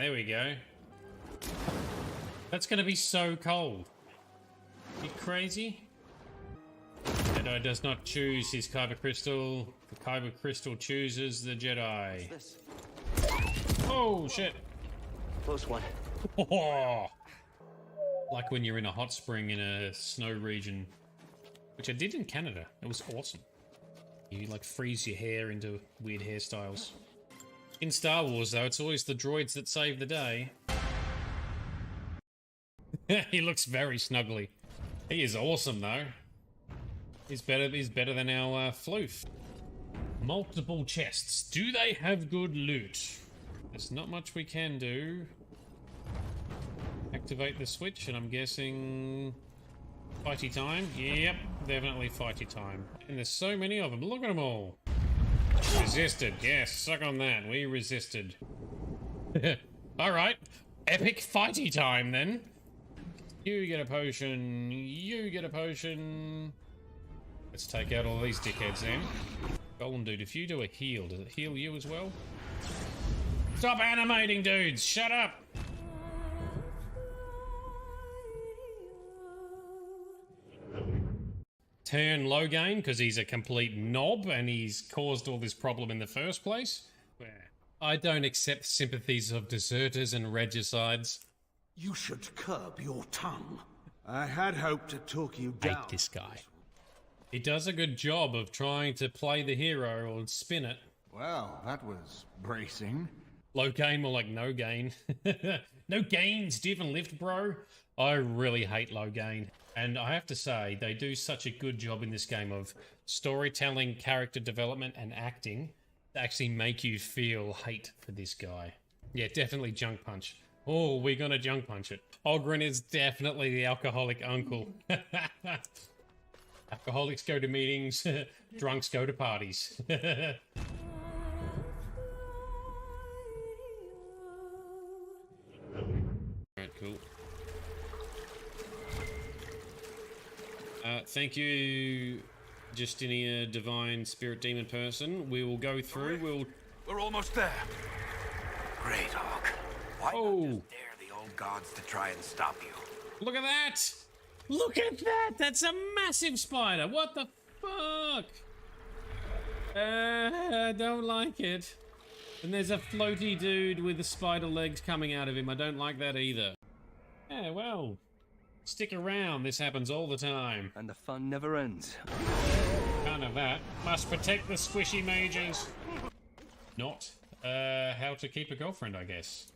there we go. That's gonna be so cold. You crazy? Jedi does not choose his kyber crystal. The kyber crystal chooses the Jedi. This. Oh shit! Close one. Oh, like when you're in a hot spring in a snow region, which I did in Canada. It was awesome. You like freeze your hair into weird hairstyles. In Star Wars though, it's always the droids that save the day. He looks very snuggly. He is awesome though. He's better than our floof. Multiple chests. Do they have good loot? There's not much we can do. Activate the switch, and I'm guessing fighty time. Yep, definitely fighty time. And there's so many of them. Look at them all. Resisted. Yes, suck on that. We resisted. All right, epic fighty time then. You get a potion. You get a potion. Let's take out all these dickheads then. Golem dude, if you do a heal, does it heal you as well? Stop animating, dudes! Shut up! Turn low gain because he's a complete knob and he's caused all this problem in the first place. I don't accept sympathies of deserters and regicides. You should curb your tongue. I had hoped to talk you down. Hate this guy. He does a good job of trying to play the hero or spin it. Well, that was bracing. Low gain, more like no gain. No gains, do you even lift, bro? I really hate low gain. And I have to say, they do such a good job in this game of storytelling, character development, and acting to actually make you feel hate for this guy. Yeah, definitely junk punch. Oh, we're gonna junk punch it. Ogren is definitely the alcoholic uncle. Alcoholics go to meetings, drunks go to parties. Alright, cool. Thank you, Justinia, divine spirit demon person. We will go through, We're almost there. Great Hawk. Why not just dare the old gods to try and stop you? Look at that! Look at that! That's a massive spider! What the fuck? I don't like it. And there's a floaty dude with the spider legs coming out of him. I don't like that either. Yeah, well, stick around. This happens all the time. And the fun never ends. None of that. Must protect the squishy mages. Not. How to keep a girlfriend, I guess.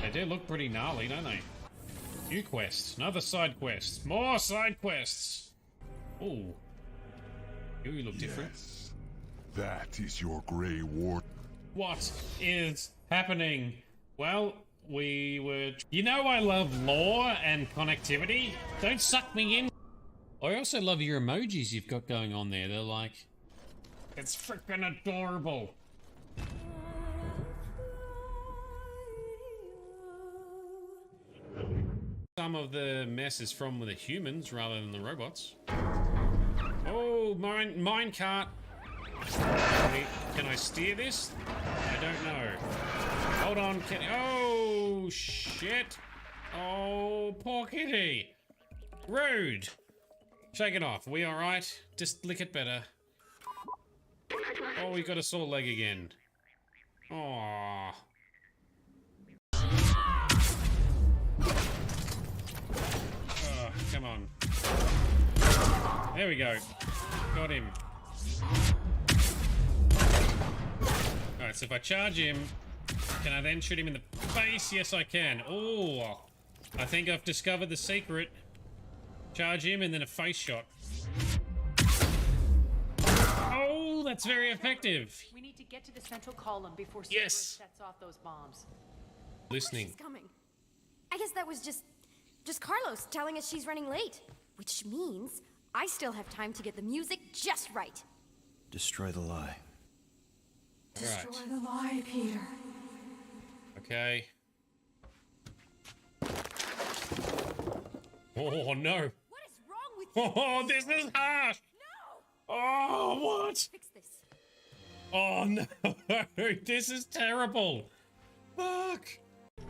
They do look pretty gnarly, don't they? New quests. Another side quest. More side quests. Ooh. You look different. Yes, that is your Grey Ward. What is happening? Well, we were... You know I love lore and connectivity. Don't suck me in. I also love your emojis you've got going on there. They're like... It's freaking adorable. Some of the mess is from the humans rather than the robots. Oh, mine cart. Can I steer this? I don't know. Hold on, oh, shit. Oh, poor kitty. Rude. Shake it off. Are we alright? Just lick it better. Oh, we got a sore leg again. Aww. Oh, come on. There we go. Got him. Alright, so if I charge him, can I then shoot him in the face? Yes, I can. Oh, I think I've discovered the secret. Charge him and then a face shot. Oh, that's very effective. We need to get to the central column before Yes. sets off those bombs. Listening. She's coming. I guess that was just Carlos telling us she's running late, which means I still have time to get the music just right. Destroy the lie. Destroy the lie, Peter. Okay. Oh no. What is wrong with you? Oh, this is harsh. No! Oh, what? Fix this. Oh no, this is terrible. Fuck.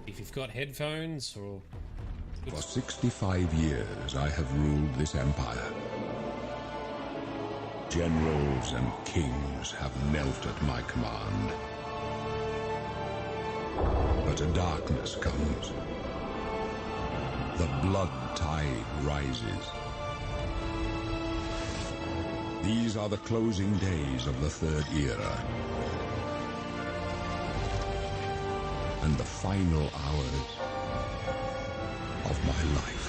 If you've got headphones or... For 65 years, I have ruled this empire. Generals and kings have knelt at my command. But a darkness comes. The blood tide rises. These are the closing days of the Third Era. And the final hours of my life.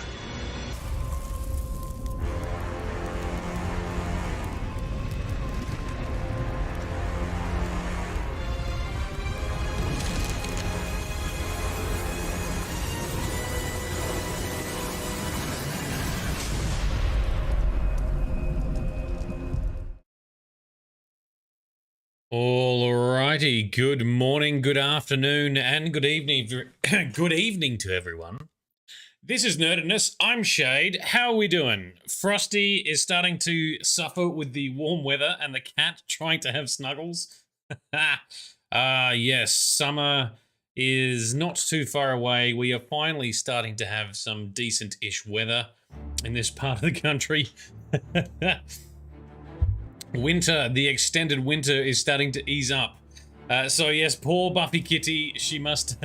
Alrighty, good morning, good afternoon, and good evening. Good evening to everyone. This is Nerdedness. I'm Shade. How are we doing? Frosty is starting to suffer with the warm weather and the cat trying to have snuggles. Yes, summer is not too far away. We are finally starting to have some decent-ish weather in this part of the country. Winter, the extended winter is starting to ease up. So yes, poor Buffy Kitty, she must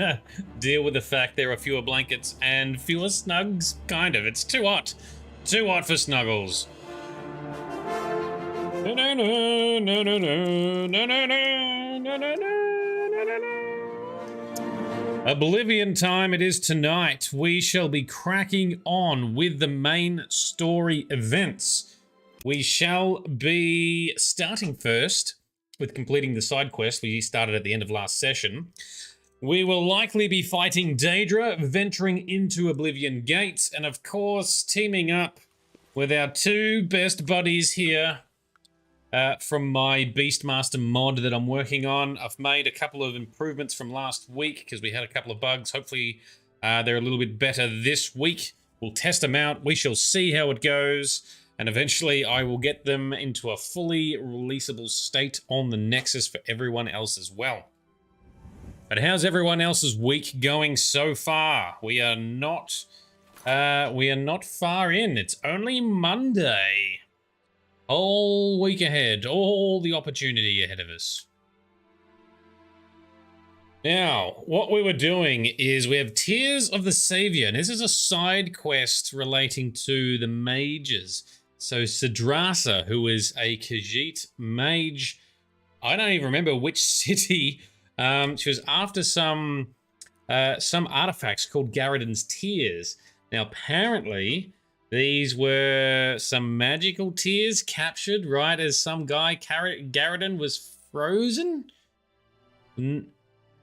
deal with the fact there are fewer blankets and fewer snugs, kind of. It's too hot. Too hot for snuggles. Oblivion time it is tonight. We shall be cracking on with the main story events. We shall be starting first with completing the side quest we started at the end of last session. We will likely be fighting Daedra, venturing into Oblivion Gates, and of course teaming up with our two best buddies here from my Beastmaster mod that I'm working on. I've made a couple of improvements from last week because we had a couple of bugs. Hopefully they're a little bit better this week. We'll test them out. We shall see how it goes. And eventually I will get them into a fully releasable state on the Nexus for everyone else as well. But how's everyone else's week going so far? We are not far in. It's only Monday. Whole week ahead. All the opportunity ahead of us. Now, what we were doing is we have Tears of the Savior. And this is a side quest relating to the mages. So Sidrasa, who is a Khajiit mage, I don't even remember which city. She was after some artifacts called Garridan's Tears. Now, apparently, these were some magical tears captured right as some guy, Garridan, was frozen?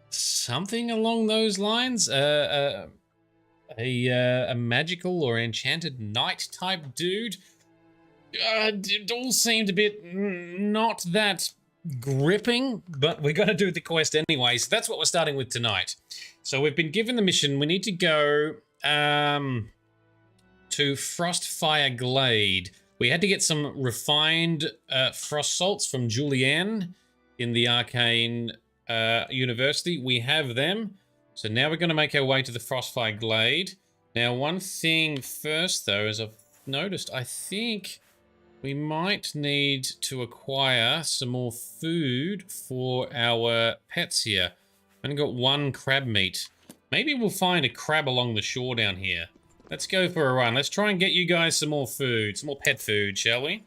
Something along those lines? A magical or enchanted knight type dude? It all seemed a bit not that gripping, but we're going to do the quest anyway, so that's what we're starting with tonight. So we've been given the mission. We need to go to Frostfire Glade. We had to get some refined frost salts from Julianne in the Arcane University. We have them. So now we're going to make our way to the Frostfire Glade. Now, one thing first, though, as I've noticed, I think we might need to acquire some more food for our pets here. I've only got one crab meat. Maybe we'll find a crab along the shore down here. Let's go for a run. Let's try and get you guys some more food, some more pet food, shall we?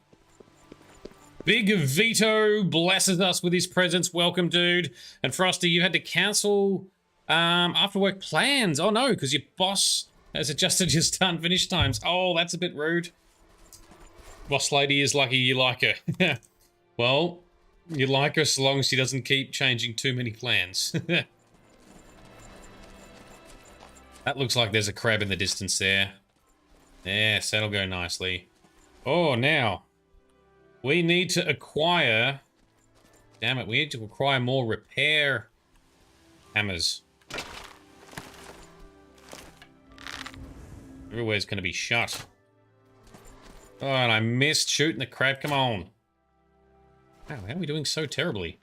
Big Vito blesses us with his presence. Welcome, dude. And Frosty, you had to cancel after work plans. Oh no, because your boss has adjusted your start and finish times. Oh, that's a bit rude. Boss lady is lucky you like her. Well, you like her so long as she doesn't keep changing too many plans. That looks like there's a crab in the distance there. Yes, that'll go nicely. Oh, now. We need to acquire... Damn it, we need to acquire more repair hammers. Everywhere's going to be shut. Oh, and I missed shooting the crab. Come on. Wow, how are we doing so terribly?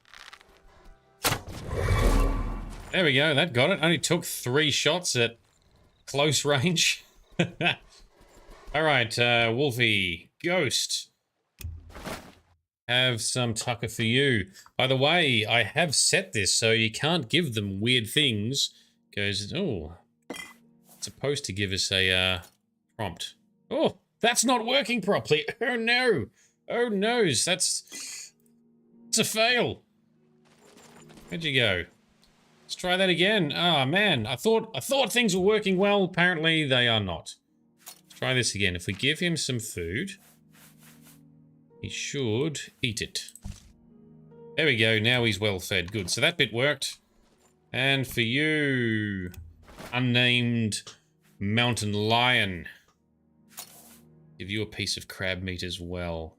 There we go, that got it. Only took 3 shots at close range. Alright, Wolfie, Ghost. Have some tucker for you. By the way, I have set this so you can't give them weird things. Goes, oh, it's supposed to give us a prompt. Oh, that's not working properly. Oh no. Oh noes, it's a fail. Where'd you go? Let's try that again. Ah, man, I thought things were working well. Apparently they are not. Let's try this again. If we give him some food, he should eat it. There we go. Now he's well fed. Good. So that bit worked. And for you, unnamed mountain lion, give you a piece of crab meat as well.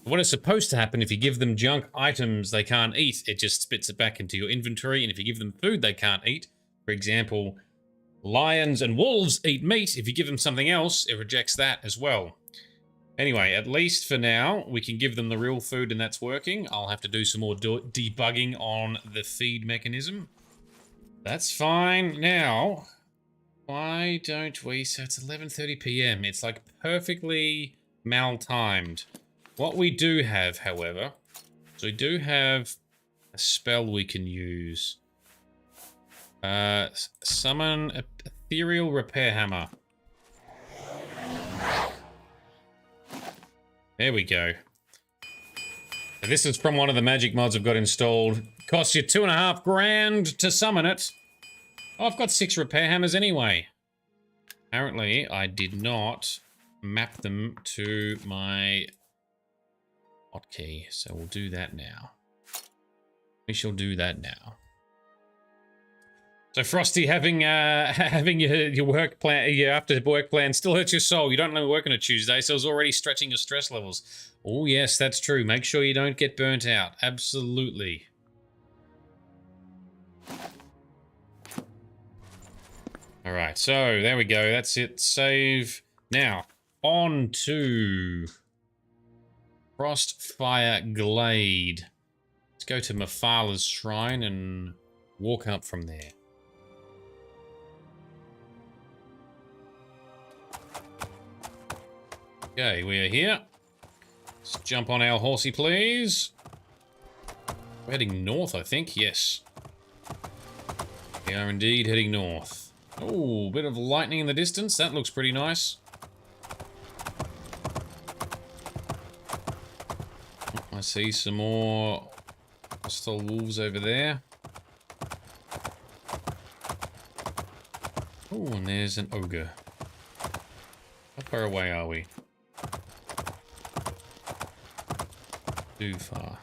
What is supposed to happen if you give them junk items they can't eat, it just spits it back into your inventory, and if you give them food they can't eat, for example, lions and wolves eat meat, if you give them something else, it rejects that as well. Anyway, at least for now, we can give them the real food and that's working. I'll have to do some more debugging on the feed mechanism. That's fine. Now, why don't we... So it's 11:30 PM. It's like perfectly mal-timed. What we do have, however, is we do have a spell we can use. Summon an ethereal repair hammer. There we go. And this is from one of the magic mods I've got installed. Costs you 2.5 grand to summon it. Oh, I've got 6 repair hammers anyway. Apparently, I did not map them to my hotkey, so we'll do that now. We shall do that now. So Frosty, having your work plan, your after work plan still hurts your soul. You don't only work on a Tuesday, so it's already stretching your stress levels. Oh yes, that's true. Make sure you don't get burnt out. Absolutely. All right, so there we go. That's it. Save. Now, on to Frostfire Glade. Let's go to Mafala's shrine and walk up from there. Okay, we are here. Let's jump on our horsey, please. We're heading north, I think. Yes. We are indeed heading north. Oh, bit of lightning in the distance. That looks pretty nice. I see some more hostile wolves over there. Oh, and there's an ogre. How far away are we? Too far.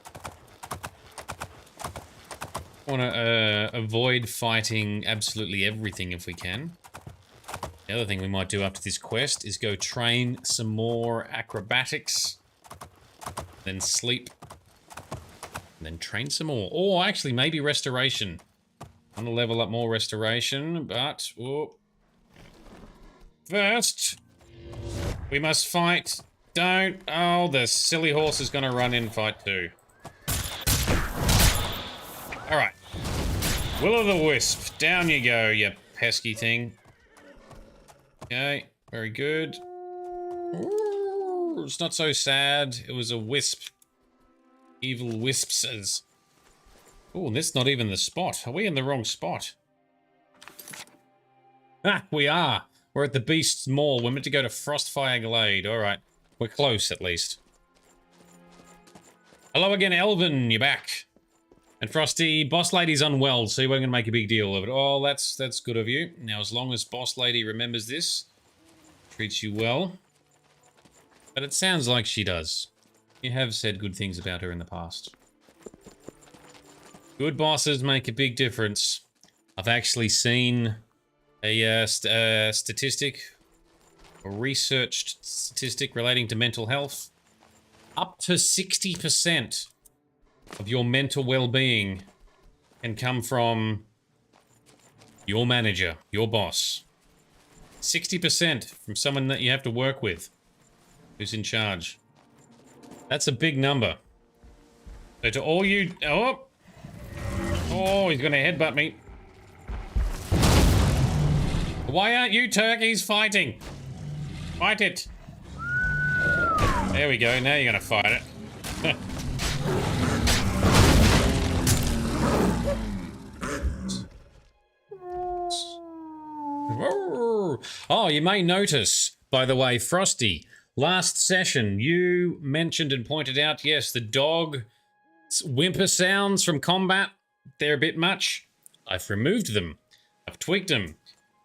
I want to avoid fighting absolutely everything if we can. The other thing we might do after this quest is go train some more acrobatics. Then sleep. And then train some more. Or actually, maybe restoration. I want to level up more restoration, but... Oh. First, we must fight. Don't... Oh, the silly horse is going to run in fight too. Alright. Will-o'-the-wisp. Down you go, you pesky thing. Okay, very good. Ooh, it's not so sad. It was a wisp. Evil wisps. Oh, that's not even the spot. Are we in the wrong spot? Ah, we are. We're at the Beast's Maul. We're meant to go to Frostfire Glade. Alright. We're close, at least. Hello again, Elvin. You're back. And Frosty, Boss Lady's unwell, so you weren't going to make a big deal of it. Oh, that's good of you. Now, as long as Boss Lady remembers this, treats you well. But it sounds like she does. You have said good things about her in the past. Good bosses make a big difference. I've actually seen a statistic, a researched statistic relating to mental health. Up to 60% of your mental well-being can come from your manager, your boss. 60% from someone that you have to work with, who's in charge. That's a big number. So to all you... Oh! Oh, he's gonna headbutt me. Why aren't you turkeys fighting? Fight it. There we go. Now you're going to fight it. Oh, you may notice, by the way, Frosty, last session you mentioned and pointed out, yes, the dog whimper sounds from combat, they're a bit much. I've removed them. I've tweaked them.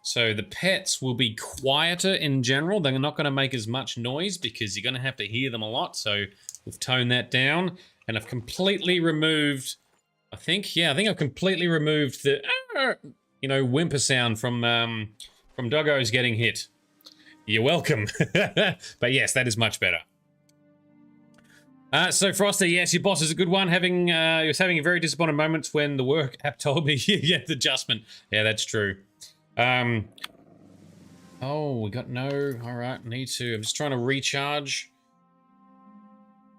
So the pets will be quieter in general. They're not going to make as much noise because you're going to have to hear them a lot. So we've toned that down. And I've completely removed, I think I've completely removed the, whimper sound from doggos getting hit. You're welcome. But yes, that is much better. So Frosty, yes, your boss is a good one. He was having a very disappointed moments when the work app told me, yeah, the adjustment. Yeah, that's true. Oh, we got no. All right, need to. I'm just trying to recharge.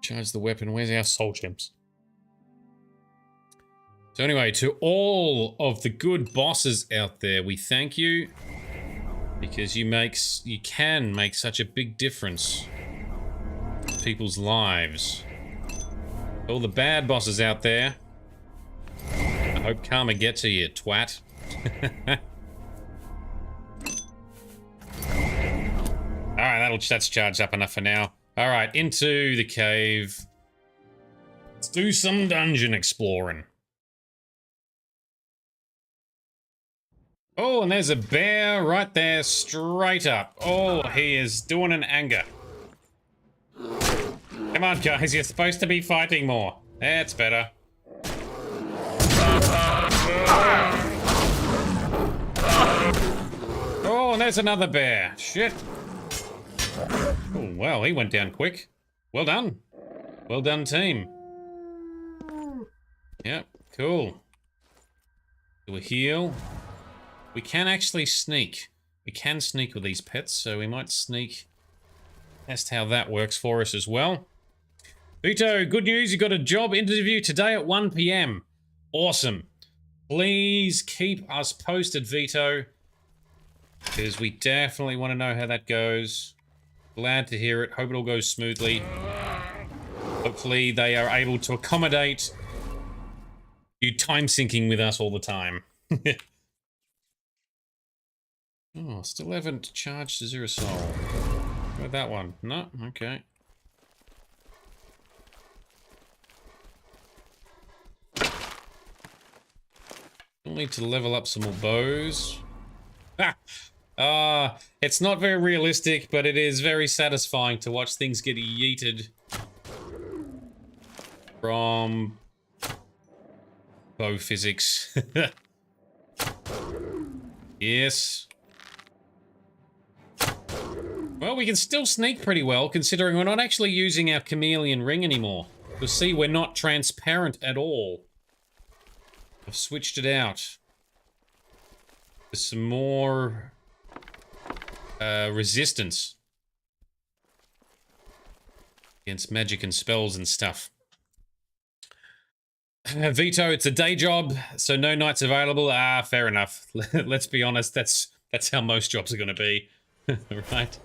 Charge the weapon. Where's our soul gems? So anyway, to all of the good bosses out there, we thank you because you can make such a big difference in people's lives. All the bad bosses out there, I hope karma gets to you, twat. Alright, that's charged up enough for now. Alright, into the cave. Let's do some dungeon exploring. Oh, and there's a bear right there, straight up. Oh, he is doing an anger. Come on, guys, you're supposed to be fighting more. That's better. Oh, and there's another bear. Shit. Oh, well, he went down quick. Well done. Well done, team. Yep, cool. Do a heal. We can actually sneak. We can sneak with these pets, so we might sneak. Test how that works for us as well. Vito, good news. You got a job interview today at 1 PM. Awesome. Please keep us posted, Vito, because we definitely want to know how that goes. Glad to hear it. Hope it all goes smoothly. Hopefully they are able to accommodate you time syncing with us all the time. Oh, still haven't charged to 0 soul. Where'd that one? No? Okay. We'll need to level up some more bows. It's not very realistic, but it is very satisfying to watch things get yeeted from bow physics. Yes. Well, we can still sneak pretty well, considering we're not actually using our chameleon ring anymore. You'll see we're not transparent at all. I've switched it out. There's some more resistance against magic and spells and stuff. Vito, it's a day job, so no nights available. Fair enough. Let's be honest, that's how most jobs are going to be. Right?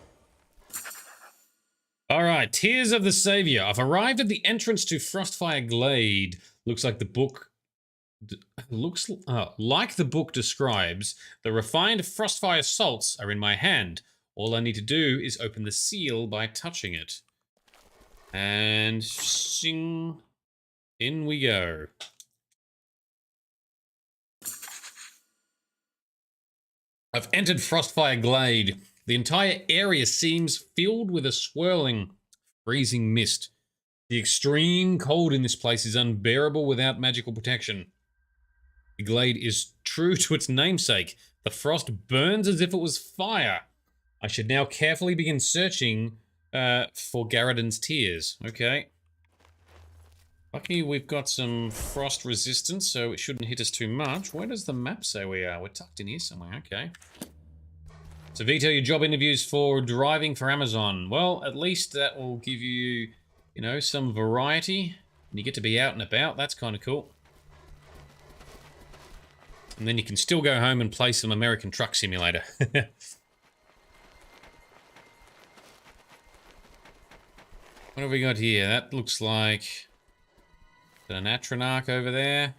Alright, Tears of the Savior. I've arrived at the entrance to Frostfire Glade. Looks like the book... like the book describes, the refined Frostfire salts are in my hand. All I need to do is open the seal by touching it. And... shing... in we go. I've entered Frostfire Glade. The entire area seems filled with a swirling, freezing mist. The extreme cold in this place is unbearable without magical protection. The glade is true to its namesake. The frost burns as if it was fire. I should now carefully begin searching for Garradin's tears. Okay. Lucky we've got some frost resistance, so it shouldn't hit us too much. Where does the map say we are? We're tucked in here somewhere. Okay. So Vito, your job interviews for driving for Amazon. Well, at least that will give you, you know, some variety. And you get to be out and about. That's kind of cool. And then you can still go home and play some American Truck Simulator. What have we got here? That looks like an Atronach over there.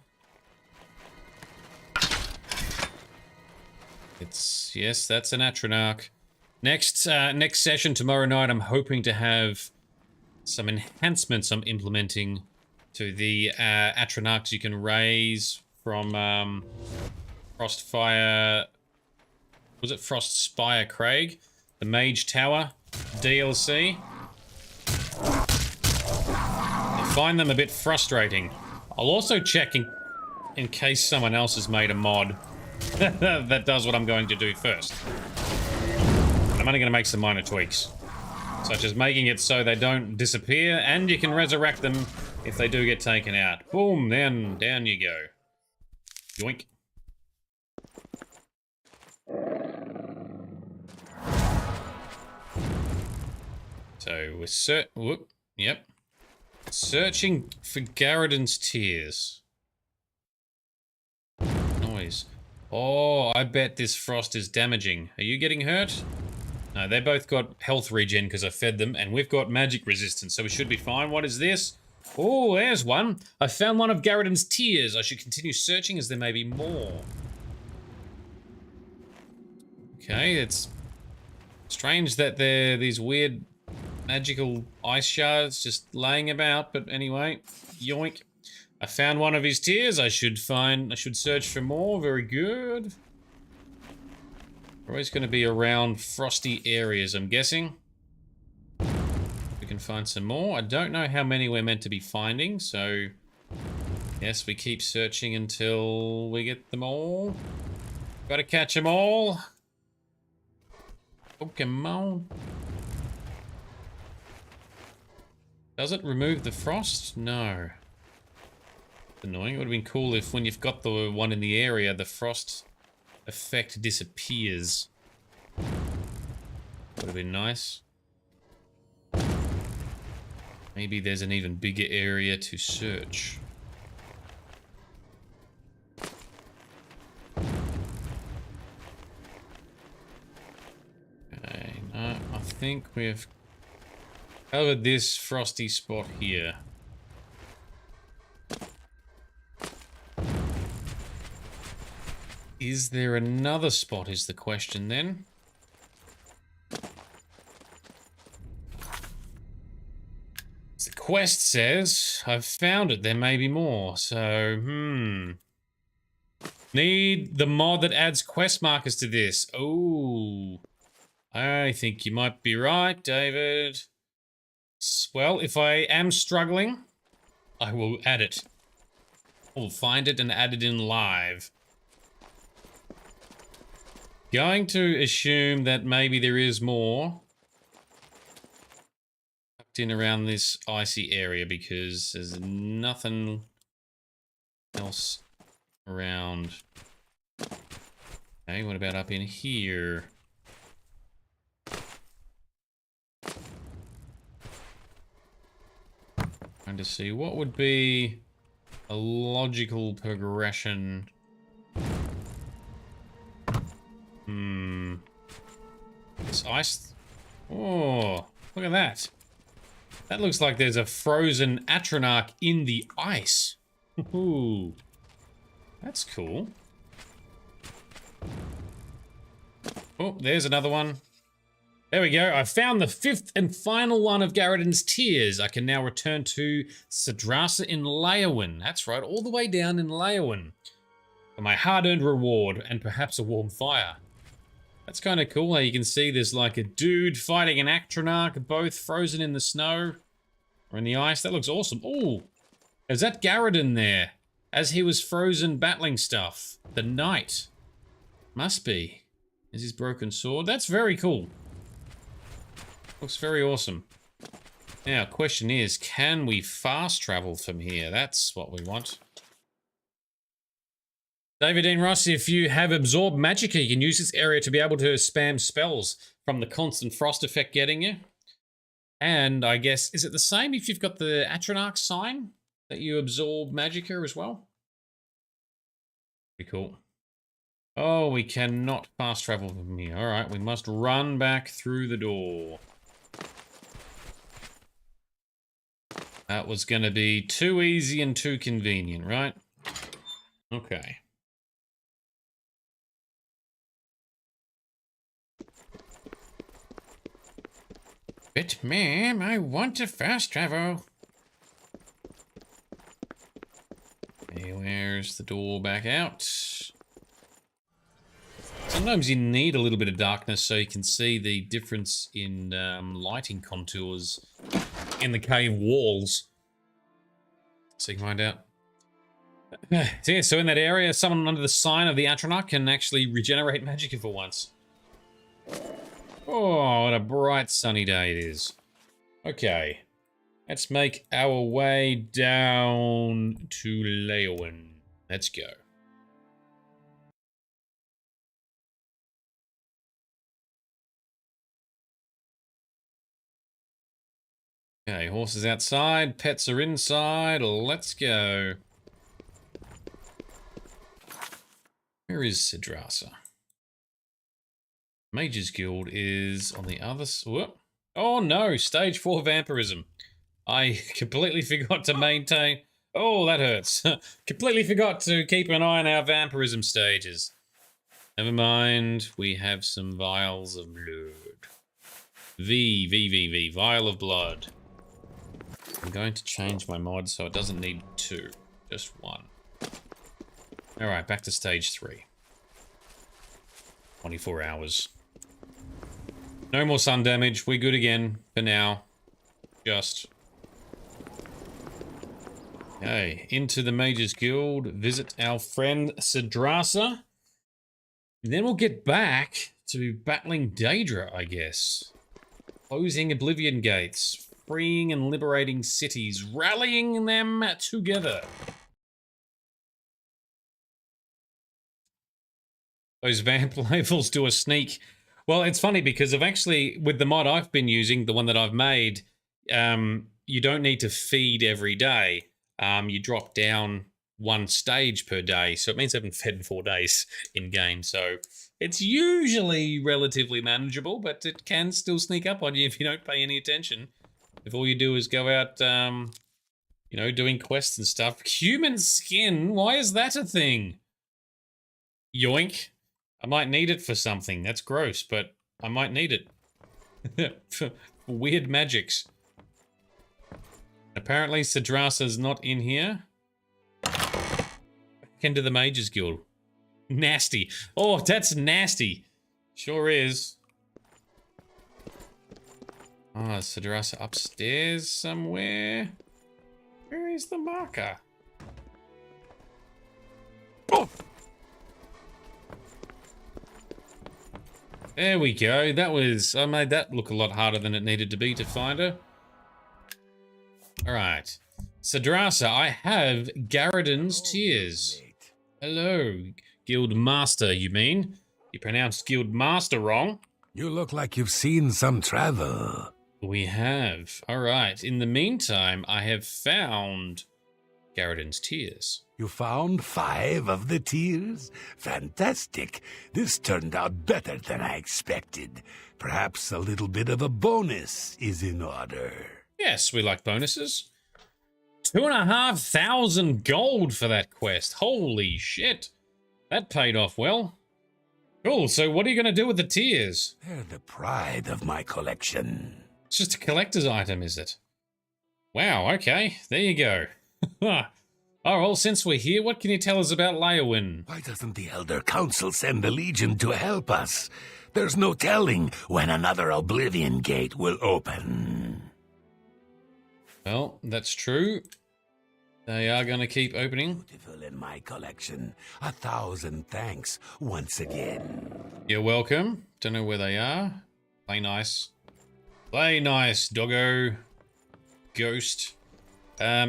Yes, that's an Atronach. Next session tomorrow night, I'm hoping to have some enhancements I'm implementing to the Atronachs you can raise from Frostfire. Was it Frostspire Craig? The Mage Tower DLC. I find them a bit frustrating. I'll also check in case someone else has made a mod that does what I'm going to do first. I'm only going to make some minor tweaks, such as making it so they don't disappear, and you can resurrect them if they do get taken out. Boom, then down you go. Yoink. So we're yep. Searching for Garridan's tears. Noise. Oh, I bet this frost is damaging. Are you getting hurt? No, they both got health regen because I fed them, and we've got magic resistance, so we should be fine. What is this? Oh, there's one. I found one of Garridan's tears. I should continue searching as there may be more. Okay, it's strange that there are these weird magical ice shards just laying about, but anyway, yoink. I found one of his tears. I should search for more. Very good. We're always going to be around frosty areas, I'm guessing. We can find some more. I don't know how many we're meant to be finding, so yes, we keep searching until we get them all. Gotta catch them all. Oh, come on. Does it remove the frost? No. Annoying. It would have been cool if when you've got the one in the area, the frost effect disappears. Would have been nice. Maybe there's an even bigger area to search. Okay, no, I think we've covered this frosty spot here. Is there another spot is the question then? The quest says, I've found it, there may be more, so, Need the mod that adds quest markers to this. Oh, I think you might be right, David. Well, if I am struggling, I will add it. I'll find it and add it in live. Going to assume that maybe there is more tucked in around this icy area because there's nothing else around. Okay, what about up in here? Trying to see what would be a logical progression. This ice. Oh, look at that. That looks like there's a frozen Atronach in the ice. Ooh, that's cool. Oh, there's another one. There we go. I found the fifth and final one of Garridan's tears. I can now return to Sadrasa in Leyawen. That's right, all the way down in Leyawen. For my hard-earned reward and perhaps a warm fire. That's kind of cool how you can see there's like a dude fighting an Atronach, both frozen in the snow or in the ice. That looks awesome. Oh, is that Garridan there? As he was frozen battling stuff. The knight. Must be. Is his broken sword? That's very cool. Looks very awesome. Now, question is, can we fast travel from here? That's what we want. David Dean Ross, if you have absorbed magicka, you can use this area to be able to spam spells from the constant frost effect getting you. And I guess, is it the same if you've got the Atronach sign that you absorb magicka as well? Pretty cool. Oh, we cannot fast travel from here. Alright, we must run back through the door. That was going to be too easy and too convenient, right? Okay. But, ma'am, I want to fast travel. Okay, where's the door back out? Sometimes you need a little bit of darkness so you can see the difference in lighting contours in the cave walls. So you can find out. So yeah, so in that area, someone under the sign of the Atronach can actually regenerate magic for once. Oh, what a bright sunny day it is. Okay. Let's make our way down to Leowin. Let's go. Okay, horses outside, pets are inside, let's go. Where is Sidrasa? Mage's Guild is on the other side. Oh no, stage 4 vampirism. I completely forgot to maintain... Oh, that hurts. Completely forgot to keep an eye on our vampirism stages. Never mind, we have some vials of blood. Vial of blood. I'm going to change my mod so it doesn't need 2, just 1. Alright, back to stage 3. 24 hours. No more sun damage, we're good again for now. Just. Okay, into the Mage's Guild, visit our friend Sidrasa. Then we'll get back to battling Daedra, I guess. Closing Oblivion gates. Freeing and liberating cities, rallying them together. Those vamp levels do a sneak. Well, it's funny because I've actually, with the mod I've been using, the one that I've made, you don't need to feed every day. You drop down 1 stage per day, so it means I haven't fed in 4 days in game. So it's usually relatively manageable, but it can still sneak up on you if you don't pay any attention. If all you do is go out, you know, doing quests and stuff. Human skin? Why is that a thing? Yoink. I might need it for something. That's gross, but I might need it. for weird magics. Apparently, Sidrasa's not in here. Back into the Mage's Guild. Nasty. Oh, that's nasty. Sure is. Ah, Sidrasa upstairs somewhere. Where is the marker? Oh! There we go. That was... I made that look a lot harder than it needed to be to find her. Alright. Sidrasa, I have Garridan's Tears. Hello, Guild Master, you mean? You pronounced Guild Master wrong. You look like you've seen some travel. We have. Alright. In the meantime, I have found Garridan's Tears. You found 5 of the tears? Fantastic. This turned out better than I expected. Perhaps a little bit of a bonus is in order. Yes, we like bonuses. 2,500 gold for that quest. Holy shit. That paid off well. Cool, so what are you going to do with the tears? They're the pride of my collection. It's just a collector's item, is it? Wow, okay. There you go. Oh, well, since we're here, what can you tell us about Leowin? Why doesn't the Elder Council send the Legion to help us? There's no telling when another Oblivion gate will open. Well, that's true. They are going to keep opening. Beautiful in my collection. 1,000 thanks once again. You're welcome. Don't know where they are. Play nice. Play nice, doggo. Ghost.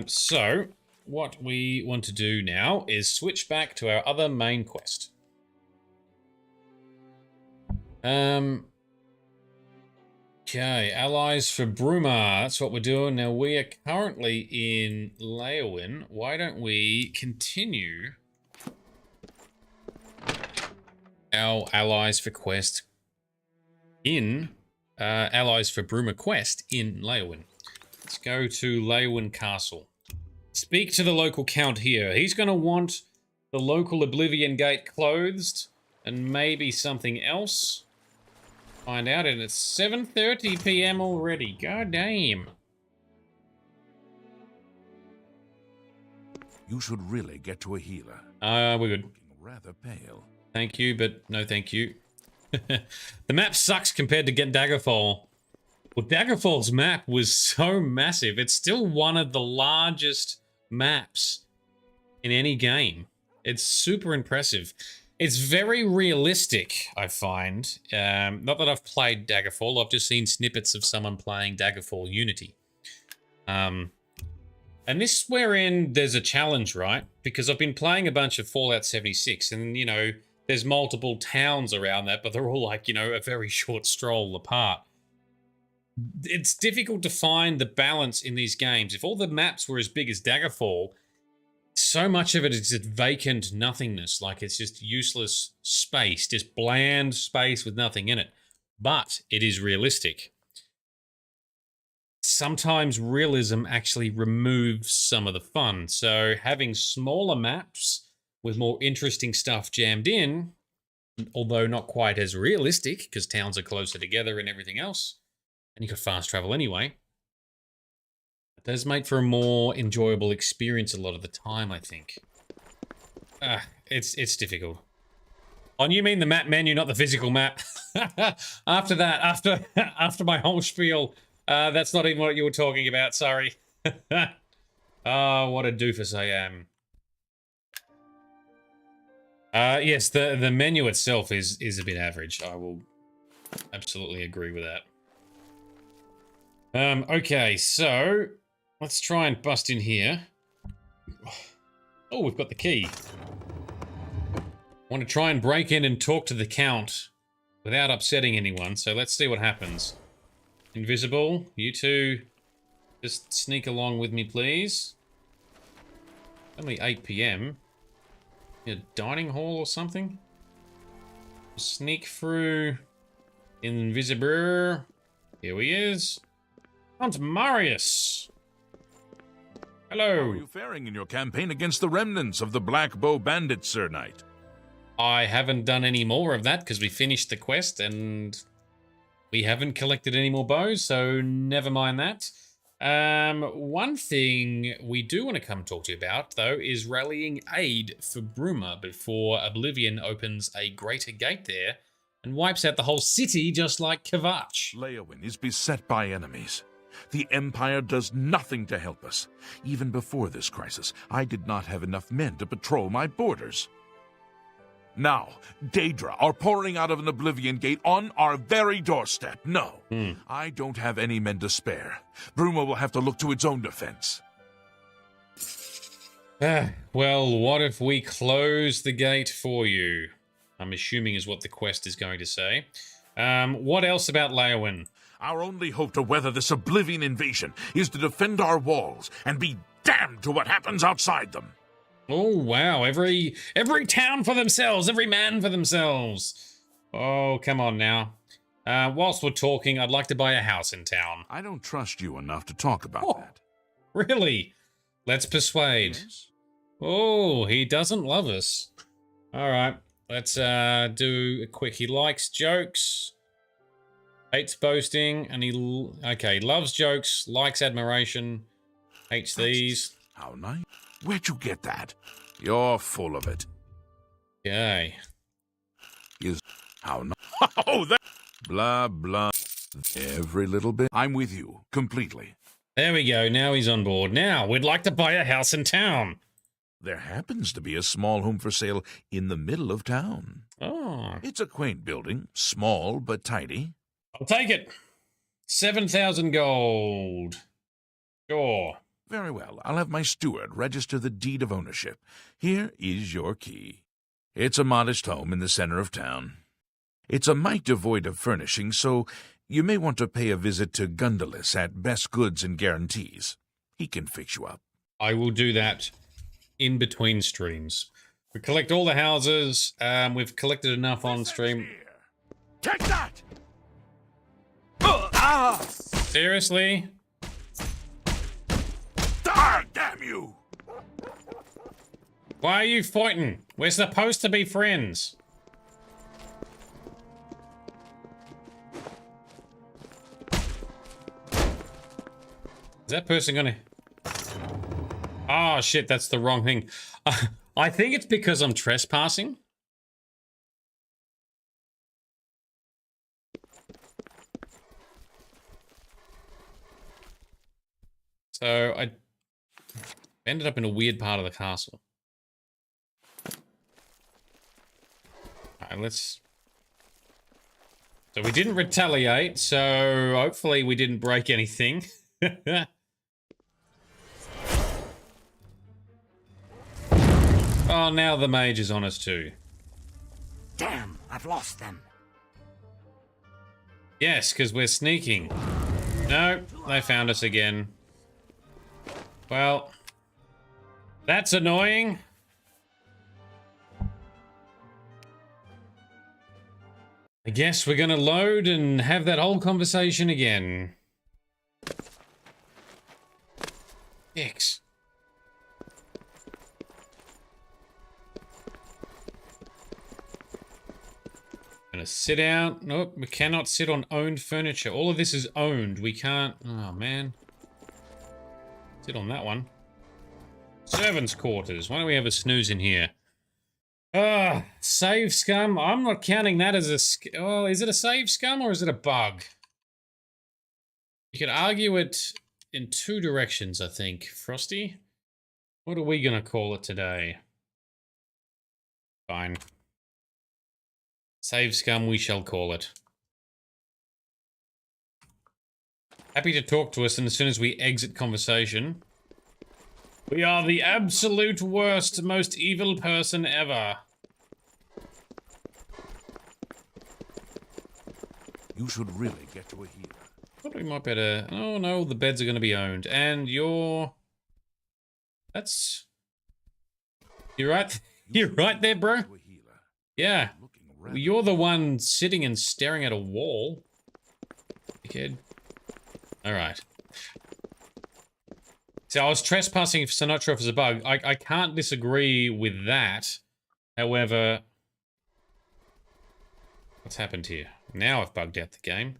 So, what we want to do now is switch back to our other main quest. Okay, allies for Bruma. That's what we're doing. Now, we are currently in Leowin. Why don't we continue our allies for quest in allies for Bruma quest in Leowyn. Let's go to Leowyn Castle. Speak to the local count here. He's going to want the local Oblivion Gate closed and maybe something else. Find out, and it's 7:30 p.m. already. God damn. You should really get to a healer. We're good. Looking rather pale. Thank you, but no thank you. The map sucks compared to Get Daggerfall. Well, Daggerfall's map was so massive. It's still one of the largest maps in any game. It's super impressive. It's very realistic, I find. Not that I've played Daggerfall. I've just seen snippets of someone playing Daggerfall Unity. And this is wherein there's a challenge, right? Because I've been playing a bunch of Fallout 76, and, you know, there's multiple towns around that, but they're all like, you know, a very short stroll apart. It's difficult to find the balance in these games. If all the maps were as big as Daggerfall, so much of it is just vacant nothingness. Like, it's just useless space, just bland space with nothing in it. But it is realistic. Sometimes realism actually removes some of the fun. So having smaller maps with more interesting stuff jammed in, although not quite as realistic because towns are closer together and everything else, and you can fast travel anyway, it does make for a more enjoyable experience a lot of the time, I think. It's difficult. Oh, you mean the map menu, not the physical map? After that, after my whole spiel, that's not even what you were talking about, sorry. Oh, what a doofus I am. Yes, the menu itself is a bit average. I will absolutely agree with that. Okay, so let's try and bust in here. Oh, we've got the key. Want to try and break in and talk to the Count without upsetting anyone, so let's see what happens. Invisible, you two just sneak along with me, please. Only 8 p.m. A dining hall or something? Sneak through. Invisible. Here he is. Count Marius. Hello. How are you faring in your campaign against the remnants of the Black Bow Bandits, Sir Knight? I haven't done any more of that because we finished the quest and we haven't collected any more bows, so never mind that. One thing we do want to come talk to you about, though, is rallying aid for Bruma before Oblivion opens a greater gate there and wipes out the whole city just like Kvatch. Leowyn is beset by enemies. The Empire does nothing to help us. Even before this crisis, I did not have enough men to patrol my borders. Now, Daedra are pouring out of an Oblivion Gate on our very doorstep. No, I don't have any men to spare. Bruma will have to look to its own defense. Well, what if we close the gate for you? I'm assuming is what the quest is going to say. What else about Leowyn? Our only hope to weather this Oblivion invasion is to defend our walls and be damned to what happens outside them. Oh, wow. Every town for themselves. Every man for themselves. Oh, come on now. Whilst we're talking, I'd like to buy a house in town. I don't trust you enough to talk about that. Really? Let's persuade. Yes? Oh, he doesn't love us. All right. Let's do a quick. He likes jokes. Hates boasting. And he loves jokes. Likes admiration. Hates these. How nice. Where'd you get that? You're full of it. Okay. How nice. Oh, that. Blah, blah. Every little bit. I'm with you. Completely. There we go. Now he's on board. Now, we'd like to buy a house in town. There happens to be a small home for sale in the middle of town. Oh. It's a quaint building. Small, but tidy. I'll take it. 7,000 gold. Sure. Very well. I'll have my steward register the deed of ownership. Here is your key. It's a modest home in the center of town. It's a mite devoid of furnishing, so you may want to pay a visit to Gundalis at Best Goods and Guarantees. He can fix you up. I will do that in between streams. We collect all the houses. We've collected enough on stream. Take that! Seriously? Ah, damn you! Why are you fighting? We're supposed to be friends. Is that person gonna... Oh shit, that's the wrong thing. I think it's because I'm trespassing. So I ended up in a weird part of the castle. Alright, let's... So we didn't retaliate, so hopefully we didn't break anything. Oh, now the mage is on us too. Damn, I've lost them. Yes, because we're sneaking. No, they found us again. Well, that's annoying. I guess we're gonna load and have that whole conversation again. X. Gonna sit out. Nope, we cannot sit on owned furniture. All of this is owned. We can't. Oh man. Sit on that one. Servants' quarters. Why don't we have a snooze in here? Save scum. I'm not counting that as a... Oh, is it a save scum or is it a bug? You could argue it in two directions, I think. Frosty? What are we gonna call it today? Fine. Save scum, we shall call it. Happy to talk to us, and as soon as we exit conversation... We are the absolute worst, most evil person ever. You should really get to a healer. Thought we might better... Oh no, the beds are going to be owned. And you're... That's... You're right. You're right there, bro. Yeah. You're the one sitting and staring at a wall. Kid. Alright. So I was trespassing, so not sure if it's a bug. I can't disagree with that. However... What's happened here? Now I've bugged out the game.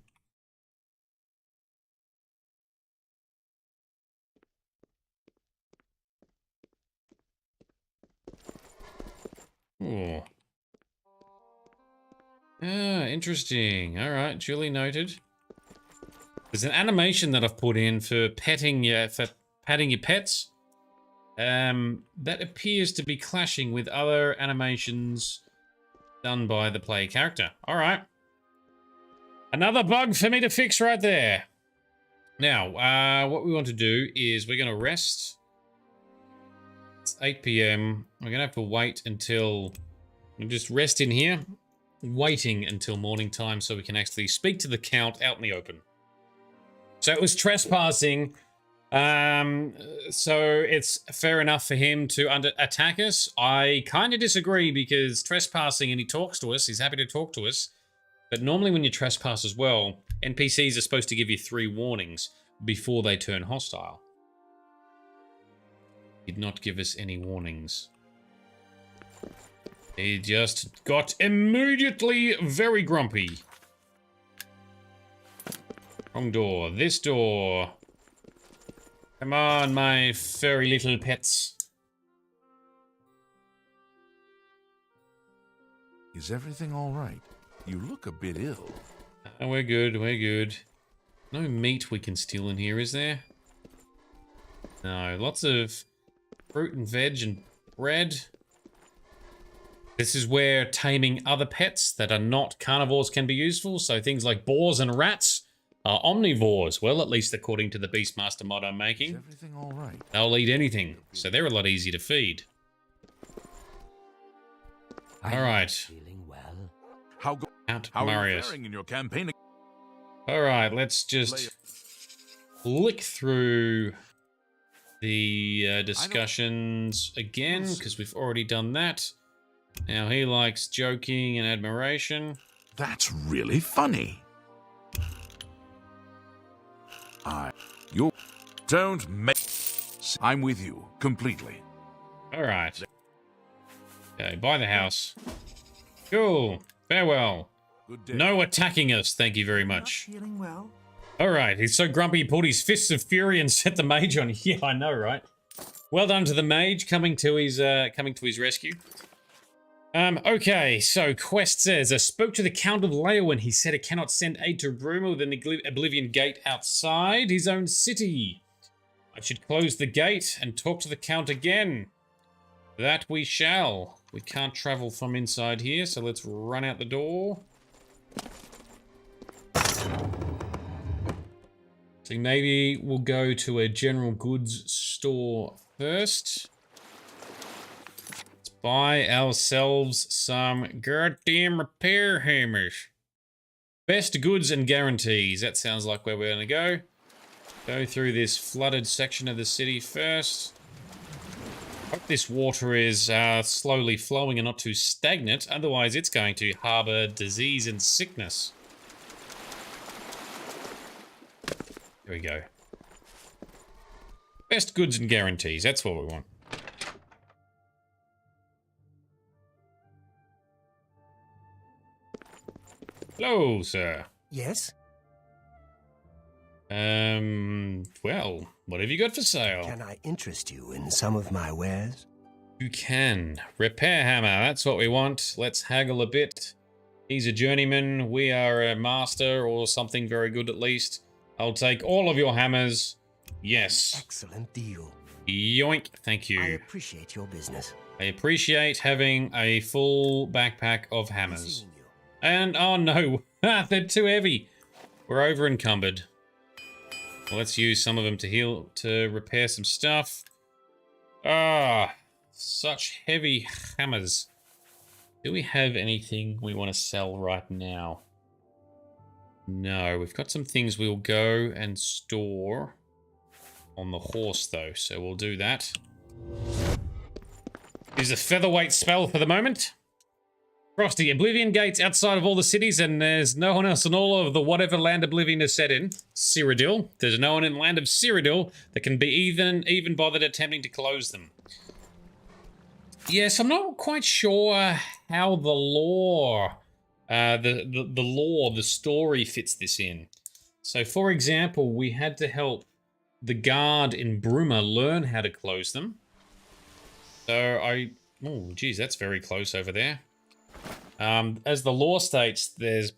Oh. Ah, interesting. Alright, duly noted. There's an animation that I've put in for patting your pets. That appears to be clashing with other animations done by the player character. Alright. Another bug for me to fix right there. Now, what we want to do is we're going to rest. It's 8 PM. We're going to have to wait until... We'll just rest in here, waiting until morning time so we can actually speak to the Count out in the open. So it was trespassing. So it's fair enough for him to attack us. I kind of disagree because trespassing and he talks to us, he's happy to talk to us. But normally when you trespass as well, NPCs are supposed to give you 3 warnings before they turn hostile. He did not give us any warnings. He just got immediately very grumpy. Wrong door. This door. Come on, my furry little pets. Is everything all right? You look a bit ill. Oh, we're good, we're good. No meat we can steal in here, is there? No, lots of fruit and veg and bread. This is where taming other pets that are not carnivores can be useful, so things like boars and rats are omnivores. Well, at least according to the Beastmaster mod I'm making. Is everything all right? They'll eat anything, so they're a lot easier to feed. Alright. Feeling well. How are you Marius. faring in your campaign? Alright, let's just flick through the discussions again, because we've already done that. Now he likes joking and admiration. That's really funny. You don't make... I'm with you completely. All right. Okay, buy the house. Cool. Farewell. Good day. No attacking us, thank you very much. Feeling well? All right, he's so grumpy he pulled his fists of fury and set the mage on. Yeah, I know, right? Well done to the mage coming to his rescue. Okay, so quest says, I spoke to the Count of Leowen. He said it cannot send aid to Bruma within the Oblivion gate outside his own city. I should close the gate and talk to the Count again. That we shall. We can't travel from inside here, so let's run out the door. So maybe we'll go to a general goods store first. Let's buy ourselves some goddamn repair hammers. Best goods and guarantees. That sounds like where we're going to go. Go through this flooded section of the city first. Hope this water is slowly flowing and not too stagnant. Otherwise, it's going to harbor disease and sickness. There we go. Best goods and guarantees. That's what we want. Hello, sir. Yes? Well, what have you got for sale? Can I interest you in some of my wares? You can. Repair hammer, that's what we want. Let's haggle a bit. He's a journeyman, we are a master or something very good at least. I'll take all of your hammers. Yes. Excellent deal. Yoink, thank you. I appreciate your business. I appreciate having a full backpack of hammers. Seeing you. And, oh no, they're too heavy. We're over encumbered. Well, let's use some of them to repair some stuff. Ah, such heavy hammers. Do we have anything we want to sell right now? No, we've got some things we'll go and store on the horse though, so we'll do that. Use a featherweight spell for the moment. Frosty, Oblivion gates outside of all the cities, and there's no one else in all of the whatever land Oblivion is set in. Cyrodiil. There's no one in the land of Cyrodiil that can be even bothered attempting to close them. Yes, I'm not quite sure how the lore, the story fits this in. So, for example, we had to help the guard in Bruma learn how to close them. So oh, geez, that's very close over there. As the lore states, there's,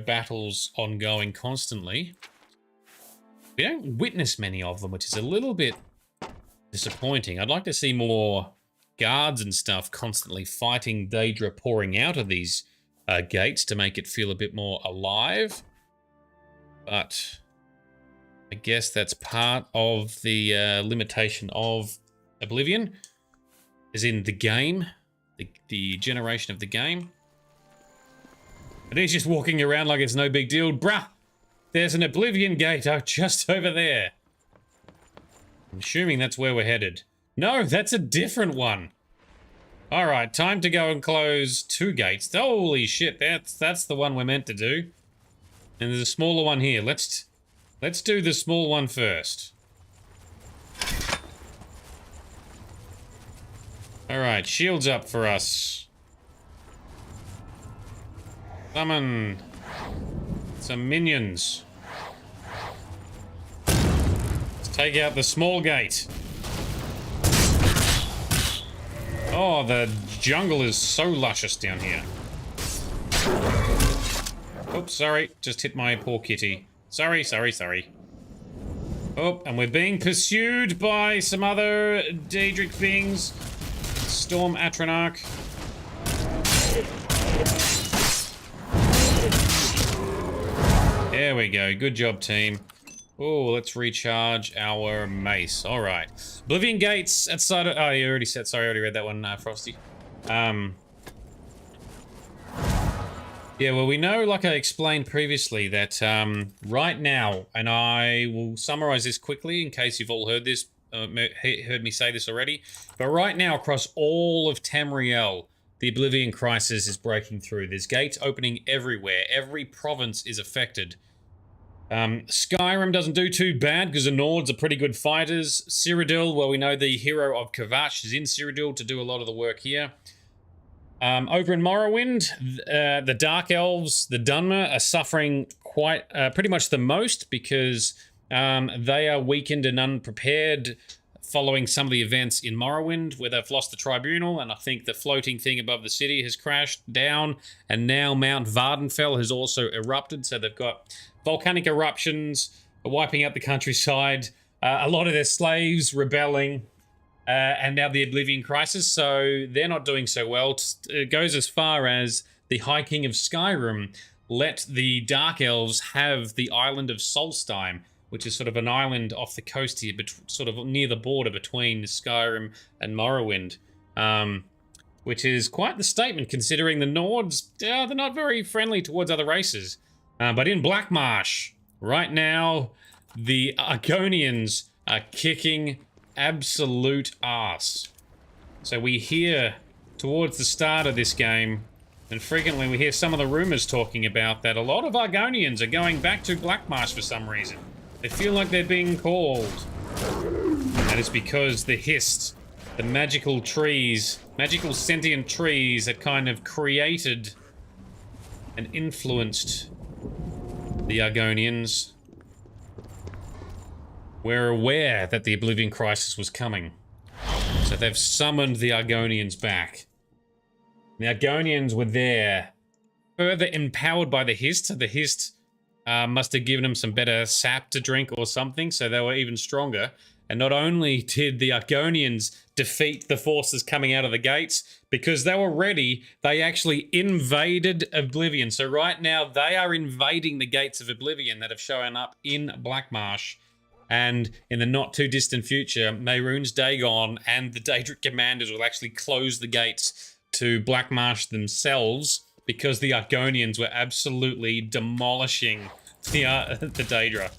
battles ongoing constantly. We don't witness many of them, which is a little bit disappointing. I'd like to see more guards and stuff constantly fighting Daedra pouring out of these gates to make it feel a bit more alive. But I guess that's part of the limitation of Oblivion, as in the game, the generation of the game. And he's just walking around like it's no big deal. Bruh, there's an Oblivion gate just over there. I'm assuming that's where we're headed. No, that's a different one. All right, time to go and close 2 gates. Holy shit, that's the one we're meant to do. And there's a smaller one here. Let's do the small one first. All right, shields up for us. Summon some minions. Let's take out the small gate. Oh, the jungle is so luscious down here. Oops, sorry. Just hit my poor kitty. Sorry. Oh, and we're being pursued by some other Daedric things. Storm Atronach. There we go. Good job, team. Oh, let's recharge our mace. All right. Oblivion gates outside of... Oh, you already said... Sorry, I already read that one, Frosty. Yeah, well, we know, like I explained previously, that right now, and I will summarize this quickly in case you've all heard this, heard me say this already, but right now, across all of Tamriel, the Oblivion crisis is breaking through. There's gates opening everywhere. Every province is affected. Skyrim doesn't do too bad because the Nords are pretty good fighters. Cyrodiil, well, we know the hero of Kavash is in Cyrodiil to do a lot of the work here. Over in Morrowind, the Dark Elves, the Dunmer, are suffering quite pretty much the most because they are weakened and unprepared following some of the events in Morrowind where they've lost the Tribunal, and I think the floating thing above the city has crashed down, and now Mount Vardenfell has also erupted, so they've got volcanic eruptions wiping out the countryside, a lot of their slaves rebelling, and now the Oblivion crisis, so they're not doing so well. It goes as far as the High King of Skyrim let the Dark Elves have the island of Solstheim, which is sort of an island off the coast here, but sort of near the border between Skyrim and Morrowind, which is quite the statement considering the Nords, they're not very friendly towards other races. But in Blackmarsh, right now, the Argonians are kicking absolute ass. So we hear towards the start of this game, and frequently we hear some of the rumors talking about that a lot of Argonians are going back to Blackmarsh for some reason. They feel like they're being called. And it's because the Hist, the magical trees, magical sentient trees that kind of created and influenced the Argonians, were aware that the Oblivion crisis was coming. So they've summoned the Argonians back. The Argonians were there, further empowered by the Hist. So the Hist must have given them some better sap to drink or something, so they were even stronger. And not only did the Argonians defeat the forces coming out of the gates, because they were ready, they actually invaded Oblivion. So right now, they are invading the gates of Oblivion that have shown up in Blackmarsh. And in the not-too-distant future, Mehrunes Dagon and the Daedric commanders will actually close the gates to Blackmarsh themselves, because the Argonians were absolutely demolishing the Daedra.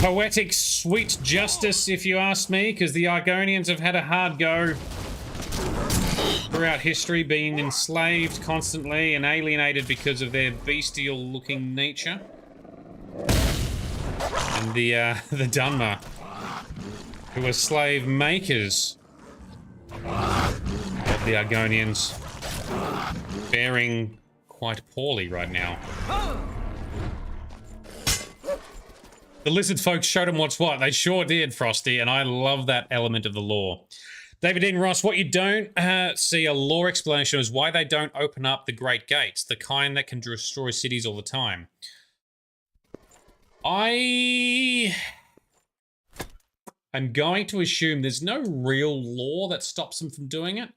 Poetic sweet justice, if you ask me, because the Argonians have had a hard go throughout history, being enslaved constantly and alienated because of their bestial-looking nature. And the Dunmer, who were slave makers of the Argonians, faring quite poorly right now. The lizard folks showed them what's what. They sure did, Frosty, and I love that element of the lore. David Dean Ross, what you don't see a lore explanation is why they don't open up the Great Gates, the kind that can destroy cities all the time. I am going to assume there's no real lore that stops them from doing it,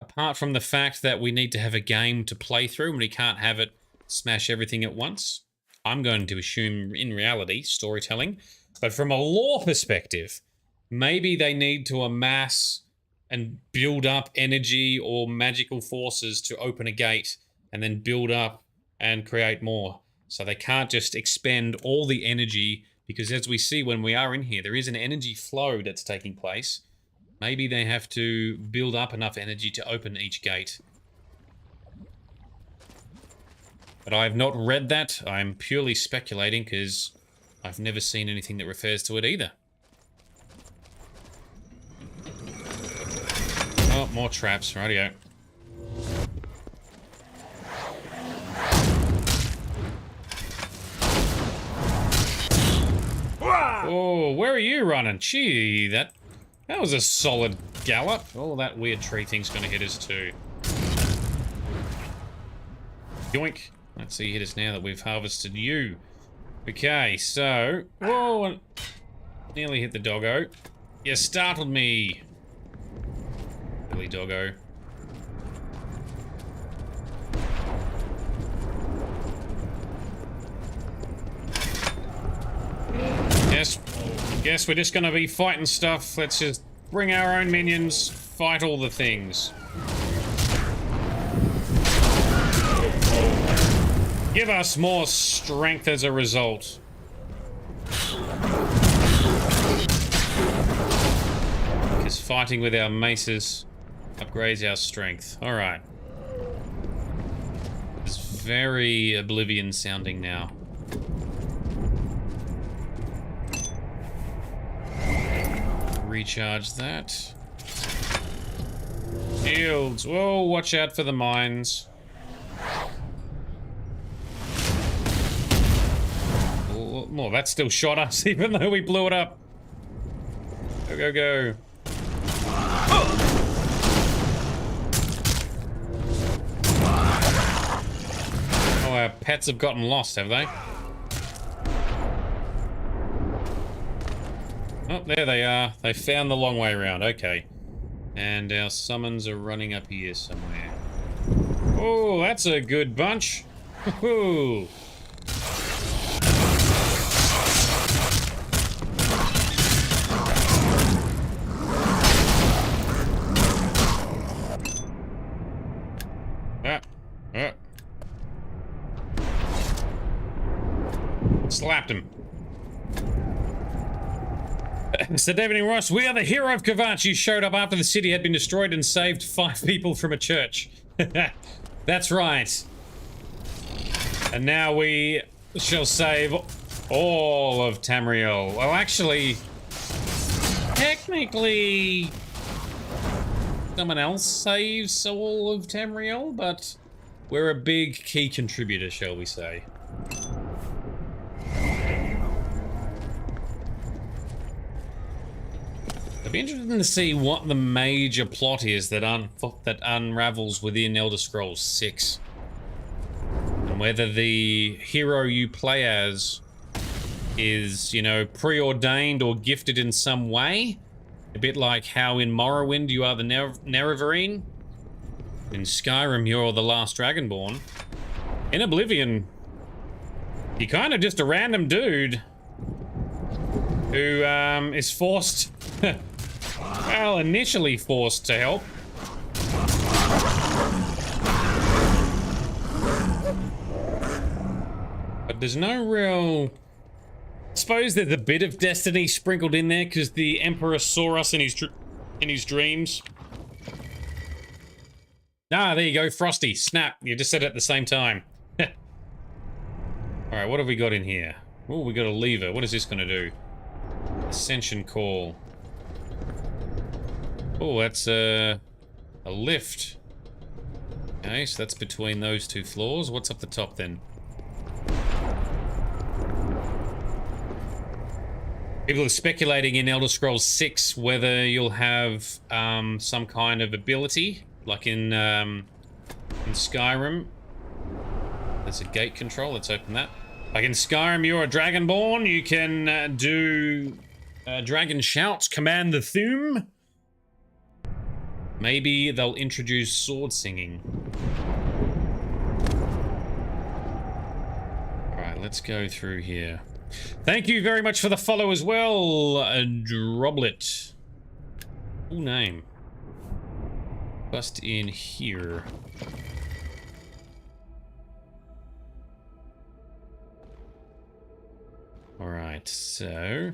apart from the fact that we need to have a game to play through and we can't have it smash everything at once. I'm going to assume, in reality, storytelling. But from a lore perspective, maybe they need to amass and build up energy or magical forces to open a gate and then build up and create more. So they can't just expend all the energy, because as we see when we are in here, there is an energy flow that's taking place. Maybe they have to build up enough energy to open each gate. But I have not read that. I'm purely speculating because I've never seen anything that refers to it either. Oh, more traps. Rightio. Oh, where are you running? Gee, that was a solid gallop. Oh, that weird tree thing's gonna hit us too. Yoink. Let's see, hit us now that we've harvested you. Okay, so... Whoa! Nearly hit the doggo. You startled me. Billy doggo. Guess we're just gonna be fighting stuff. Let's just bring our own minions, fight all the things. Give us more strength as a result. Because fighting with our maces Upgrades our strength. Alright. It's very Oblivion sounding now. Recharge that. Shields. Whoa, watch out for the mines. Oh, that still shot us even though we blew it up. Go, go, go. Oh, our pets have gotten lost, have they? Oh, there they are. They found the long way around. Okay. And our summons are running up here somewhere. Oh, that's a good bunch. Woohoo! Slapped him. Sir David and Ross, we are the hero of Kvatch. You showed up after the city had been destroyed and saved 5 people from a church. That's right. And now we shall save all of Tamriel. Well, actually, technically, someone else saves all of Tamriel, but we're a big key contributor, shall we say. It'd be interesting to see what the major plot is that unravels within Elder Scrolls 6. And whether the hero you play as is, you know, preordained or gifted in some way. A bit like how in Morrowind you are the Nerevarine. In Skyrim you're the last Dragonborn. In Oblivion, you're kind of just a random dude who is forced... well, initially forced to help. But there's no real... I suppose there's a bit of destiny sprinkled in there because the Emperor saw us in his dreams. Ah, there you go, Frosty. Snap. You just said it at the same time. Alright, what have we got in here? Oh, we got a lever. What is this going to do? Ascension call. Oh, that's a lift. Okay, so that's between those 2 floors. What's up the top then? People are speculating in Elder Scrolls 6 whether you'll have some kind of ability, like in Skyrim. There's a gate control. Let's open that. Like in Skyrim, you're a Dragonborn. You can do dragon shouts, command the Thume. Maybe they'll introduce sword singing. Alright, let's go through here. Thank you very much for the follow as well, Droblet. Cool name. Bust in here. Alright, so...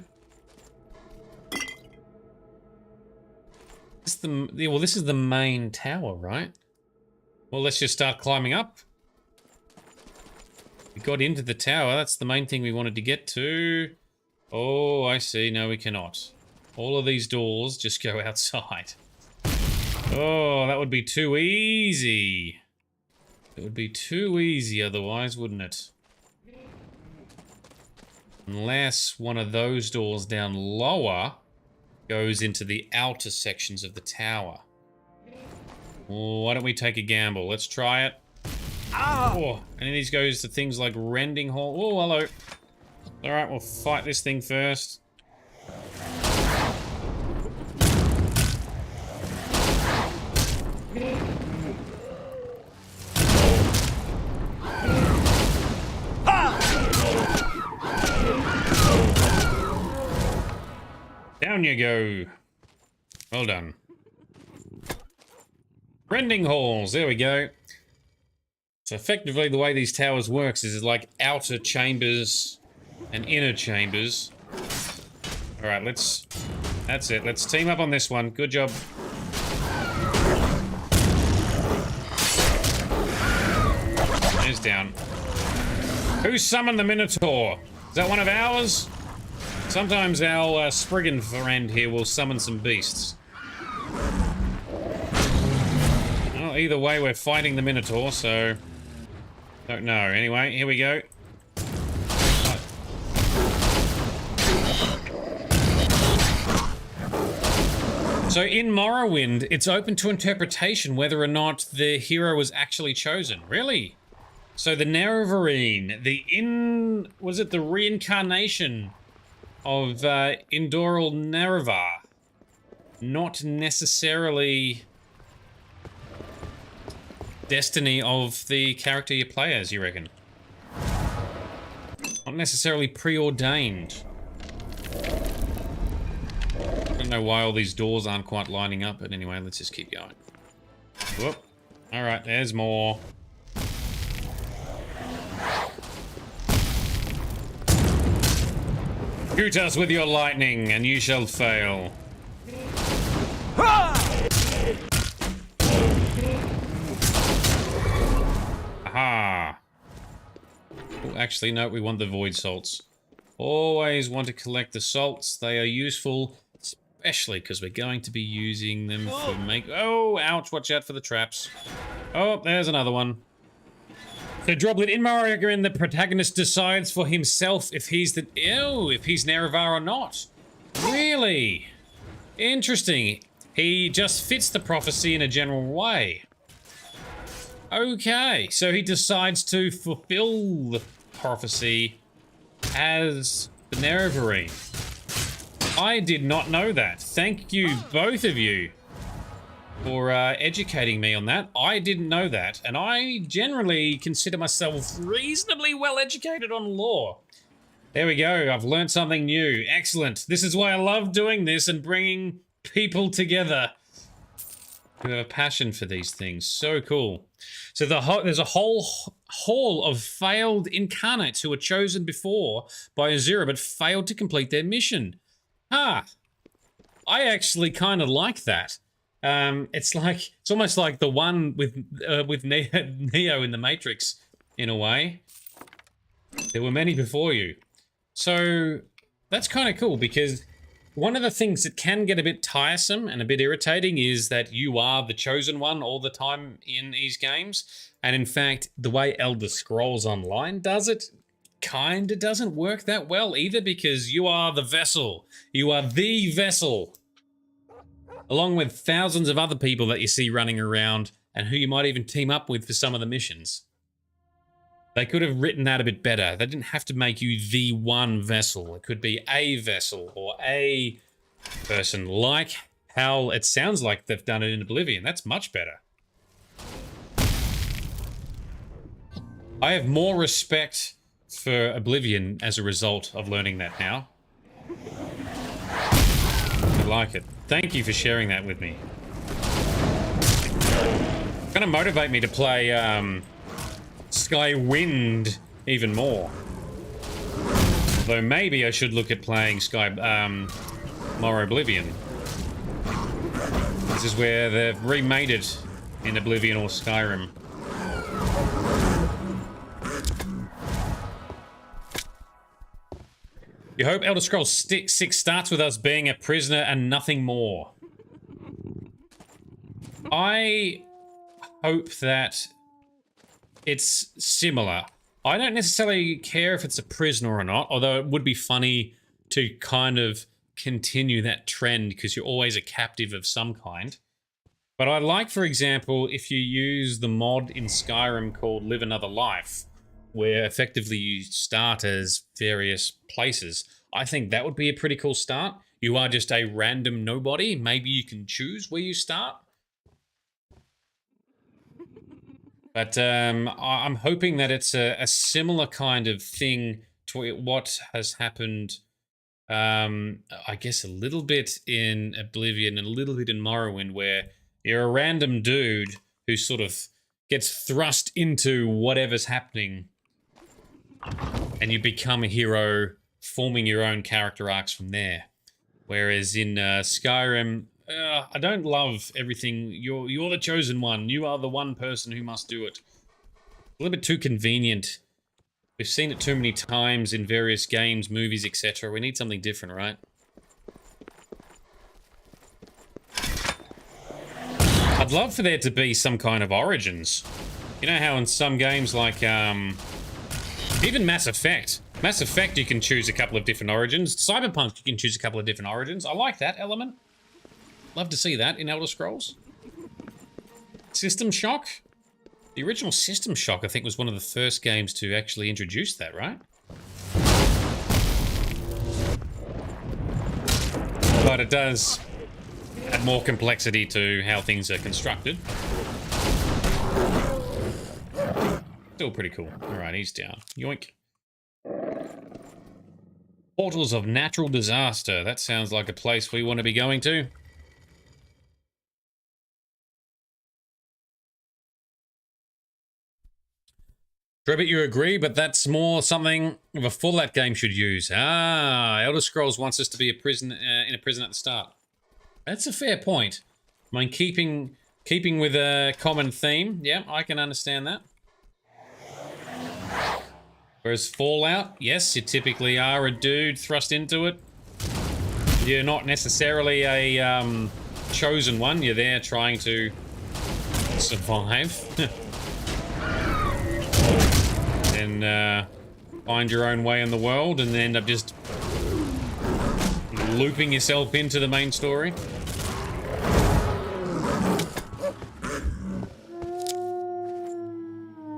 This is the main tower, right? Well, let's just start climbing up. We got into the tower. That's the main thing we wanted to get to. Oh, I see. No, we cannot. All of these doors just go outside. Oh, that would be too easy. It would be too easy otherwise, wouldn't it? Unless one of those doors down lower goes into the outer sections of the tower. Oh, why don't we take a gamble? Let's try it. Oh, and then these goes to things like Rending Hall. Oh, hello. Alright, we'll fight this thing first. Down you go. Well done. Rending halls. There we go. So effectively the way these towers works is like outer chambers and inner chambers. Alright, that's it. Let's team up on this one. Good job. Eyes down. Who summoned the Minotaur? Is that one of ours? Sometimes our Spriggan friend here will summon some beasts. Well, either way, we're fighting the Minotaur, so... Don't know. Anyway, here we go. So in Morrowind, it's open to interpretation whether or not the hero was actually chosen. Really? So the Nerevarine, was it the reincarnation of Indoral Nerevar? Not necessarily destiny of the character you play as, you reckon? Not necessarily preordained. I don't know why all these doors aren't quite lining up, but anyway, let's just keep going. Whoop. Alright, there's more. Shoot us with your lightning, and you shall fail. Aha! Oh, actually, no, we want the void salts. Always want to collect the salts. They are useful, especially because we're going to be using them for make... Oh, ouch, watch out for the traps. Oh, there's another one. So, Droplet, in Morrowind, the protagonist decides for himself if he's if he's Nerevar or not. Really? Interesting. He just fits the prophecy in a general way. Okay, so he decides to fulfill the prophecy as the Nerevarine. I did not know that. Thank you, both of you, for educating me on that. I didn't know that, and I generally consider myself reasonably well educated on lore. There we go, I've learned something new. Excellent. This is why I love doing this and bringing people together who have a passion for these things. So cool. So there's a whole hall of failed incarnates who were chosen before by Azura but failed to complete their mission. I actually kind of like that. It's almost like the one with Neo in the Matrix, in a way. There were many before you. So that's kind of cool, because one of the things that can get a bit tiresome and a bit irritating is that you are the chosen one all the time in these games. And in fact, the way Elder Scrolls Online does it kind of doesn't work that well either, because you are the vessel. You are the vessel. Along with thousands of other people that you see running around and who you might even team up with for some of the missions. They could have written that a bit better. They didn't have to make you the one vessel. It could be a vessel or a person, like how it sounds like they've done it in Oblivion. That's much better. I have more respect for Oblivion as a result of learning that now. I like it. Thank you for sharing that with me. It's gonna motivate me to play Skywind even more. Though maybe I should look at playing Morrowind Oblivion. This is where they've remade it in Oblivion or Skyrim. You hope Elder Scrolls 6 starts with us being a prisoner and nothing more. I hope that it's similar. I don't necessarily care if it's a prisoner or not, although it would be funny to kind of continue that trend because you're always a captive of some kind. But I like, for example, if you use the mod in Skyrim called Live Another Life, where effectively you start as various places. I think that would be a pretty cool start. You are just a random nobody. Maybe you can choose where you start. But I'm hoping that it's a similar kind of thing to what has happened, I guess, a little bit in Oblivion and a little bit in Morrowind, where you're a random dude who sort of gets thrust into whatever's happening and you become a hero, forming your own character arcs from there. Whereas in Skyrim, I don't love everything. You're the chosen one. You are the one person who must do it. A little bit too convenient. We've seen it too many times in various games, movies, etc. We need something different, right? I'd love for there to be some kind of origins. You know how in some games like, even Mass Effect. Mass Effect, you can choose a couple of different origins. Cyberpunk, you can choose a couple of different origins. I like that element. Love to see that in Elder Scrolls. System Shock? The original System Shock, I think, was one of the first games to actually introduce that, right? But it does add more complexity to how things are constructed. Still pretty cool. Alright, he's down. Yoink. Portals of Natural Disaster. That sounds like a place we want to be going to. Trebbit, you agree, but that's more something of a Fallout game should use. Ah, Elder Scrolls wants us to be a prison in a prison at the start. That's a fair point. I mean, keeping with a common theme. Yeah, I can understand that. Whereas Fallout, yes, you typically are a dude thrust into it. You're not necessarily a chosen one. You're there trying to survive. And find your own way in the world and end up just looping yourself into the main story.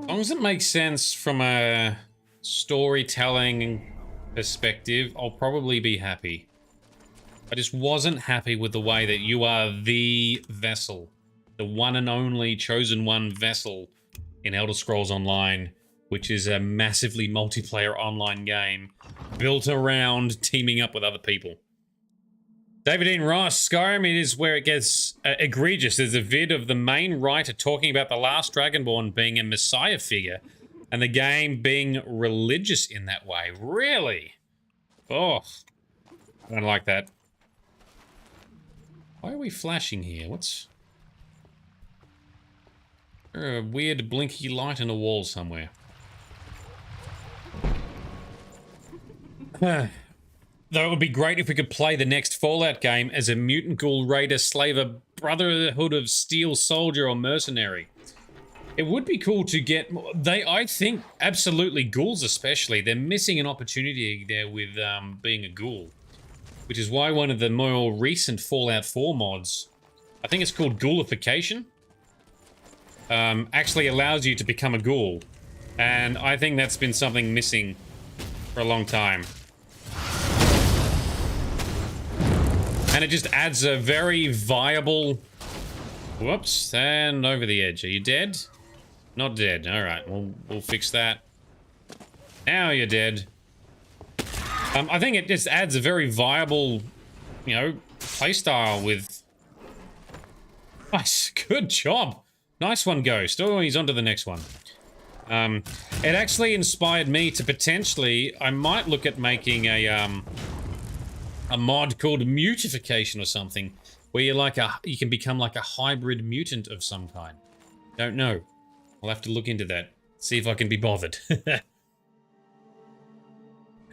As long as it makes sense from a storytelling perspective, I'll probably be happy. I just wasn't happy with the way that you are the vessel, the one and only chosen one vessel in Elder Scrolls Online, which is a massively multiplayer online game built around teaming up with other people. David Ian Ross, Skyrim is where it gets egregious. There's a vid of the main writer talking about the last Dragonborn being a messiah figure and the game being religious in that way. Really? Oh, I don't like that. Why are we flashing here? What's... a weird blinky light in a wall somewhere. Though it would be great if we could play the next Fallout game as a mutant ghoul raider, slaver, Brotherhood of Steel soldier, or mercenary. It would be cool to get... I think, absolutely, ghouls especially, they're missing an opportunity there with being a ghoul. Which is why one of the more recent Fallout 4 mods, I think it's called Ghoulification, actually allows you to become a ghoul. And I think that's been something missing for a long time. And it just adds a very viable... Whoops, and over the edge. Are you dead? Not dead. Alright, we'll fix that. Now you're dead. I think it just adds a very viable, you know, playstyle with... Nice, good job. Nice one, Ghost. Oh, he's on to the next one. It actually inspired me to potentially... I might look at making a mod called Mutification or something, where you can become like a hybrid mutant of some kind. Don't know. I'll have to look into that. See if I can be bothered.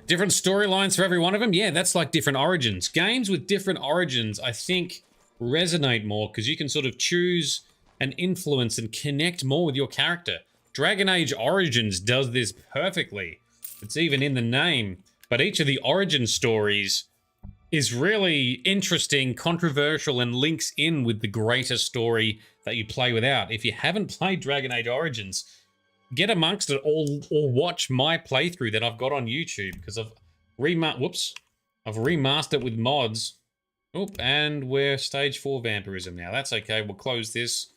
Different storylines for every one of them? Yeah, that's like different origins. Games with different origins, I think, resonate more because you can sort of choose and influence and connect more with your character. Dragon Age Origins does this perfectly. It's even in the name. But each of the origin stories is really interesting, controversial, and links in with the greater story that you play without. If you haven't played Dragon Age Origins, get amongst it or watch my playthrough that I've got on YouTube, because I've remastered it with mods. Oop, and we're stage 4 vampirism now. That's okay, we'll close this.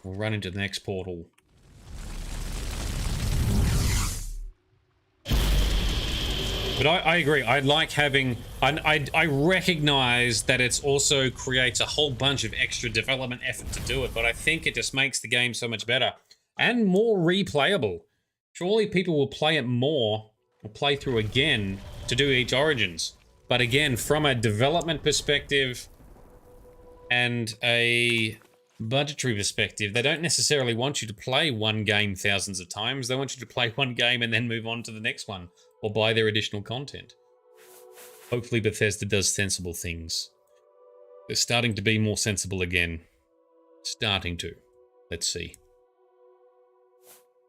We'll run into the next portal. But I agree. I like having... I recognize that it also creates a whole bunch of extra development effort to do it, but I think it just makes the game so much better and more replayable. Surely people will play it more, or play through again, to do each Origins. But again, from a development perspective and a budgetary perspective, they don't necessarily want you to play one game thousands of times. They want you to play one game and then move on to the next one or buy their additional content. Hopefully Bethesda does sensible things. They're starting to be more sensible again. Starting to. Let's see.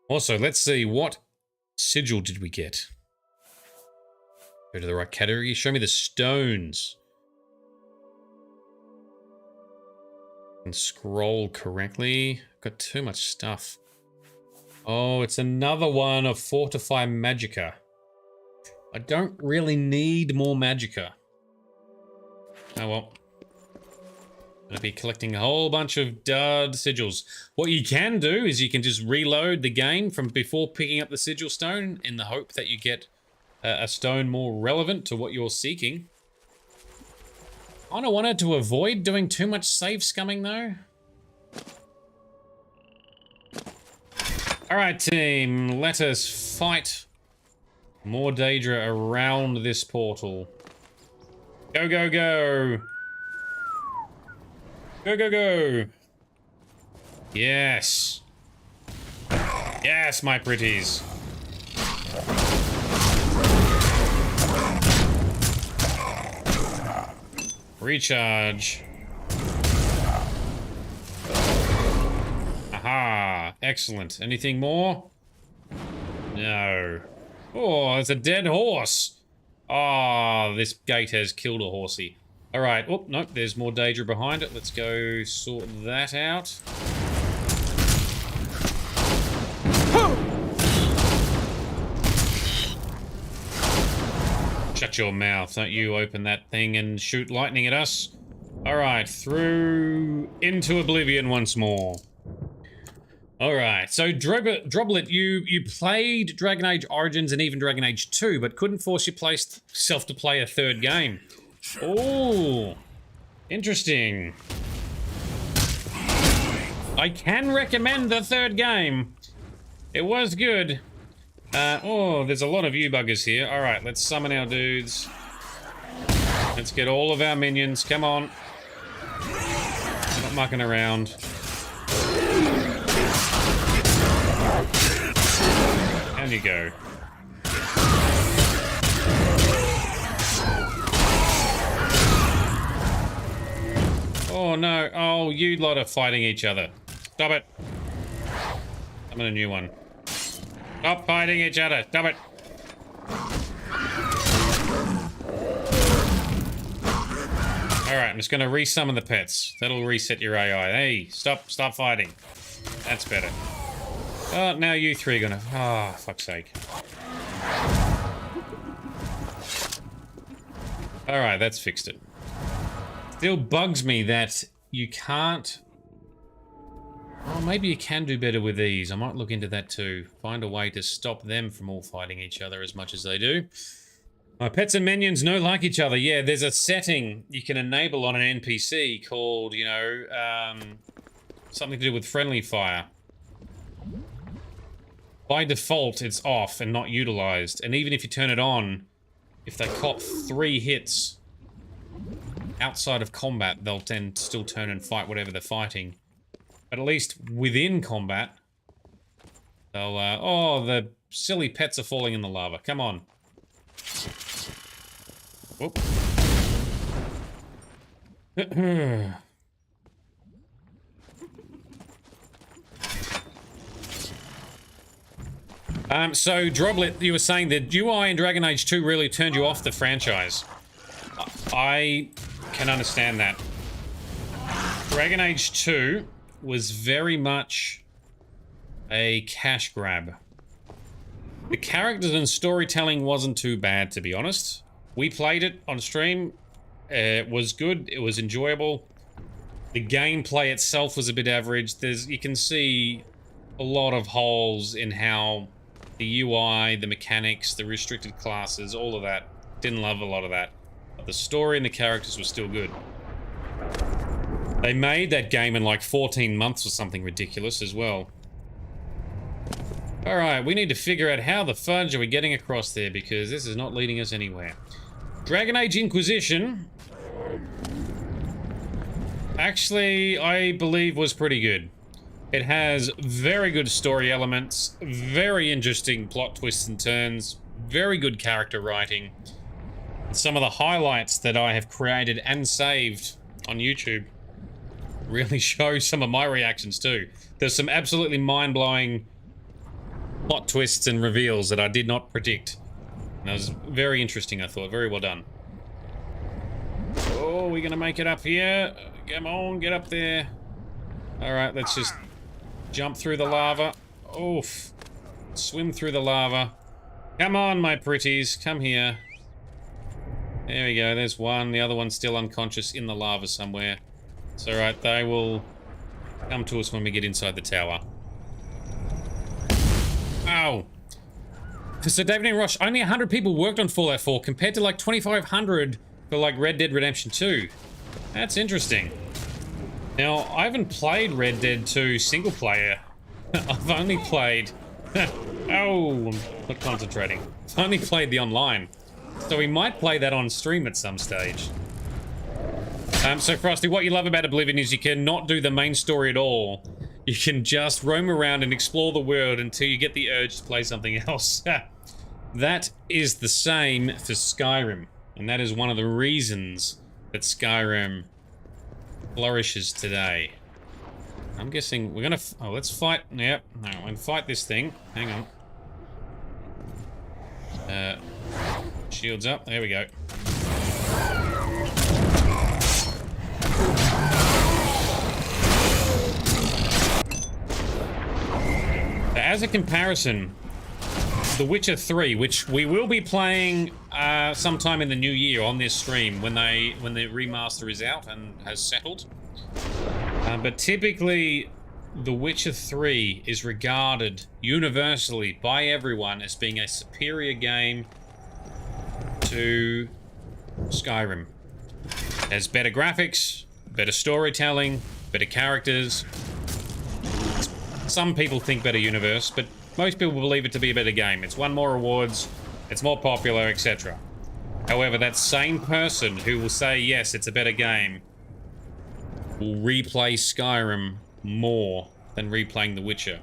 Also, let's see, what sigil did we get? Go to the right category. Show me the stones. And scroll correctly. Got too much stuff. Oh, it's another one of Fortify Magicka. I don't really need more Magicka. Oh well. Gonna be collecting a whole bunch of dud sigils. What you can do is you can just reload the game from before picking up the sigil stone in the hope that you get a stone more relevant to what you're seeking. I kind of wanted to avoid doing too much save scumming though. Alright team, let us fight more Daedra around this portal. Go, go, go! Go, go, go! Yes! Yes, my pretties! Recharge. Aha! Excellent. Anything more? No. Oh, it's a dead horse! Oh, this gate has killed a horsey. Alright, oh, nope, there's more Daedra behind it. Let's go sort that out. Shut your mouth, don't you open that thing and shoot lightning at us. Alright, through into Oblivion once more. Alright, so Droblet, you played Dragon Age Origins and even Dragon Age 2, but couldn't force yourself to play a third game. Oh, interesting. I can recommend the third game. It was good. Oh, there's a lot of you buggers here. Alright, let's summon our dudes. Let's get all of our minions. Come on. Not mucking around. Down you go. Oh no. Oh, you lot are fighting each other. Stop it. I'm in a new one. Stop fighting each other. Stop it. Alright, I'm just going to resummon the pets. That'll reset your AI. Hey, stop fighting. That's better. Oh, now you three are going to... Ah, fuck's sake. Alright, that's fixed it. Still bugs me that you can't... Oh, maybe you can do better with these. I might look into that too. Find a way to stop them from all fighting each other as much as they do. My pets and minions no like each other. Yeah, there's a setting you can enable on an NPC called, you know, something to do with friendly fire. By default, it's off and not utilized. And even if you turn it on, if they cop 3 hits outside of combat, they'll then still turn and fight whatever they're fighting. But at least within combat, they'll, oh, the silly pets are falling in the lava. Come on. Whoop. So, Droblet, you were saying that UI in Dragon Age 2 really turned you off the franchise. I can understand that. Dragon Age 2 was very much a cash grab. The characters and storytelling wasn't too bad, to be honest. We played it on stream. It was good. It was enjoyable. The gameplay itself was a bit average. You can see a lot of holes in how the UI, the mechanics, the restricted classes, all of that. Didn't love a lot of that. But the story and the characters were still good. They made that game in like 14 months or something ridiculous as well. Alright, we need to figure out how the fudge are we getting across there, because this is not leading us anywhere. Dragon Age Inquisition. actually, I believe was pretty good. It has very good story elements, very interesting plot twists and turns, very good character writing. Some of the highlights that I have created and saved on YouTube really show some of my reactions too. There's some absolutely mind-blowing plot twists and reveals that I did not predict. And that was very interesting, I thought. Very well done. Oh, we're gonna make it up here. Come on, get up there. Alright, let's just jump through the lava. Oof. Swim through the lava. Come on, my pretties. Come here. There we go. There's one. The other one's still unconscious in the lava somewhere. It's alright. They will come to us when we get inside the tower. Ow. So David and Rosh, only 100 people worked on Fallout 4 compared to like 2,500 for like Red Dead Redemption 2. That's interesting. Now, I haven't played Red Dead 2 single player. I've only played... oh, I'm not concentrating. I've only played the online. So we might play that on stream at some stage. So Frosty, what you love about Oblivion is you can not do the main story at all. You can just roam around and explore the world until you get the urge to play something else. That is the same for Skyrim. And that is one of the reasons that Skyrim flourishes today. I'm guessing we're gonna... oh, let's fight... yep. No, I'm gonna fight this thing. Hang on. Shields up. There we go. As a comparison, The Witcher 3, which we will be playing sometime in the new year on this stream when the remaster is out and has settled. But typically, The Witcher 3 is regarded universally by everyone as being a superior game to Skyrim. It has better graphics, better storytelling, better characters. Some people think better universe, but most people believe it to be a better game. It's won more awards, it's more popular, etc. However, that same person who will say, yes, it's a better game, will replay Skyrim more than replaying The Witcher.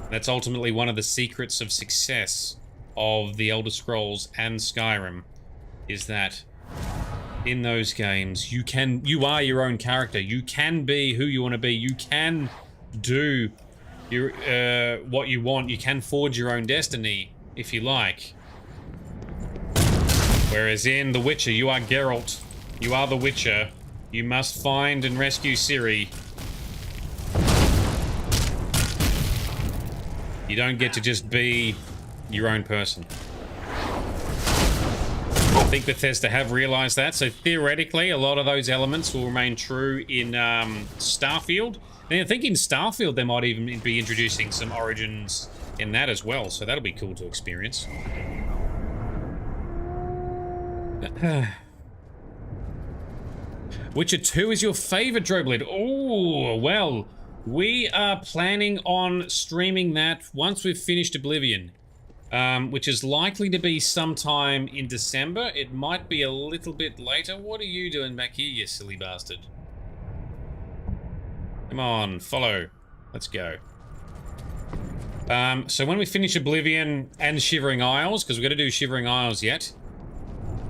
That's ultimately one of the secrets of success of The Elder Scrolls and Skyrim, is that in those games, you are your own character. You can be who you want to be. You can do what you want. You can forge your own destiny, if you like. Whereas in The Witcher, you are Geralt. You are the Witcher. You must find and rescue Ciri. You don't get to just be your own person. I think Bethesda have realized that, so theoretically a lot of those elements will remain true in Starfield. And I think in Starfield they might even be introducing some origins in that as well, so that'll be cool to experience. Witcher 2 is your favorite, Droblid? Oh, well, we are planning on streaming that once we've finished Oblivion. Which is likely to be sometime in December. It might be a little bit later. What are you doing back here, you silly bastard? Come on, follow. Let's go. So when we finish Oblivion and Shivering Isles, because we're going to do Shivering Isles yet,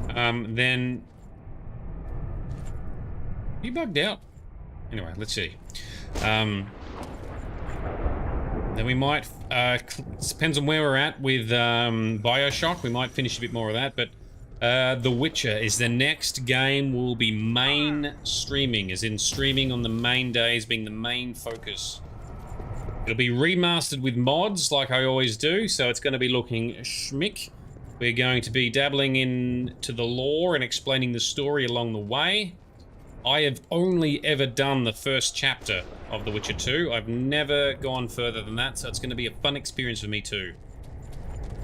then... You bugged out. Anyway, let's see. Then we might, depends on where we're at with Bioshock, we might finish a bit more of that, but The Witcher is the next game we'll be main streaming, as in streaming on the main days being the main focus. It'll be remastered with mods, like I always do, so it's going to be looking schmick. We're going to be dabbling into the lore and explaining the story along the way. I have only ever done the first chapter of The Witcher 2. I've never gone further than that, so it's going to be a fun experience for me too.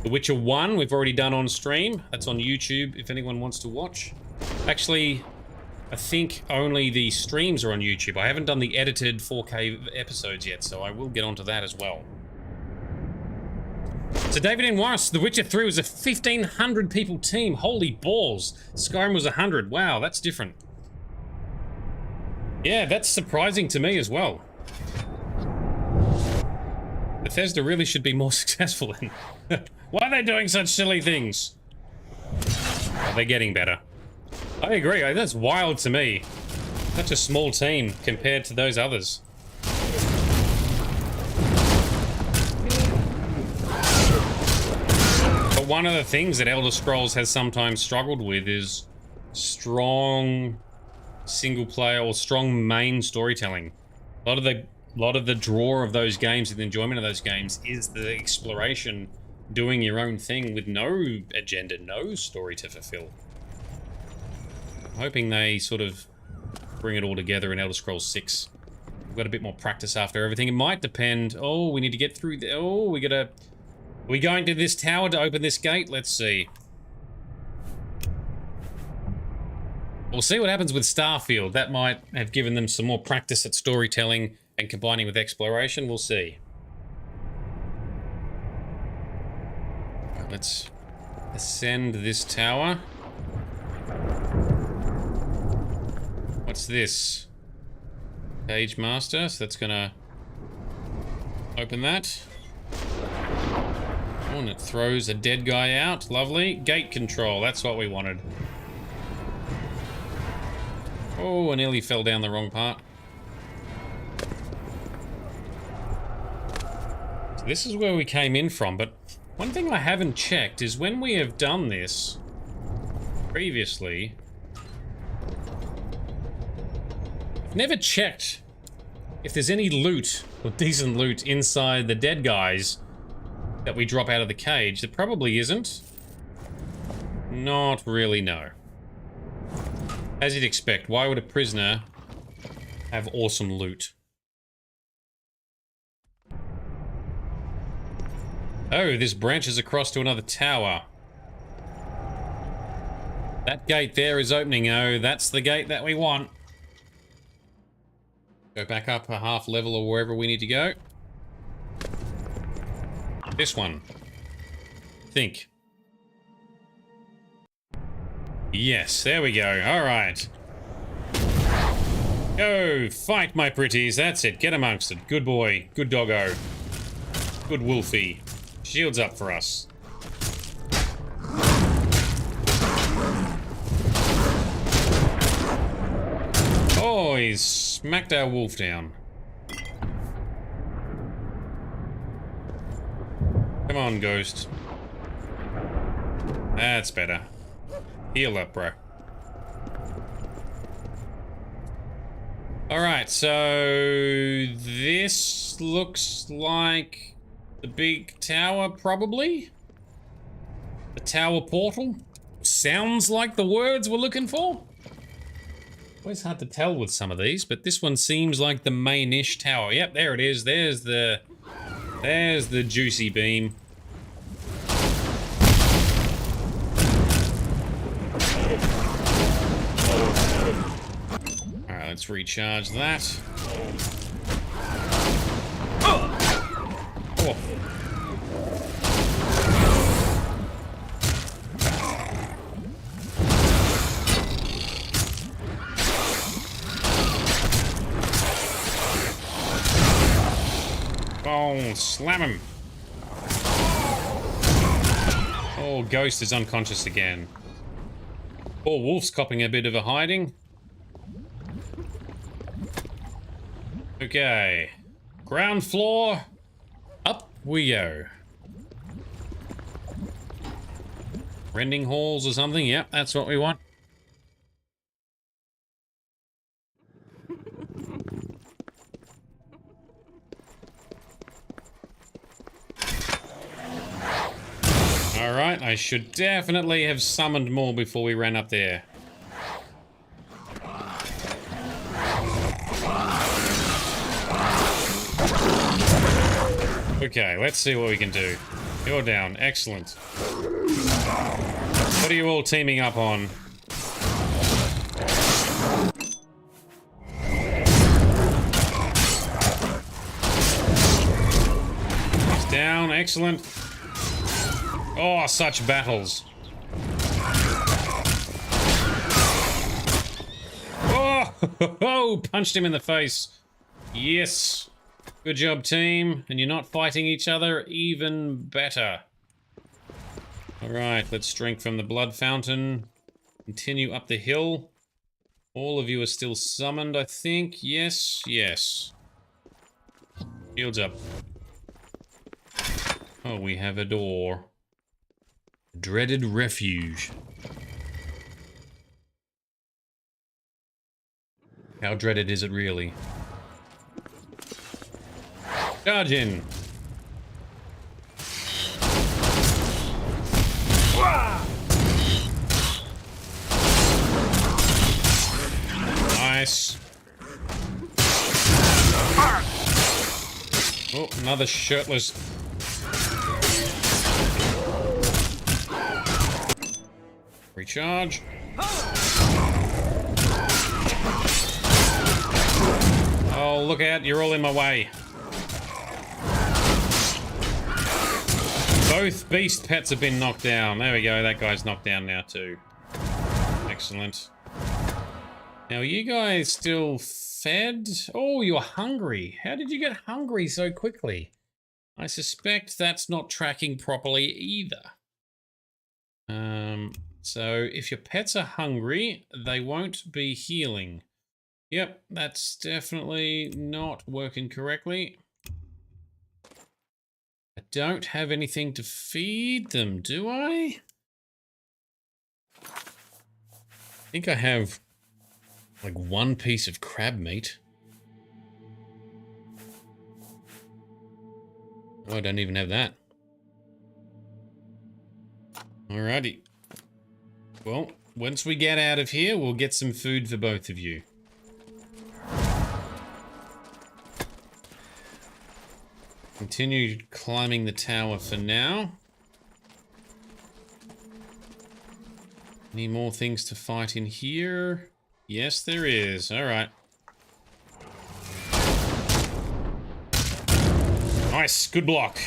The Witcher 1 we've already done on stream. That's on YouTube if anyone wants to watch. Actually, I think only the streams are on YouTube. I haven't done the edited 4K episodes yet, so I will get onto that as well. So David N. Morris, The Witcher 3 was a 1,500 people team. Holy balls. Skyrim was 100. Wow, that's different. Yeah, that's surprising to me as well. Bethesda really should be more successful in. Why are they doing such silly things? Oh, they're getting better. I agree, that's wild to me. Such a small team compared to those others. But one of the things that Elder Scrolls has sometimes struggled with is strong single player or strong main storytelling. A lot of the draw of those games and the enjoyment of those games is the exploration, doing your own thing with no agenda, no story to fulfill. I'm hoping they sort of bring it all together in Elder Scrolls 6. We've got a bit more practice after everything. It might depend. Oh, we need to get through the... Oh, we gotta... Are we going to this tower to open this gate? Let's see. We'll see what happens with Starfield. That might have given them some more practice at storytelling and combining with exploration. We'll see. Right, let's ascend this tower. What's this? Cage Master. So that's gonna open that. Oh, and it throws a dead guy out. Lovely. Gate control. That's what we wanted. Oh, I nearly fell down the wrong part. So this is where we came in from, but one thing I haven't checked is when we have done this previously, I've never checked if there's any loot or decent loot inside the dead guys that we drop out of the cage. There probably isn't. Not really, no. As you'd expect, why would a prisoner have awesome loot? Oh, this branches across to another tower. That gate there is opening. Oh, that's the gate that we want. Go back up a half level or wherever we need to go. This one. Think. Yes, there we go. All right. Go, fight, my pretties. That's it. Get amongst it. Good boy. Good doggo. Good wolfie. Shields up for us. Oh, he's smacked our wolf down. Come on, ghost. That's better. Heal up, bro. Alright, so this looks like the big tower, probably? The tower portal? Sounds like the words we're looking for? Always hard to tell with some of these, but this one seems like the main-ish tower. Yep, there it is. There's the juicy beam. Alright, let's recharge that. Oh. Oh, slam him. Oh, Ghost is unconscious again. Poor Wolf's copping a bit of a hiding. Okay. Ground floor. Up we go. Rending halls or something. Yep, that's what we want. Alright, I should definitely have summoned more before we ran up there. Okay, let's see what we can do. You're down. Excellent. What are you all teaming up on? He's down. Excellent. Oh, such battles. Oh! Oh, punched him in the face. Yes. Good job, team. And you're not fighting each other. Even better. Alright, let's drink from the blood fountain. Continue up the hill. All of you are still summoned, I think. Yes, yes. Shields up. Oh, we have a door. Dreaded refuge. How dreaded is it really? Charge in. Nice. Oh, another shirtless. Recharge. Oh, look out, you're all in my way. Both beast pets have been knocked down. There we go, that guy's knocked down now too. Excellent. Now, are you guys still fed? Oh, you're hungry. How did you get hungry so quickly? I suspect that's not tracking properly either. So if your pets are hungry, they won't be healing. Yep, that's definitely not working correctly. I don't have anything to feed them, do I? I think I have like one piece of crab meat. Oh, I don't even have that. Alrighty. Well, once we get out of here, we'll get some food for both of you. Continue climbing the tower for now. Any more things to fight in here? Yes, there is. Alright. Nice, good block.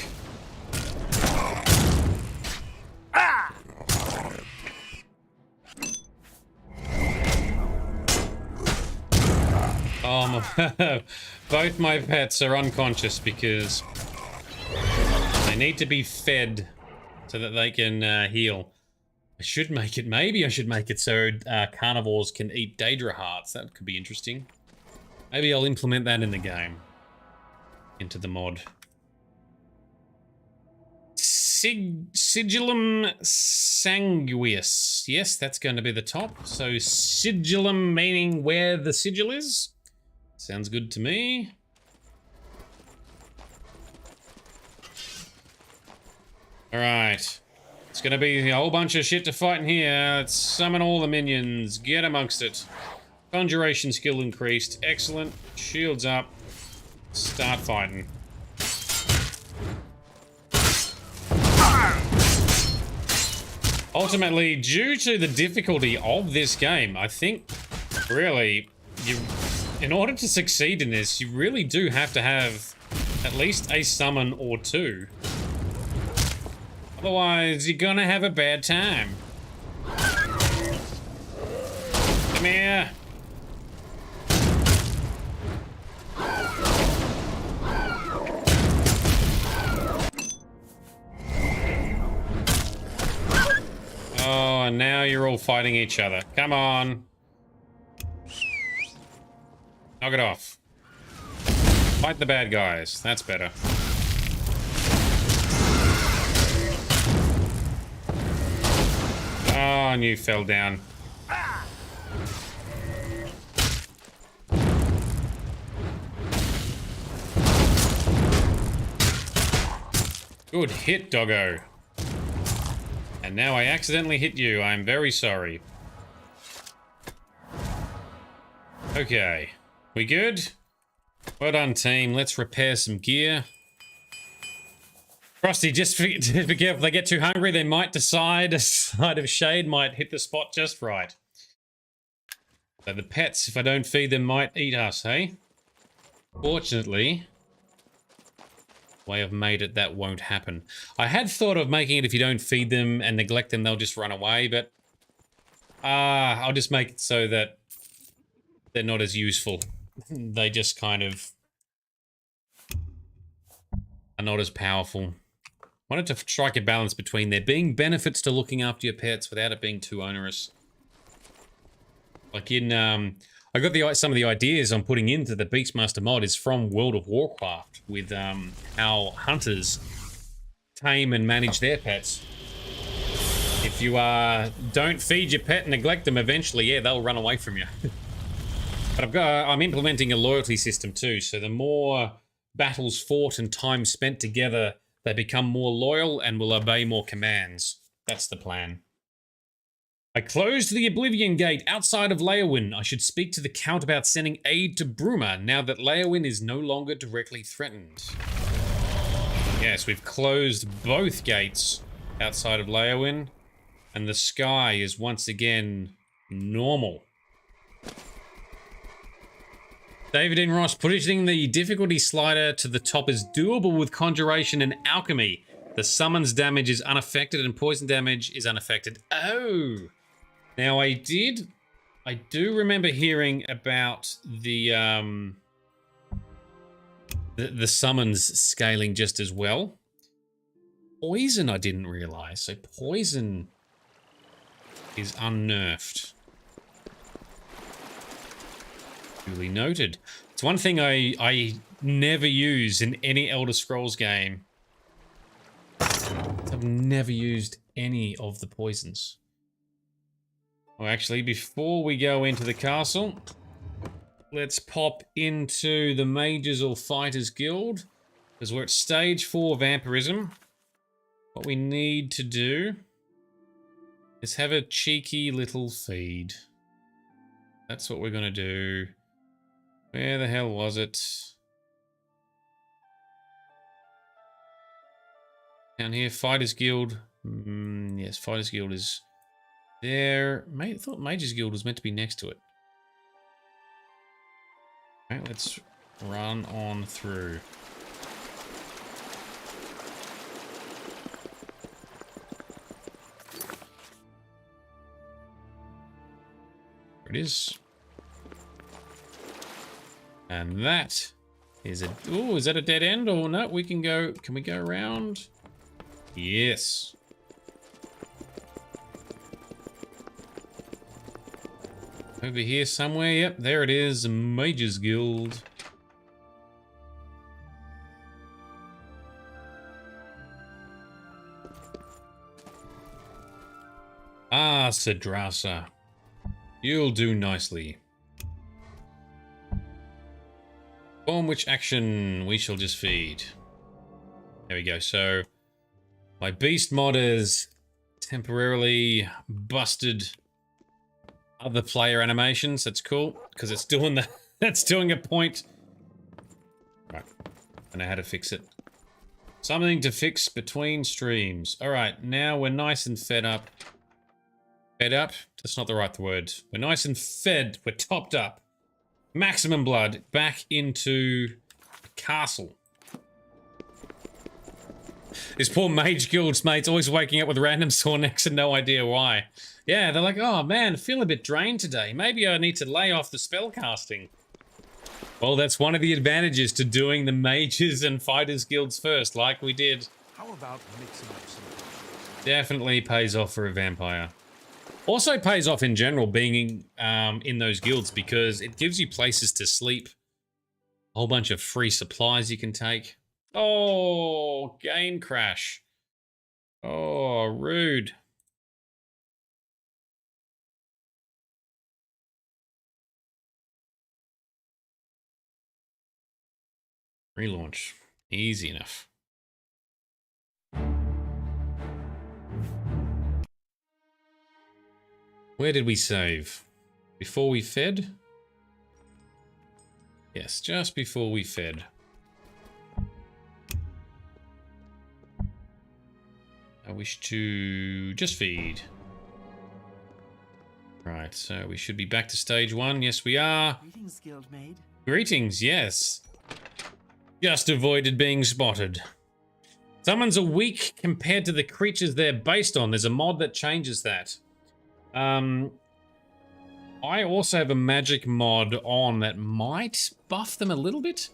Oh, both my pets are unconscious because they need to be fed so that they can heal. I should make it, maybe I should make it so carnivores can eat Daedra hearts. That could be interesting. Maybe I'll implement that in the game. Into the mod. Sigillum sanguius. Yes, that's going to be the top. So sigillum meaning where the sigil is. Sounds good to me. Alright. It's gonna be a whole bunch of shit to fight in here. Let's summon all the minions. Get amongst it. Conjuration skill increased. Excellent. Shields up. Start fighting. Ultimately, due to the difficulty of this game, I think, really, in order to succeed in this, you really do have to have at least a summon or two. Otherwise, you're gonna have a bad time. Come here. Oh, and now you're all fighting each other. Come on. Knock it off. Fight the bad guys. That's better. Oh, and you fell down. Good hit, doggo. And now I accidentally hit you. I'm very sorry. Okay. We good? Well done, team. Let's repair some gear. Frosty, just be careful. If they get too hungry, they might decide a side of shade might hit the spot just right. So the pets, if I don't feed them, might eat us, hey? Fortunately, the way I've made it, that won't happen. I had thought of making it if you don't feed them and neglect them, they'll just run away, but I'll just make it so that they're not as useful. They just kind of are not as powerful. Wanted to strike a balance between there being benefits to looking after your pets without it being too onerous. Like in, I got some of the ideas I'm putting into the Beastmaster mod is from World of Warcraft with how hunters tame and manage their pets. If you don't feed your pet and neglect them, eventually, yeah, they'll run away from you. But I'm implementing a loyalty system too, so the more battles fought and time spent together, they become more loyal and will obey more commands. That's the plan. I closed the Oblivion gate outside of Leowyn. I should speak to the Count about sending aid to Bruma now that Leowyn is no longer directly threatened. Yes, we've closed both gates outside of Leowyn, and the sky is once again normal. David and Ross, pushing the difficulty slider to the top is doable with Conjuration and Alchemy. The summons damage is unaffected and poison damage is unaffected. Oh! Now I do remember hearing about the summons scaling just as well. Poison I didn't realize, so poison is unnerfed. Duly noted. It's one thing I never use in any Elder Scrolls game. I've never used any of the poisons. Well, actually, before we go into the castle, let's pop into the Mages or Fighters Guild, because we're at stage 4 vampirism. What we need to do is have a cheeky little feed. That's what we're going to do. Where the hell was it? Down here, Fighters Guild. Yes, Fighters Guild is there. I thought Mages Guild was meant to be next to it. Alright, let's run on through. There it is. And that is a... Oh, is that a dead end? Or no, we can go... Can we go around? Yes. Over here somewhere. Yep, there it is. Mages Guild. Ah, Sidrasa. You'll do nicely. On which action we shall just feed. There we go. So my beast mod is temporarily busted other player animations. That's cool because it's doing the that's doing a point. Right, I know how to fix it. Something to fix between streams. All right, now we're nice and fed up. Fed up? That's not the right word. We're nice and fed. We're topped up. Maximum blood back into the castle. This poor Mage Guild's mate's always waking up with random sore necks and no idea why. Yeah, they're like, oh man, I feel a bit drained today. Maybe I need to lay off the spell casting. Well, that's one of the advantages to doing the Mages and Fighters Guilds first, like we did. How about mixing up some potions? Definitely pays off for a vampire. Also pays off in general being in those guilds because it gives you places to sleep. A whole bunch of free supplies you can take. Oh, game crash. Oh, rude. Relaunch. Easy enough. Where did we save? Before we fed? Yes, just before we fed. I wish to just feed. Right, so we should be back to stage 1. Yes, we are. Greetings, Guildmaid. Greetings, yes. Just avoided being spotted. Summons are weak compared to the creatures they're based on. There's a mod that changes that. I also have a magic mod on that might buff them a little bit.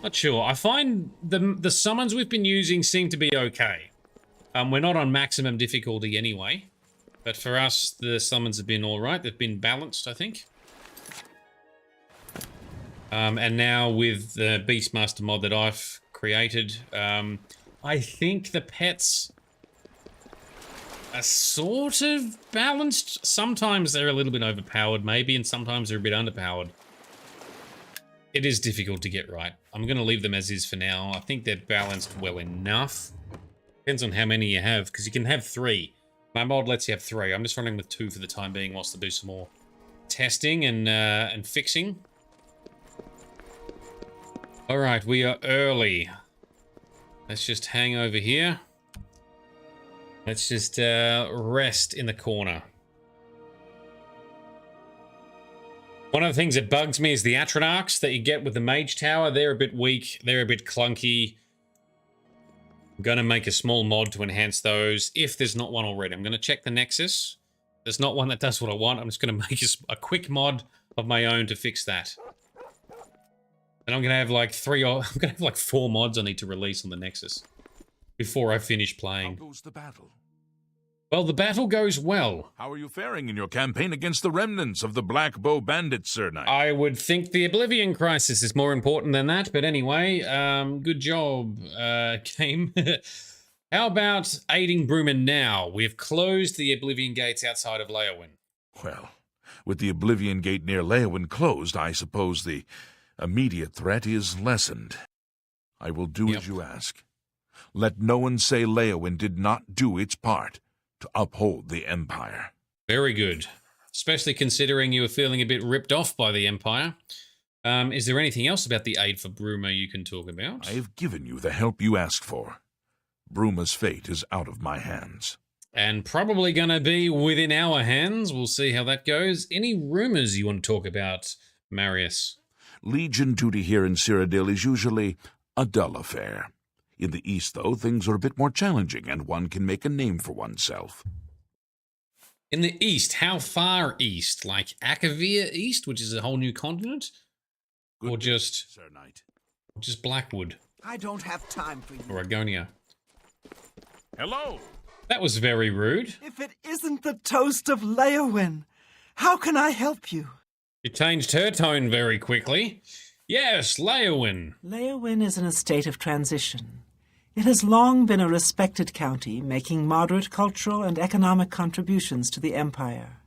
Not sure. I find the summons we've been using seem to be okay. We're not on maximum difficulty anyway. But for us, the summons have been alright. They've been balanced, I think. And now with the Beastmaster mod that I've created, I think the pets are sort of balanced. Sometimes they're a little bit overpowered, maybe, and sometimes they're a bit underpowered. It is difficult to get right. I'm going to leave them as is for now. I think they're balanced well enough. Depends on how many you have, because you can have 3. My mod lets you have 3. I'm just running with 2 for the time being, whilst I do some more testing and fixing. All right, we are early. Let's just hang over here. Let's just rest in the corner. One of the things that bugs me is the Atronachs that you get with the Mage Tower. They're a bit weak. They're a bit clunky. I'm going to make a small mod to enhance those, if there's not one already. I'm going to check the Nexus. There's not one that does what I want. I'm just going to make a quick mod of my own to fix that. And I'm going to have like 4 mods I need to release on the Nexus before I finish playing. How goes the battle? Well, the battle goes well. How are you faring in your campaign against the remnants of the Black Bow Bandits, Sir Knight? I would think the Oblivion crisis is more important than that, but anyway, good job, game. How about aiding Bruman now? We've closed the Oblivion gates outside of Leowyn. Well, with the Oblivion gate near Leowyn closed, I suppose the immediate threat is lessened. I will do as you ask. Let no one say Leowyn did not do its part to uphold the Empire. Very good. Especially considering you were feeling a bit ripped off by the Empire. Is there anything else about the aid for Bruma you can talk about? I have given you the help you asked for. Bruma's fate is out of my hands. And probably going to be within our hands. We'll see how that goes. Any rumors you want to talk about, Marius? Legion duty here in Cyrodiil is usually a dull affair. In the east, though, things are a bit more challenging, and one can make a name for oneself. In the east? How far east? Like Akavir East, which is a whole new continent? Good or just Sir Knight. just Blackwood? I don't have time for you. Or Agonia? Hello! That was very rude. If it isn't the toast of Leowyn, how can I help you? You changed her tone very quickly. Yes, Leowyn. Leowyn is in a state of transition. It has long been a respected county, making moderate cultural and economic contributions to the Empire.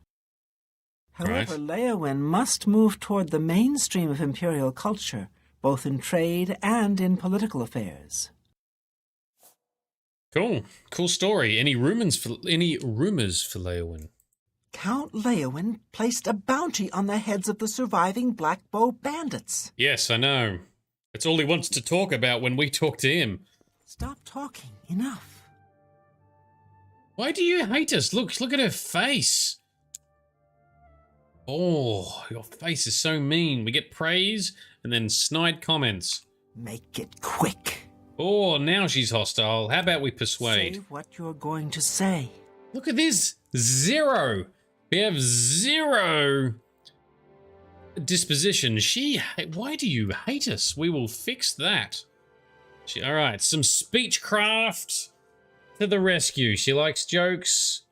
However, Leowyn must move toward the mainstream of imperial culture, both in trade and in political affairs. Cool. Cool story. Any rumors for Leowyn? Count Leowyn placed a bounty on the heads of the surviving Black Bow bandits. Yes, I know. It's all he wants to talk about when we talk to him. Stop talking. Enough. Why do you hate us? Look at her face. Oh, your face is so mean. We get praise and then snide comments. Make it quick. Oh, now she's hostile. How about we persuade? Say what you're going to say. Look at this. 0. We have 0 disposition. Why do you hate us? We will fix that. All right, some speechcraft to the rescue. She likes jokes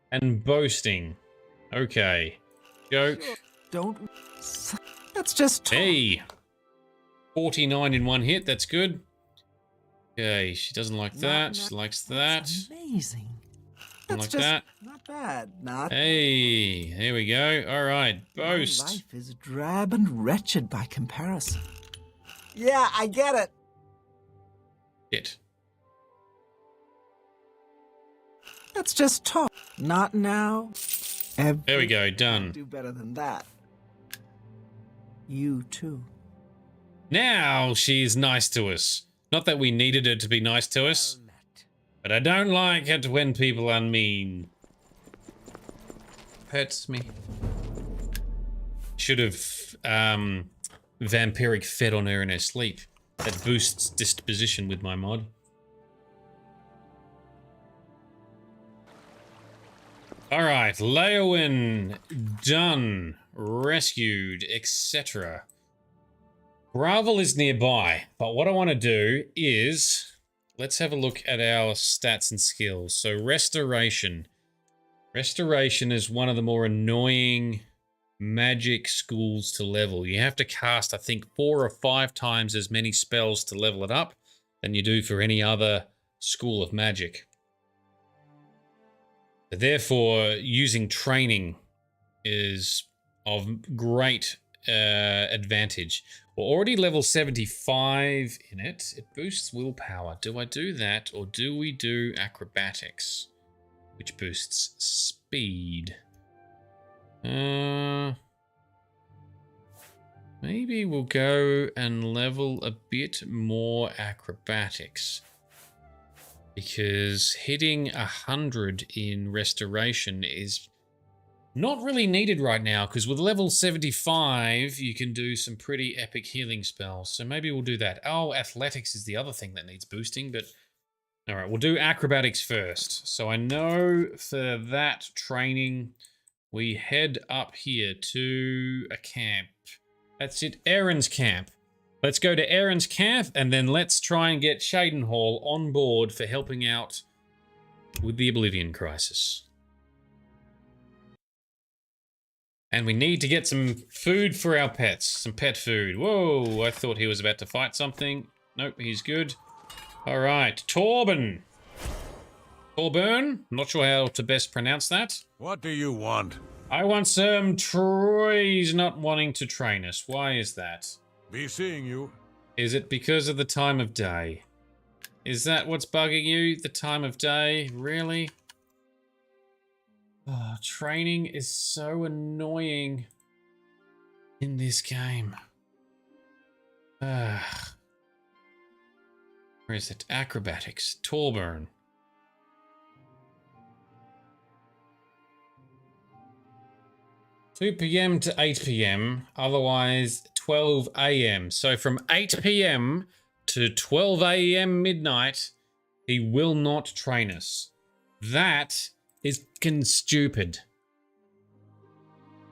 and boasting. Okay. Joke. Don't. That's just talk. Hey. 49 in one hit. That's good. Okay, she doesn't like that. She likes that. Amazing. Like That's just that. not bad. Not. Hey, here we go. All right, boast. My life is drab and wretched by comparison. Yeah, I get it. Shit. Let's just talk. Not now. There we go, done. Do better than that. You too. Now she's nice to us. Not that we needed her to be nice to us, but I don't like it when people are mean. Hurts me. Should have vampiric fed on her in her sleep. That boosts disposition with my mod. Alright, Leowyn done. rescued, etc. Gravel is nearby, but what I want to do is, let's have a look at our stats and skills. So restoration. Restoration is one of the more annoying magic schools to level. You have to cast, I think, 4 or 5 times as many spells to level it up than you do for any other school of magic. Therefore, using training is of great advantage. We're already level 75 in it. It boosts willpower. Do I do that, or do we do acrobatics, which boosts speed? Maybe we'll go and level a bit more acrobatics, because hitting 100 in restoration is not really needed right now, because with level 75 you can do some pretty epic healing spells. So maybe we'll do that. Oh, athletics is the other thing that needs boosting, but all right, we'll do acrobatics first. So I know for that training we head up here to a camp. That's it, Aaron's camp. Let's go to Aaron's camp, and then let's try and get Shadenhall on board for helping out with the Oblivion crisis. And we need to get some food for our pets. Some pet food. Whoa, I thought he was about to fight something. Nope, he's good. All right, Torben. Torburn? Not sure how to best pronounce that. What do you want? I want some Troy's not wanting to train us. Why is that? Be seeing you. Is it because of the time of day? Is that what's bugging you? The time of day? Really? Oh, training is so annoying in this game. Where is it? Acrobatics. Torburn. 2 p.m. to 8 p.m. Otherwise 12 a.m. So from 8 p.m. to 12 a.m. midnight, he will not train us. That is stupid.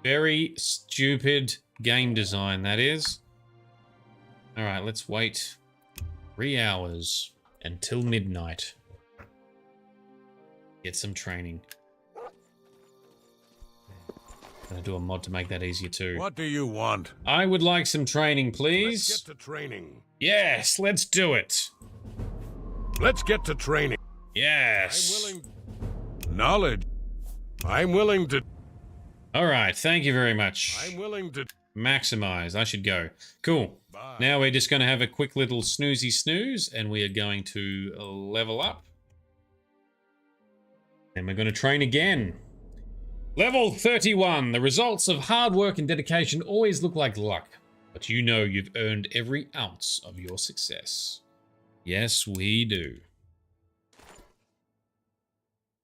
Very stupid game design, that is. All right, let's wait 3 hours until midnight. Get some training. Gonna do a mod to make that easier too. What do you want? I would like some training, please. Let's get to training. Yes, let's do it. Let's get to training. Yes. I'm willing. Knowledge. I'm willing to. All right, thank you very much. I'm willing to. Maximize. I should go. Cool. Bye. Now we're just going to have a quick little snoozy snooze, and we are going to level up. And we're going to train again. Level 31. The results of hard work and dedication always look like luck, but you know you've earned every ounce of your success. Yes, we do.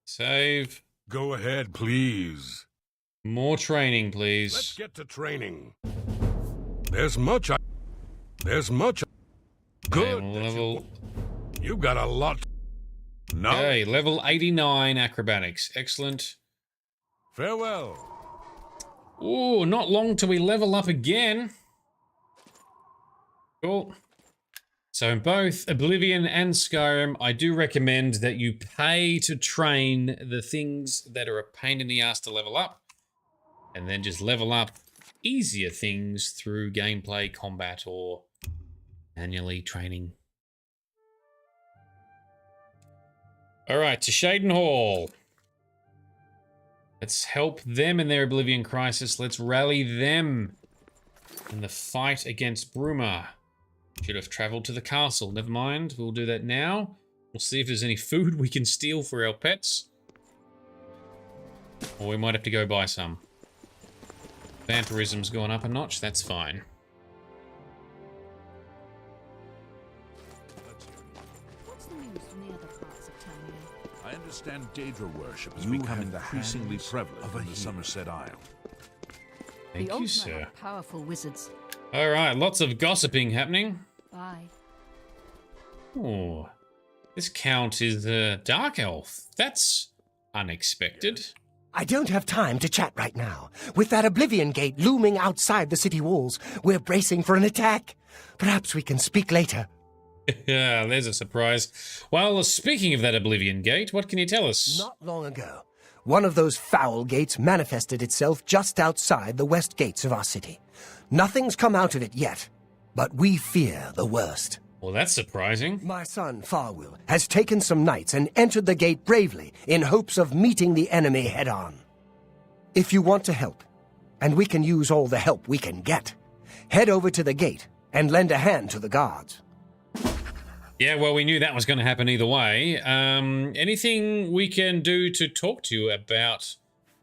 Save. Go ahead, please. More training, please. Let's get to training. There's much. Good. And level. You got a lot. No. Okay, level 89 acrobatics. Excellent. Farewell. Ooh, not long till we level up again. Cool. So in both Oblivion and Skyrim, I do recommend that you pay to train the things that are a pain in the ass to level up, and then just level up easier things through gameplay, combat, or manually training. All right, to Shadenhall. Let's help them in their Oblivion crisis. Let's rally them in the fight against Bruma. Should have traveled to the castle. Never mind. We'll do that now. We'll see if there's any food we can steal for our pets. Or we might have to go buy some. Vampirism's gone up a notch. That's fine. I understand Daedra worship has become increasingly prevalent in the Somerset Isle. Thank you, sir. Powerful wizards. All right, lots of gossiping happening. Bye. Oh, this count is a dark elf. That's unexpected. I don't have time to chat right now. With that Oblivion gate looming outside the city walls, we're bracing for an attack. Perhaps we can speak later. Yeah, there's a surprise. Well, speaking of that Oblivion gate, what can you tell us? Not long ago, one of those foul gates manifested itself just outside the west gates of our city. Nothing's come out of it yet, but we fear the worst. Well, that's surprising. My son, Farwill, has taken some knights and entered the gate bravely in hopes of meeting the enemy head-on. If you want to help, and we can use all the help we can get, head over to the gate and lend a hand to the guards. Yeah, well, we knew that was going to happen either way. Anything we can do to talk to you about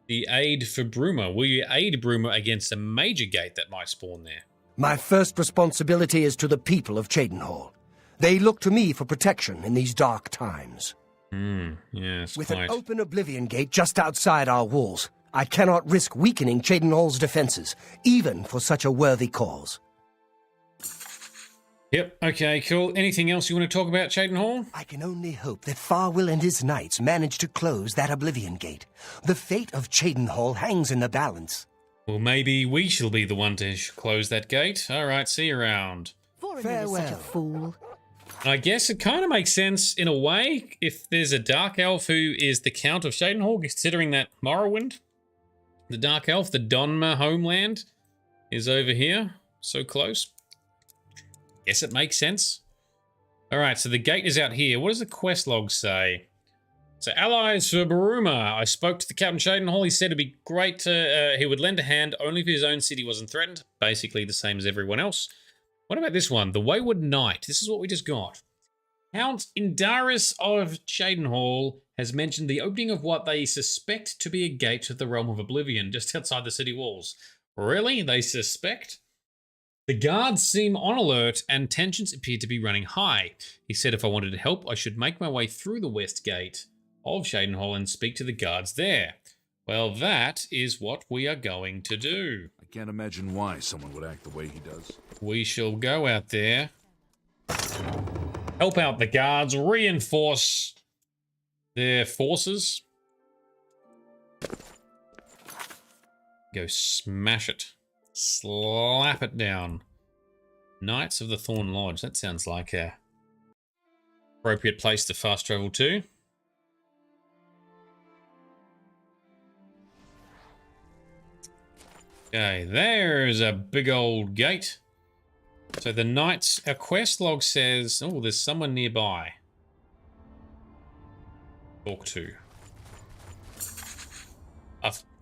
the aid for Bruma? Will you aid Bruma against a major gate that might spawn there? My first responsibility is to the people of Cheydinhal. They look to me for protection in these dark times. Yes, With quite. an open Oblivion gate just outside our walls, I cannot risk weakening Cheydinhal's defenses, even for such a worthy cause. Yep, okay, cool. Anything else you want to talk about, Cheydinhal? I can only hope that Farwill and his knights manage to close that Oblivion gate. The fate of Cheydinhal hangs in the balance. Well, maybe we shall be the one to close that gate. All right, see you around. Farewell. Such a fool. I guess it kind of makes sense in a way if there's a Dark Elf who is the Count of Cheydinhal, considering that Morrowind, the Dark Elf, the Donma homeland, is over here, so close. Guess it makes sense. All right, so the gate is out here. What does the quest log say? So, allies for Bruma. I spoke to the Captain Cheydinhal. He said it'd be great to, he would lend a hand only if his own city wasn't threatened. Basically the same as everyone else. What about this one? The Wayward Knight. This is what we just got. Count Indaris of Cheydinhal has mentioned the opening of what they suspect to be a gate to the realm of Oblivion just outside the city walls. Really? They suspect? The guards seem on alert and tensions appear to be running high. He said if I wanted to help, I should make my way through the west gate of Cheydinhal and speak to the guards there. Well, that is what we are going to do. I can't imagine why someone would act the way he does. We shall go out there, help out the guards, reinforce their forces. Go smash it. Slap it down. Knights of the Thorn Lodge. That sounds like a appropriate place to fast travel to. Okay, there's a big old gate. So the knights, our quest log says, oh, there's someone nearby. Talk to.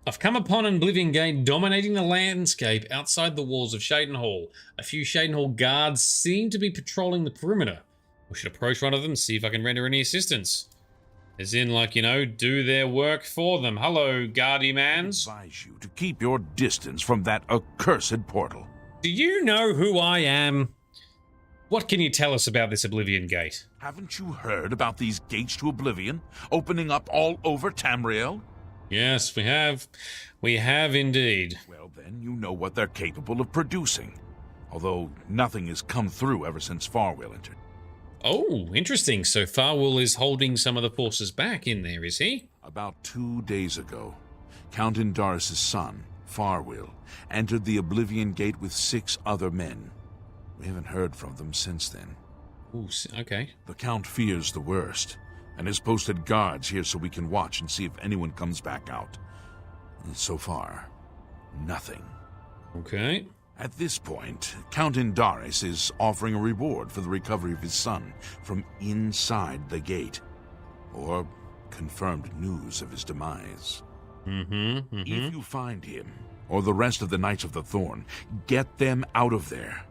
I've come upon an Oblivion gate dominating the landscape outside the walls of Cheydinhal. A few Cheydinhal guards seem to be patrolling the perimeter. We should approach one of them and see if I can render any assistance. As in, like, you know, do their work for them. Hello, guardy mans. I advise you to keep your distance from that accursed portal. Do you know who I am? What can you tell us about this Oblivion gate? Haven't you heard about these gates to Oblivion opening up all over Tamriel? Yes, we have. We have indeed. Well, then you know what they're capable of producing. Although nothing has come through ever since Farwill entered. Oh, interesting. So Farwill is holding some of the forces back in there, is he? About 2 days ago, Count Indaris' son, Farwill, entered the Oblivion Gate with 6 other men. We haven't heard from them since then. Ooh, okay. The Count fears the worst, and has posted guards here so we can watch and see if anyone comes back out. And so far, nothing. Okay. At this point, Count Indaris is offering a reward for the recovery of his son from inside the gate, or confirmed news of his demise. If you find him, or the rest of the Knights of the Thorn, get them out of there.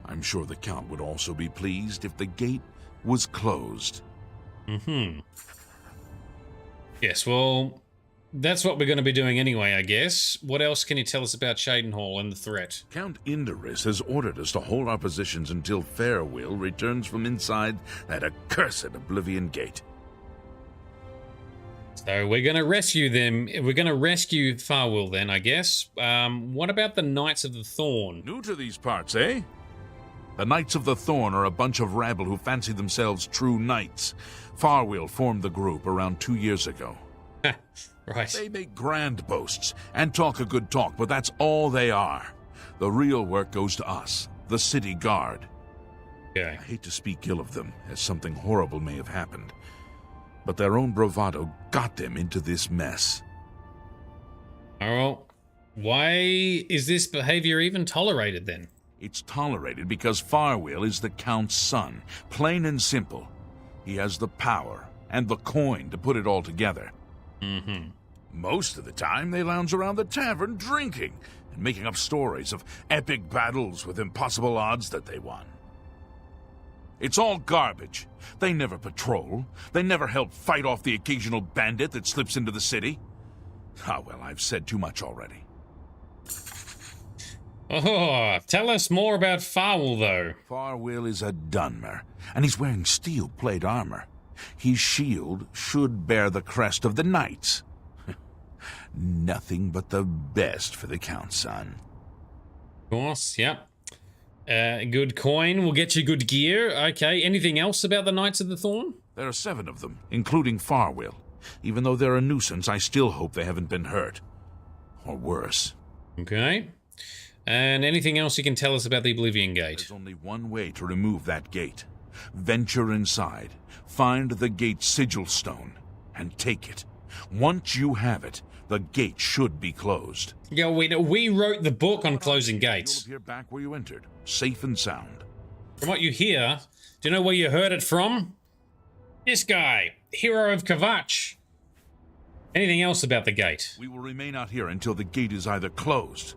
I'm sure the Count would also be pleased if the gate was closed. Yes, well, that's what we're going to be doing anyway, I guess. What else can you tell us about Cheydinhal and the threat? Count Indaris has ordered us to hold our positions until Farwill returns from inside that accursed Oblivion Gate. So we're going to rescue them. We're going to rescue Farwill then, I guess. What about the Knights of the Thorn? New to these parts, eh? The Knights of the Thorn are a bunch of rabble who fancy themselves true knights. Farwill formed the group around 2 years ago. Right. They make grand boasts and talk a good talk, but that's all they are. The real work goes to us, the city guard. Okay. I hate to speak ill of them, as something horrible may have happened, but their own bravado got them into this mess. Oh, well, why is this behavior even tolerated then? It's tolerated because Farwell is the Count's son, plain and simple. He has the power and the coin to put it all together. Mm-hmm. Most of the time, they lounge around the tavern drinking and making up stories of epic battles with impossible odds that they won. It's all garbage. They never patrol. They never help fight off the occasional bandit that slips into the city. Ah, well, I've said too much already. Oh, tell us more about Farwell, though. Farwell is a Dunmer, and he's wearing steel plate armor. His shield should bear the crest of the knights. Nothing but the best for the Count's son. Of course, yep. Good coin will get you good gear. Okay, anything else about the Knights of the Thorn? There are 7 of them, including Farwell. Even though they're a nuisance, I still hope they haven't been hurt. Or worse. Okay. And anything else you can tell us about the Oblivion Gate? There's only one way to remove that gate. Venture inside, find the gate's sigil stone, and take it. Once you have it, the gate should be closed. Yeah, we wrote the book on closing gates. You'll appear back where you entered, safe and sound. From what you hear, do you know where you heard it from? This guy, Hero of Kvatch. Anything else about the gate? We will remain out here until the gate is either closed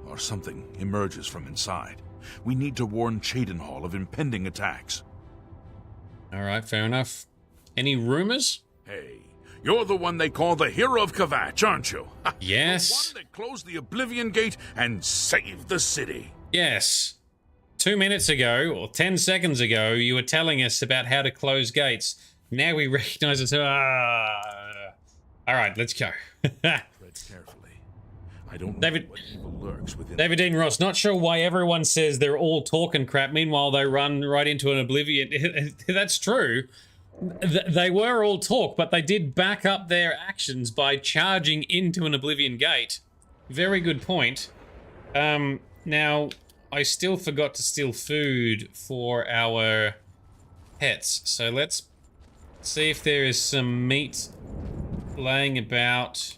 or something emerges from inside. We need to warn Cheydinhal of impending attacks. All right, fair enough. Any rumors? Hey, you're the one they call the Hero of Kvatch, aren't you? Yes. The one that closed the Oblivion Gate and saved the city. Yes. 2 minutes ago, or 10 seconds ago, you were telling us about how to close gates. Now we recognize it. All right, let's go. Tread carefully. I don't know what evil lurks within. David Dean Ross, not sure why everyone says they're all talking crap, meanwhile they run right into an Oblivion. That's true. They were all talk, but they did back up their actions by charging into an Oblivion gate. Very good point. Now, I still forgot to steal food for our pets, so let's see if there is some meat laying about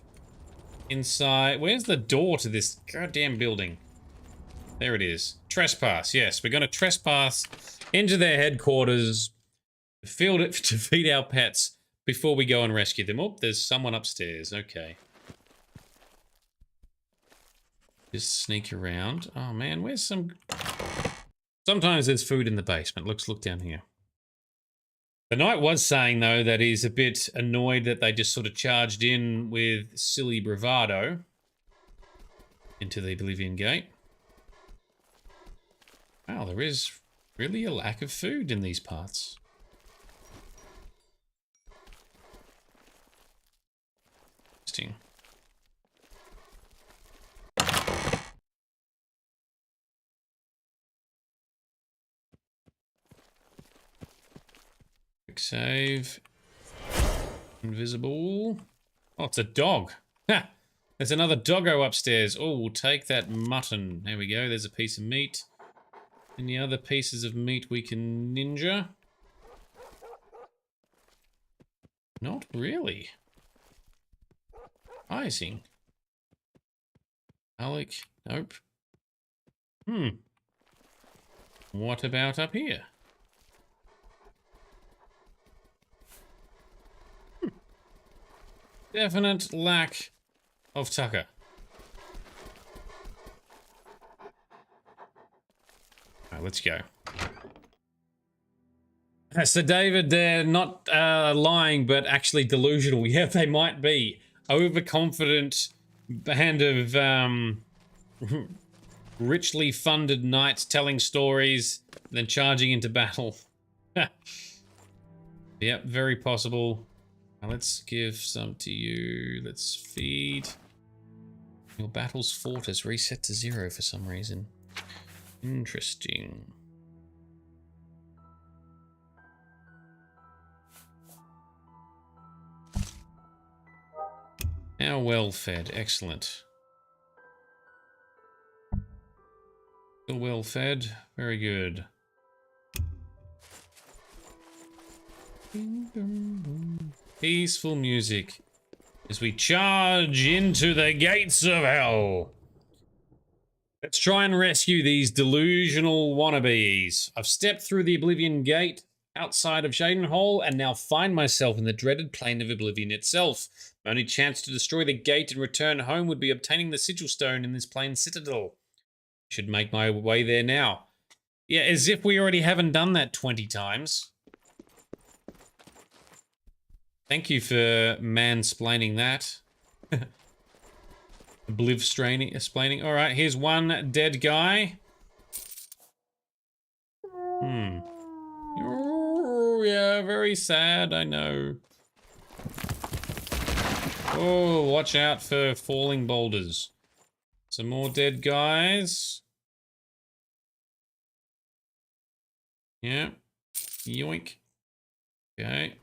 inside. Where's the door to this goddamn building? There it is. Trespass. Yes, we're going to trespass into their headquarters, to feed our pets before we go and rescue them. Oh, there's someone upstairs. Okay. Just sneak around. Oh man, where's some... Sometimes there's food in the basement. Let's look down here. The knight was saying, though, that he's a bit annoyed that they just sort of charged in with silly bravado into the Oblivion Gate. Wow, there is really a lack of food in these parts. Interesting. Quick save. Invisible. Oh, it's a dog. Ha! There's another doggo upstairs. Oh, we'll take that mutton. There we go. There's a piece of meat. Any other pieces of meat we can ninja? Not really. Icing. Alec. Nope. What about up here? Definite lack of tucker. Alright, let's go. So David, they're not lying, but actually delusional. Yeah, they might be. Overconfident band of richly funded knights telling stories, then charging into battle. Yep, very possible. Now let's give some to you. Let's feed. Your battle's fort is reset to 0 for some reason. Interesting. Now well fed. Excellent. Still well fed. Very good. Peaceful music as we charge into the gates of hell. Let's try and rescue these delusional wannabes. I've stepped through the Oblivion gate outside of Shaden Hall and now find myself in the dreaded plane of Oblivion itself. My only chance to destroy the gate and return home would be obtaining the sigil stone in this plane citadel. Should make my way there now. Yeah, as if we already haven't done that 20 times. Thank you for mansplaining that. Explaining. All right, here's one dead guy. Oh, yeah, very sad, I know. Oh, watch out for falling boulders. Some more dead guys. Yeah. Yoink. Okay.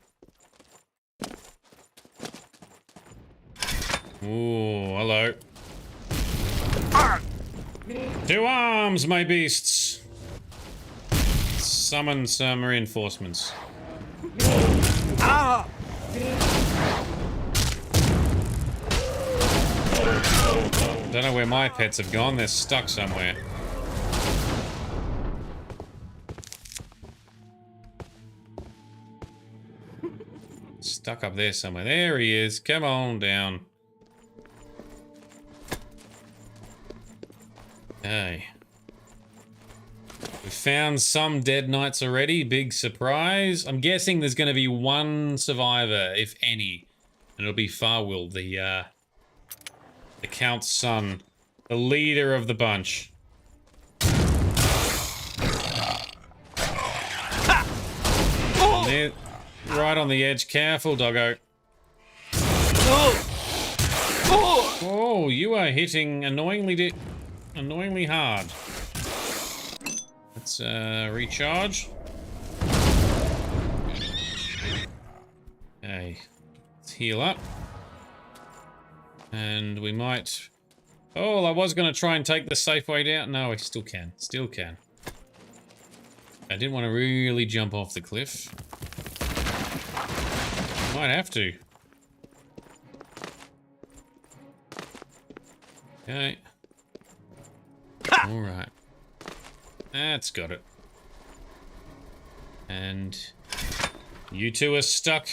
Ooh, hello. To arms, my beasts! Summon some reinforcements. Don't know where my pets have gone, they're stuck somewhere. Stuck up there somewhere. There he is. Come on down. Okay. We found some dead knights already. Big surprise. I'm guessing there's going to be one survivor, if any. And it'll be Farwill, the Count's son. The leader of the bunch. There, right on the edge. Careful, doggo. Oh, you are hitting annoyingly hard. Let's recharge. Okay. Let's heal up. And we might... Oh, I was going to try and take the safe way down. No, I still can. Still can. I didn't want to really jump off the cliff. Might have to. Okay. Alright. That's got it. And you two are stuck.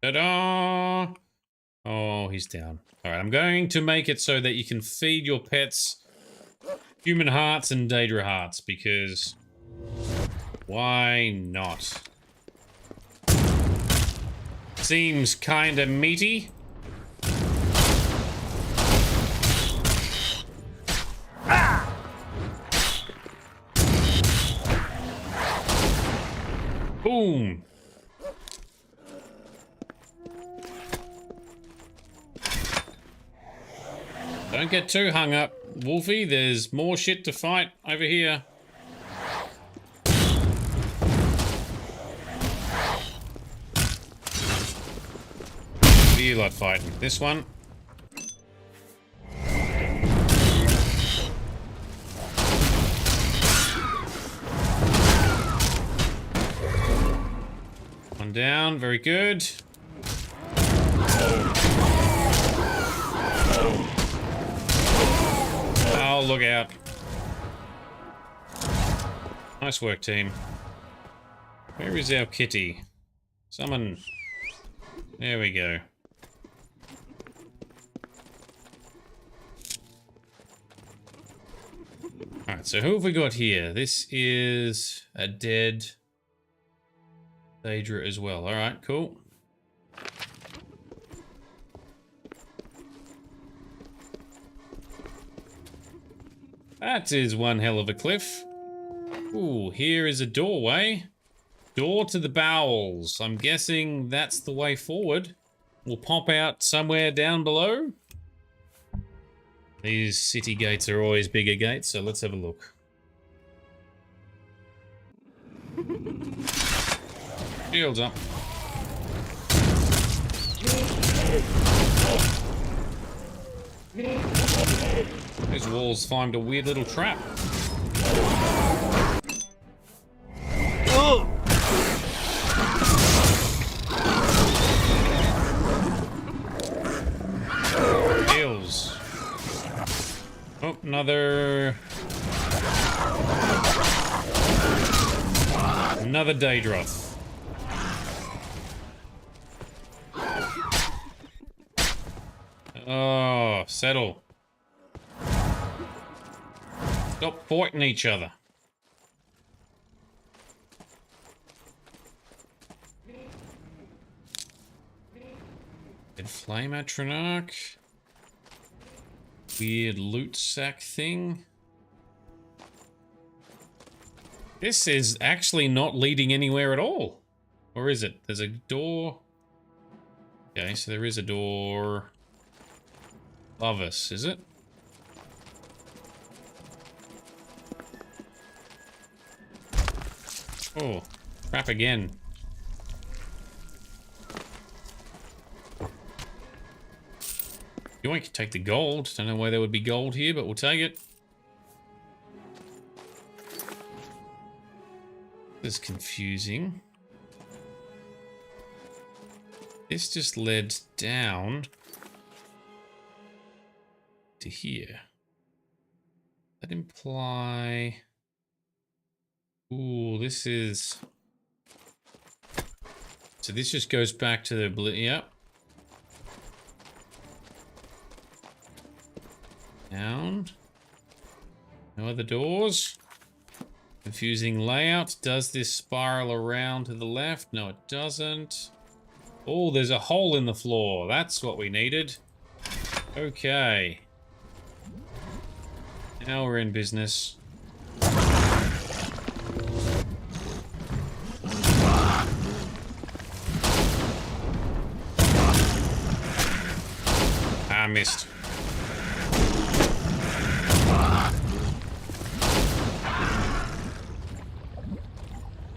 Ta-da! Oh, he's down. Alright, I'm going to make it so that you can feed your pets human hearts and Daedra hearts, because why not? Seems kinda meaty. Boom. Don't get too hung up, Wolfie. There's more shit to fight over here. What are you lot fighting? This one? One down, very good. Oh, look out. Nice work, team. Where is our kitty? Summon. There we go. Alright, so who have we got here? This is a dead Daedra as well. Alright, cool. That is one hell of a cliff. Ooh, here is a doorway. Door to the bowels. I'm guessing that's the way forward. We'll pop out somewhere down below. These city gates are always bigger gates, so let's have a look. Shields up. These walls find a weird little trap. Oh! Heals. Oh, another Daedra. Oh, settle. Stop fighting each other. Dead flame atronach. Weird loot sack thing. This is actually not leading anywhere at all. Or is it? There's a door. Okay, so there is a door. Above us, is it? Oh, crap again. Yoink, take the gold. Don't know why there would be gold here, but we'll take it. This is confusing. This just led down to here. That imply... Ooh, this is... So this just goes back to the... Yep. Down. No other doors. Confusing layout. Does this spiral around to the left? No, it doesn't. Oh, there's a hole in the floor. That's what we needed. Okay. Now we're in business. I missed.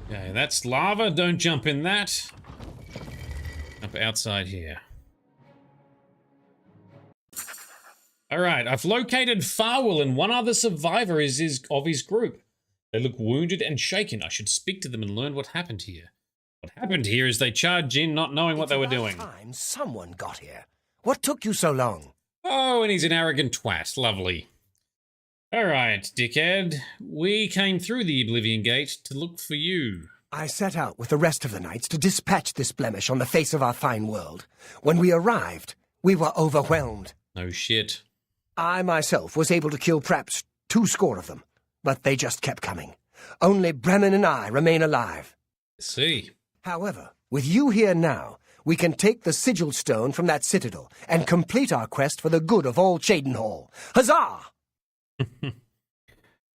Okay, that's lava. Don't jump in that. Up outside here. Alright, I've located Farwell and one other survivor of his group. They look wounded and shaken. I should speak to them and learn what happened here. What happened here is they charged in not knowing what they were doing. Time someone got here. What took you so long? Oh, and he's an arrogant twat. Lovely. Alright, dickhead. We came through the Oblivion Gate to look for you. I set out with the rest of the knights to dispatch this blemish on the face of our fine world. When we arrived, we were overwhelmed. No shit. I myself was able to kill perhaps 20 of them, but they just kept coming. Only Bremen and I remain alive. See. However, with you here now, we can take the sigil stone from that citadel and complete our quest for the good of all Cheydinhal. Huzzah!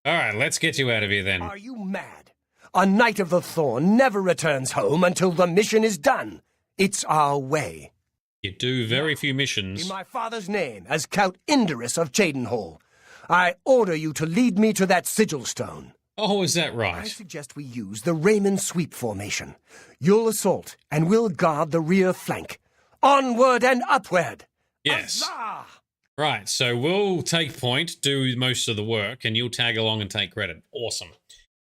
Alright, let's get you out of here then. Are you mad? A Knight of the Thorn never returns home until the mission is done. It's our way. You do very few missions. In my father's name, as Count Indorus of Cheydinhal, I order you to lead me to that sigil stone. Oh, is that I right? suggest we use the Raymond sweep formation. You'll assault, and we'll guard the rear flank. Onward and upward! Yes. Huzzah! Right, so we'll take point, do most of the work, and you'll tag along and take credit. Awesome.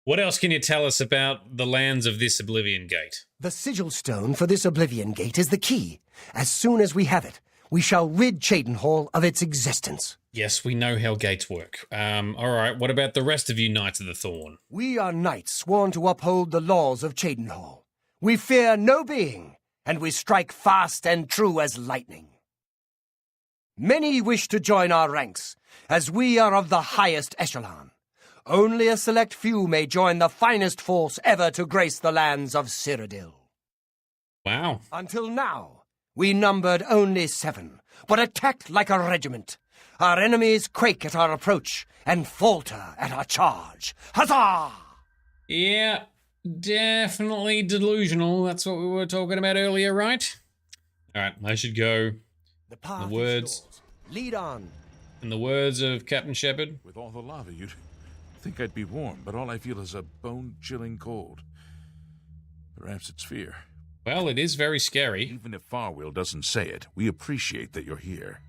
What else can you tell us about the lands of this Oblivion Gate? The sigil stone for this Oblivion Gate is the key. As soon as we have it, we shall rid Cheydinhal of its existence. Yes, we know how gates work. Alright, what about the rest of you Knights of the Thorn? We are knights sworn to uphold the laws of Cheydinhal. We fear no being, and we strike fast and true as lightning. Many wish to join our ranks, as we are of the highest echelon. Only a select few may join the finest force ever to grace the lands of Cyrodiil. Wow. Until now, we numbered only 7, but attacked like a regiment. Our enemies quake at our approach and falter at our charge. Huzzah! Yeah, definitely delusional. That's what we were talking about earlier, right? Alright, I should go. The path The words. is yours. Lead on. In the words of Captain Shepard. With all the lava, you'd think I'd be warm, but all I feel is a bone-chilling cold. Perhaps it's fear. Well, it is very scary. Even if Farwell doesn't say it, we appreciate that you're here.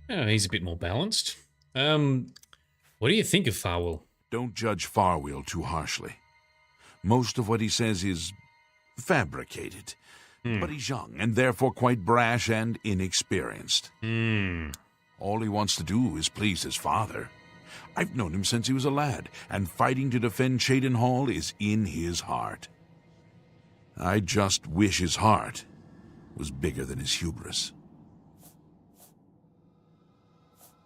Oh, he's a bit more balanced. What do you think of Farwell? Don't judge Farwell too harshly. Most of what he says is fabricated. But he's young, and therefore quite brash and inexperienced. All he wants to do is please his father. I've known him since he was a lad, and fighting to defend Cheydinhal is in his heart. I just wish his heart was bigger than his hubris.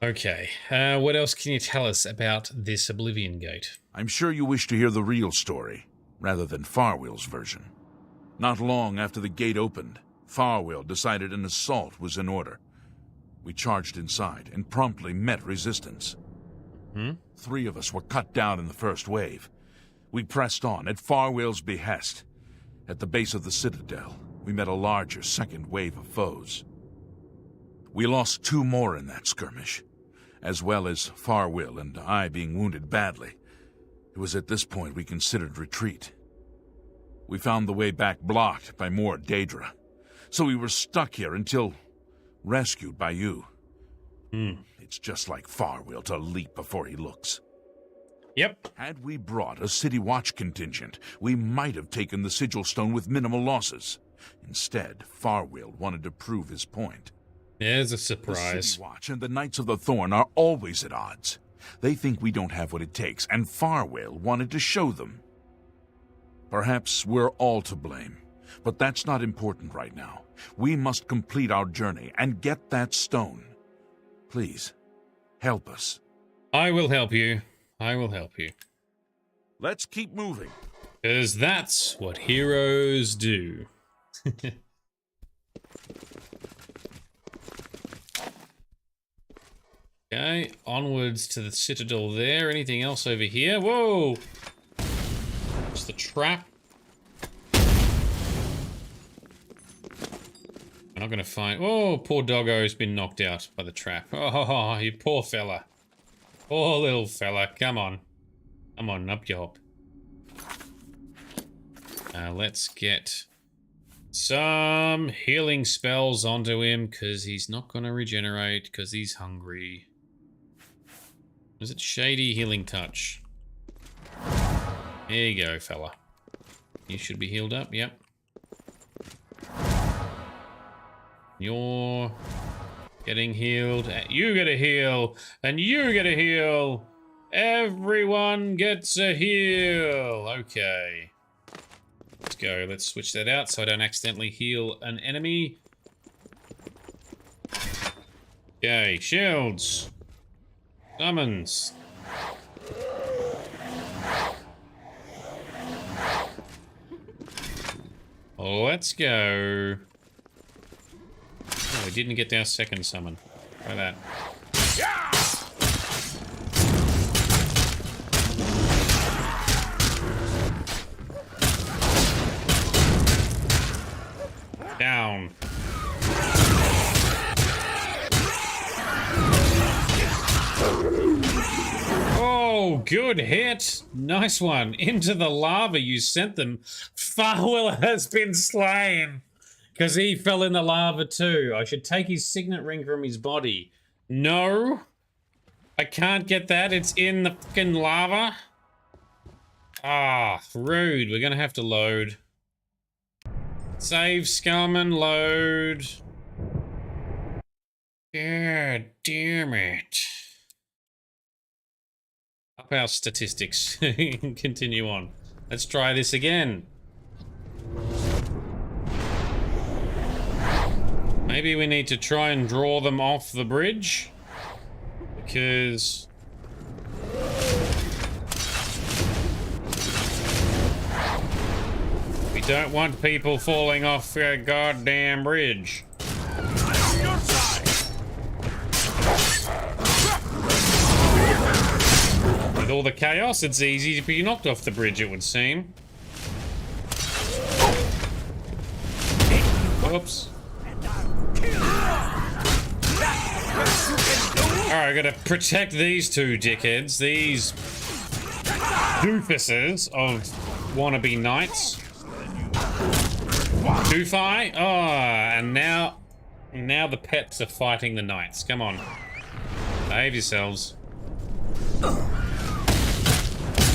Okay, what else can you tell us about this Oblivion Gate? I'm sure you wish to hear the real story, rather than Farwell's version. Not long after the gate opened, Farwell decided an assault was in order. We charged inside and promptly met resistance. 3 of us were cut down in the first wave. We pressed on at Farwell's behest. At the base of the Citadel, we met a larger second wave of foes. We lost 2 more in that skirmish, as well as Farwell and I being wounded badly. It was at this point we considered retreat. We found the way back blocked by more Daedra, so we were stuck here until rescued by you. It's just like Farwell to leap before he looks. Yep. Had we brought a City Watch contingent, we might have taken the Sigil Stone with minimal losses. Instead, Farwell wanted to prove his point. There's a The surprise. City Watch and the Knights of the Thorn are always at odds. They think we don't have what it takes, and Farwell wanted to show them. Perhaps we're all to blame, but that's not important right now. We must complete our journey and get that stone. Please, help us. I will help you. I will help you. Let's keep moving. Because that's what heroes do. Okay, onwards to the Citadel there. Anything else over here? Whoa! It's the trap. I'm not going to find... Oh, poor doggo's been knocked out by the trap. Oh, you poor fella. Poor little fella. Come on. Come on, up you hop. Let's get some healing spells onto him, because he's not going to regenerate, because he's hungry. Is it Shady Healing Touch? There you go, fella. You should be healed up, yep. You're getting healed. You get a heal. And you get a heal. Everyone gets a heal. Okay. Let's go. Let's switch that out so I don't accidentally heal an enemy. Okay, shields. Summons. Let's go. Oh, we didn't get our second summon. Try that. Down. Oh, good hit. Nice one. Into the lava you sent them. Farwell has been slain. Because he fell in the lava too. I should take his signet ring from his body. No. I can't get that. It's in the fucking lava. Ah, rude. We're going to have to load. Save, scum, and load. God damn it. Up our statistics. Continue on. Let's try this again. Maybe we need to try and draw them off the bridge. Because... we don't want people falling off a goddamn bridge. With all the chaos, it's easy to be knocked off the bridge, it would seem. Whoops. Alright, I gotta protect these two dickheads. These doofuses of wannabe knights. Too far? Oh, and now the pets are fighting the knights. Come on. Behave yourselves.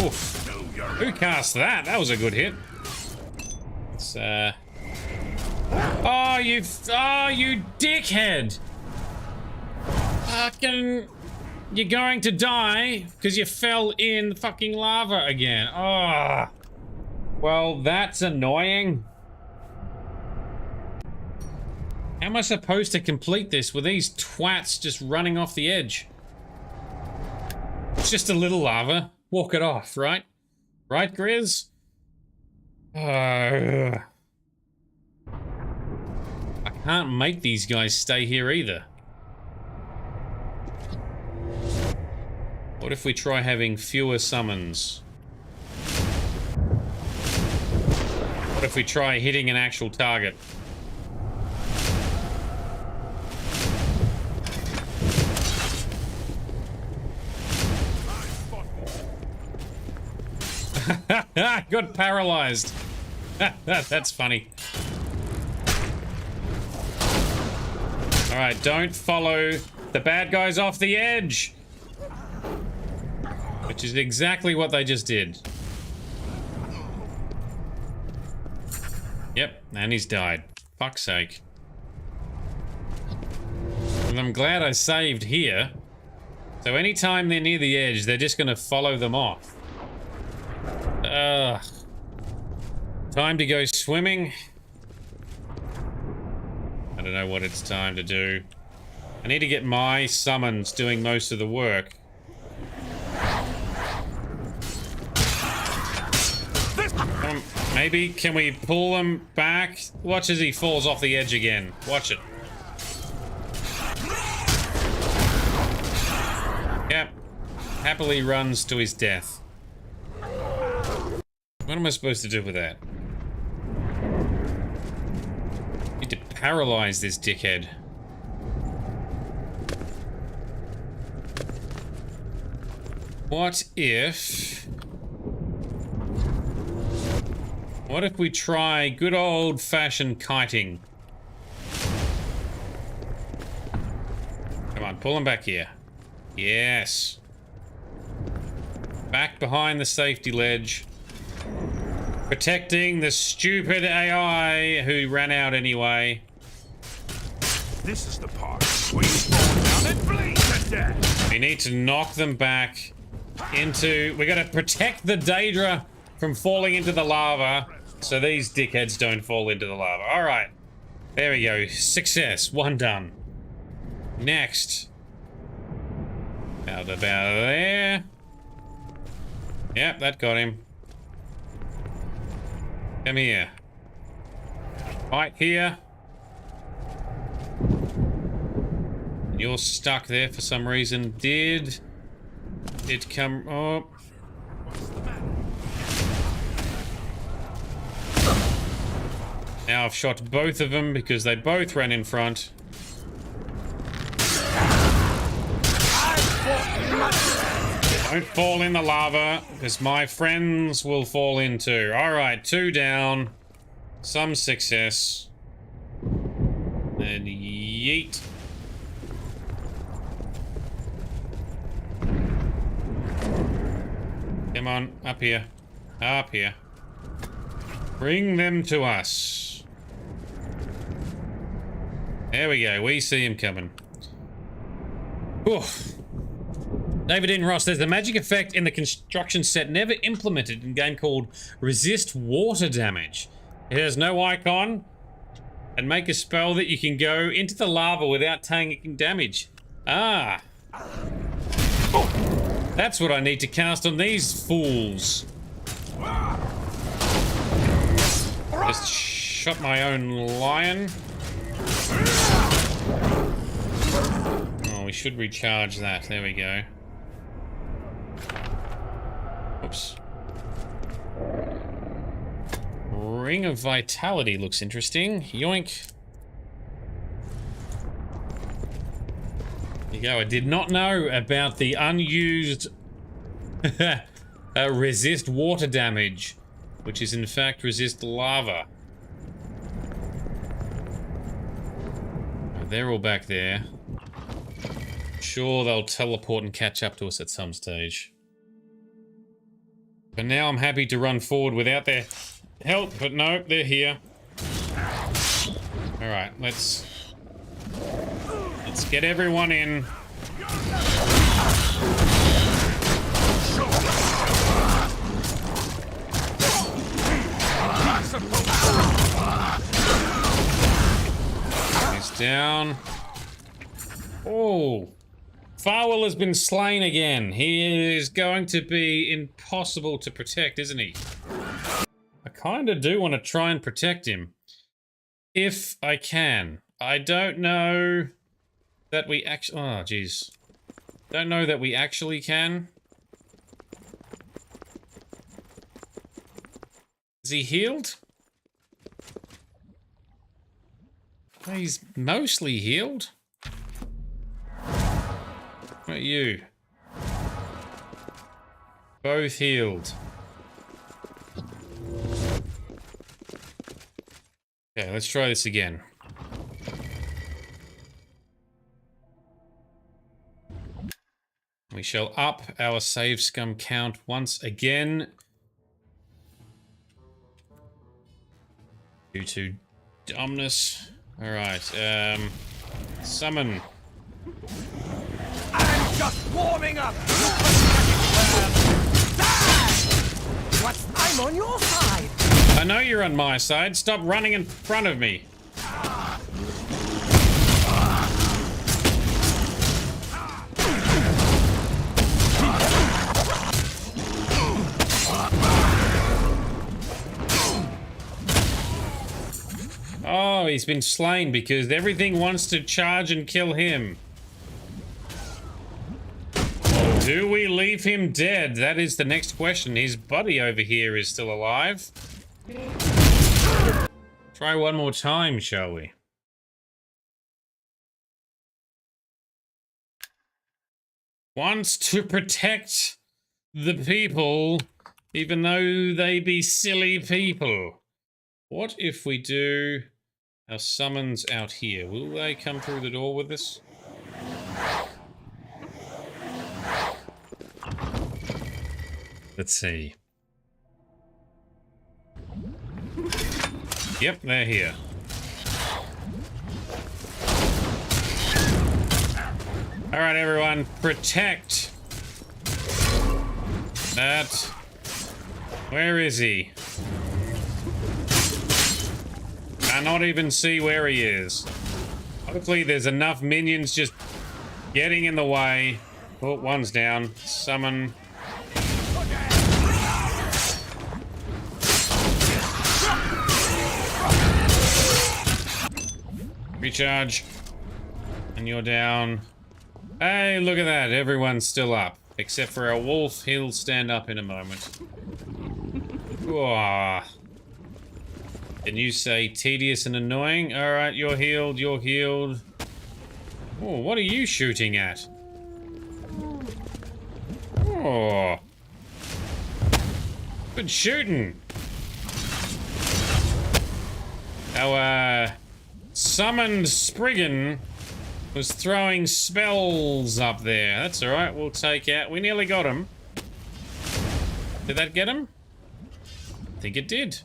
Oof. Who cast that? That was a good hit. It's, Oh, you dickhead! Fucking... You're going to die because you fell in fucking lava again. Oh. Well, that's annoying. How am I supposed to complete this with these twats just running off the edge? It's just a little lava. Walk it off, right? Right, Grizz? I can't make these guys stay here either. What if we try having fewer summons? What if we try hitting an actual target? Got paralyzed. That's funny. Alright, don't follow the bad guys off the edge. Which is exactly what they just did. Yep, and he's died. Fuck's sake. And I'm glad I saved here. So anytime they're near the edge, they're just gonna follow them off. Ugh. Time to go swimming. I don't know what it's time to do. I need to get my summons doing most of the work. Maybe, can we pull him back? Watch as he falls off the edge again. Watch it. Yep. Happily runs to his death. What am I supposed to do with that? Need to paralyze this dickhead. What if we try good old-fashioned kiting? Come on, pull him back here. Yes. Back behind the safety ledge. Protecting the stupid AI who ran out anyway. This is the part where you fall down and bleed to death. We need to knock them back into... We gotta protect the Daedra from falling into the lava so these dickheads don't fall into the lava. Alright. There we go. Success. One done. Next. About there. Yep, that got him. Come here. Right here. You're stuck there for some reason. Did it come... Oh. Now I've shot both of them because they both ran in front. Don't fall in the lava, because my friends will fall in too. Alright, 2 down. Some success. And yeet. Come on, up here. Up here. Bring them to us. There we go, we see him coming. Oof. David N. Ross, there's a magic effect in the construction set never implemented in a game called Resist Water Damage. It has no icon and make a spell that you can go into the lava without taking damage. Ah. Oh. That's what I need to cast on these fools. Just shot my own lion. Oh, we should recharge that. There we go. Oops. Ring of Vitality looks interesting. Yoink. There you go. I did not know about the unused resist water damage, which is in fact resist lava. They're all back there. Sure, they'll teleport and catch up to us at some stage. But now I'm happy to run forward without their help, but no, they're here. Alright, let's get everyone in. He's down. Oh, Farwell has been slain again. He is going to be impossible to protect, isn't he? I kind of do want to try and protect him. If I can. I don't know that we actually... Oh, jeez. Don't know that we actually can. Is he healed? He's mostly healed. What about you? Both healed. Okay, let's try this again. We shall up our save scum count once again. Due to dumbness. Alright, summon. I'm just warming up! I'm on your side. I know you're on my side. Stop running in front of me. Oh, he's been slain because everything wants to charge and kill him. Do we leave him dead? That is the next question. His buddy over here is still alive. Try one more time, shall we? Wants to protect the people, even though they be silly people. What if we do our summons out here? Will they come through the door with us? Let's see. Yep, they're here. Alright, everyone, protect that. Where is he? Cannot even see where he is. Hopefully there's enough minions just getting in the way. Oh, one's down. Summon. Recharge. And you're down. Hey, look at that. Everyone's still up. Except for our wolf. He'll stand up in a moment. Whoa. Can you say tedious and annoying? Alright, you're healed, you're healed. Oh, what are you shooting at? Oh. Good shooting. Our, summoned Spriggan was throwing spells up there. That's alright, we'll take out... We nearly got him. Did that get him? I think it did.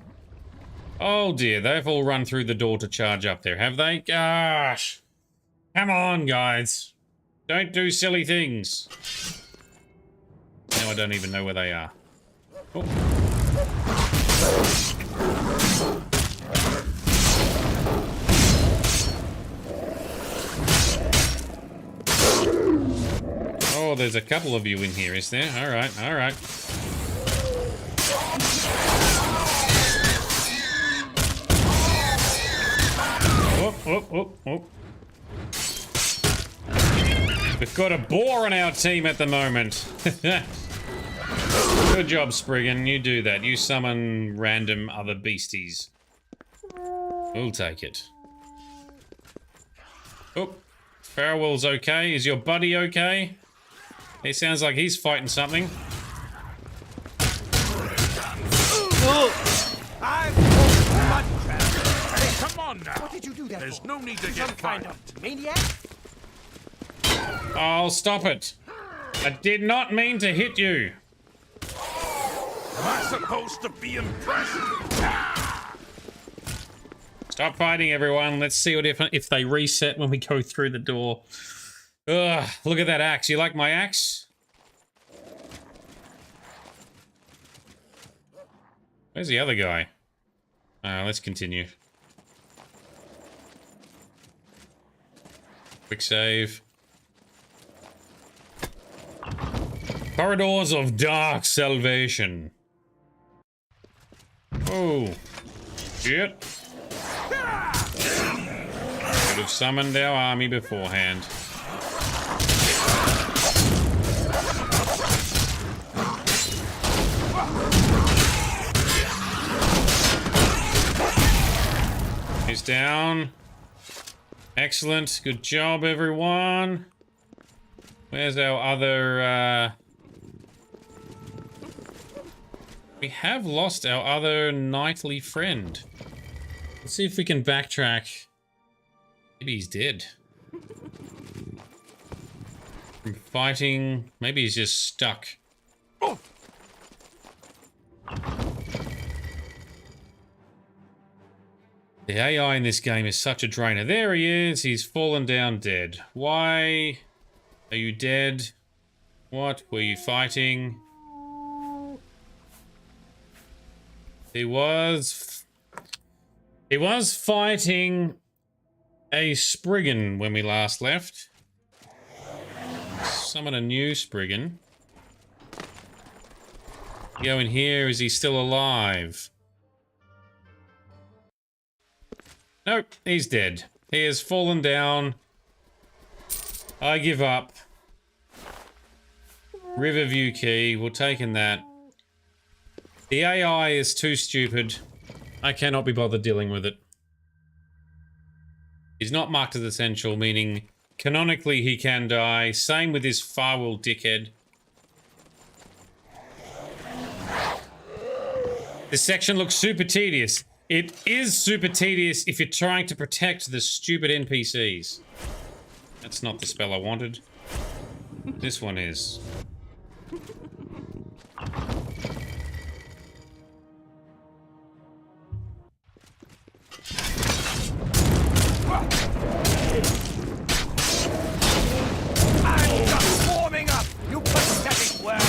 Oh dear, they've all run through the door to charge up there, have they? Gosh! Come on, guys. Don't do silly things. Now I don't even know where they are. Oh. Oh, there's a couple of you in here, is there? Alright, alright. Oh, oh, oh, oh. We've got a boar on our team at the moment. Good job, Spriggan. You do that. You summon random other beasties. We'll take it. Oh, Farewell's okay. Is your buddy okay? He sounds like he's fighting something. Come on! on now. What did you do that There's for? no need to Some get kind violent. of maniac? Oh, stop it. I did not mean to hit you. Am I supposed to be impressed? Stop fighting, everyone. Let's see what if they reset when we go through the door. Ugh, look at that axe. You like my axe? Where's the other guy? Let's continue. Quick save. Corridors of Dark Salvation. Oh. Shit. Could have summoned our army beforehand. He's down. Excellent. Good job, everyone. Where's our other, We have lost our other knightly friend. Let's see if we can backtrack. Maybe he's dead. From fighting. Maybe he's just stuck. Oh. The AI in this game is such a drainer. There he is. He's fallen down dead. Why are you dead? What were you fighting? He was fighting a Spriggan when we last left. Summon a new Spriggan. Go in here. Is he still alive? Nope, he's dead. He has fallen down. I give up. Riverview key. We're taking that. The AI is too stupid. I cannot be bothered dealing with it. He's not marked as essential, meaning canonically he can die. Same with this firewall dickhead. This section looks super tedious. It is super tedious if you're trying to protect the stupid NPCs. That's not the spell I wanted. This one is. I'm just warming up, you pathetic worm!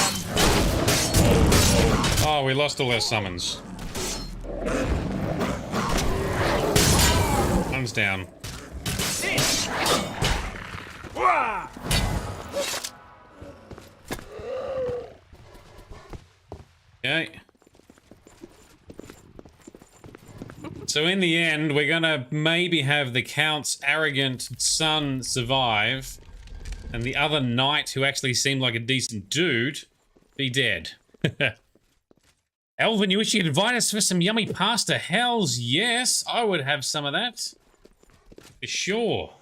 Oh, we lost all our summons. One's down. Okay. So in the end, we're gonna maybe have the Count's arrogant son survive, and the other knight, who actually seemed like a decent dude, be dead. Elvin, you wish you'd invite us for some yummy pasta? Hells yes, I would have some of that. For sure.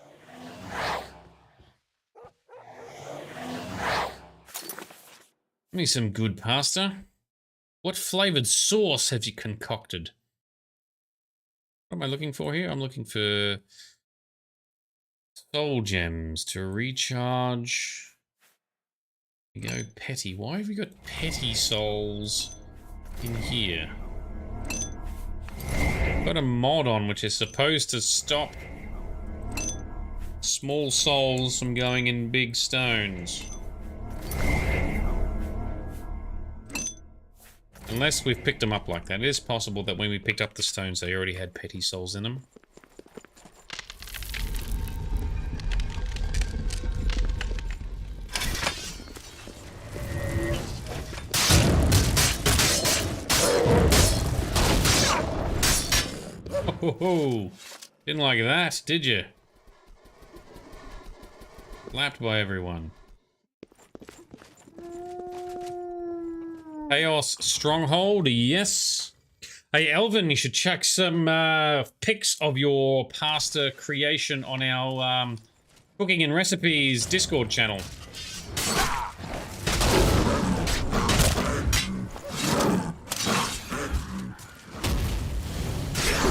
Give me some good pasta. What flavored sauce have you concocted? What am I looking for here? I'm looking for soul gems to recharge. There we go, petty. Why have we got petty souls in here? I've got a mod on which is supposed to stop small souls from going in big stones. Unless we've picked them up like that. It is possible that when we picked up the stones, they already had petty souls in them. Oh, didn't like that, did you? Lapped by everyone. Chaos Stronghold, yes. Hey, Elvin, you should check some pics of your pasta creation on our Cooking and Recipes Discord channel.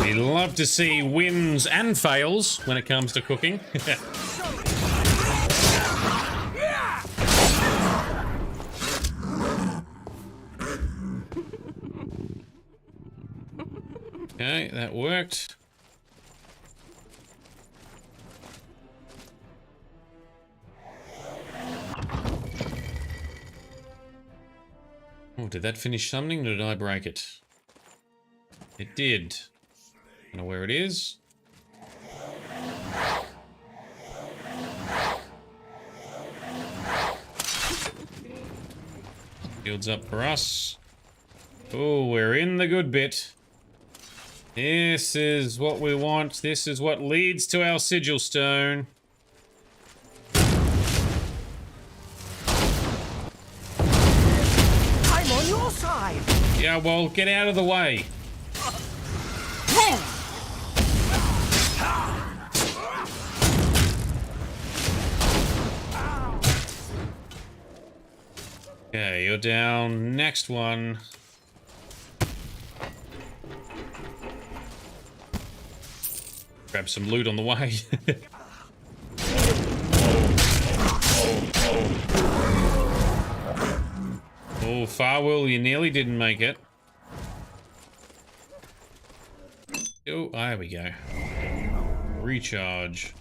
We love to see wins and fails when it comes to cooking. Okay, that worked. Oh, did that finish summoning or did I break it? It did. I don't know where it is. Shields up for us. Oh, we're in the good bit. This is what we want. This is what leads to our sigil stone. I'm on your side. Yeah, well, get out of the way. Okay, you're down. Next one. Grab some loot on the way. Oh, Farwell, you nearly didn't make it. Oh, there we go. Recharge.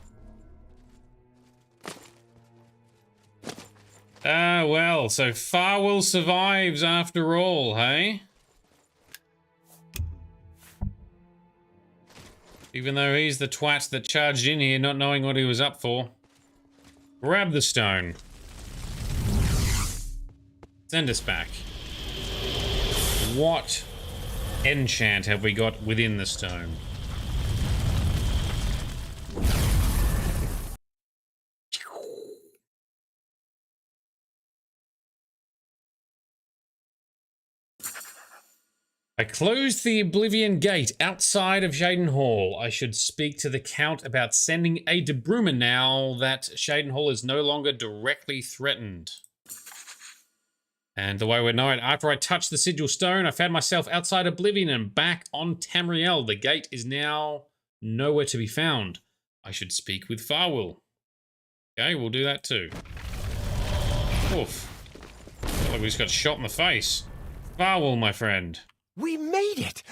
Ah, well, so Farwell survives after all, hey? Even though he's the twat that charged in here not knowing what he was up for. Grab the stone. Send us back. What enchant have we got within the stone? I closed the Oblivion gate outside of Shaden Hall. I should speak to the Count about sending a Debruma now that Shaden Hall is no longer directly threatened. And the way we know it, after I touched the Sigil Stone, I found myself outside Oblivion and back on Tamriel. The gate is now nowhere to be found. I should speak with Farwell. Okay, we'll do that too. Oof. Felt like we just got shot in the face. Farwell, my friend. We made it!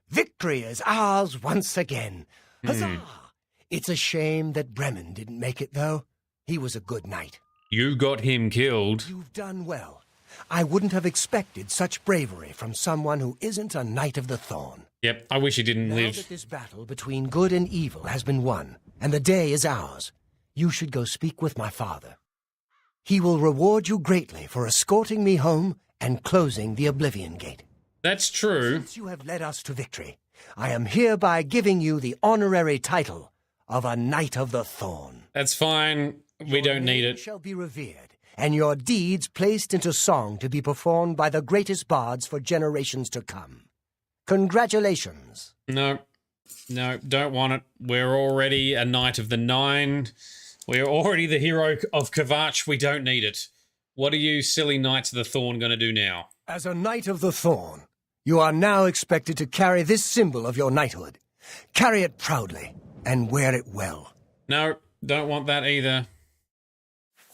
Victory is ours once again. Huzzah! It's a shame that Bremen didn't make it, though. He was a good knight. You got him killed. You've done well. I wouldn't have expected such bravery from someone who isn't a Knight of the Thorn. Yep, I wish he didn't Now live. that this battle between good and evil has been won, and the day is ours, you should go speak with my father. He will reward you greatly for escorting me home and closing the Oblivion Gate. That's true. Since you have led us to victory, I am hereby giving you the honorary title of a Knight of the Thorn. That's fine. We don't need it. Shall be revered, and your deeds placed into song to be performed by the greatest bards for generations to come. Congratulations. No, don't want it. We're already a Knight of the Nine. We're already the hero of Kvatch. We don't need it. What are you silly Knights of the Thorn going to do now? As a Knight of the Thorn, you are now expected to carry this symbol of your knighthood. Carry it proudly and wear it well. No, don't want that either.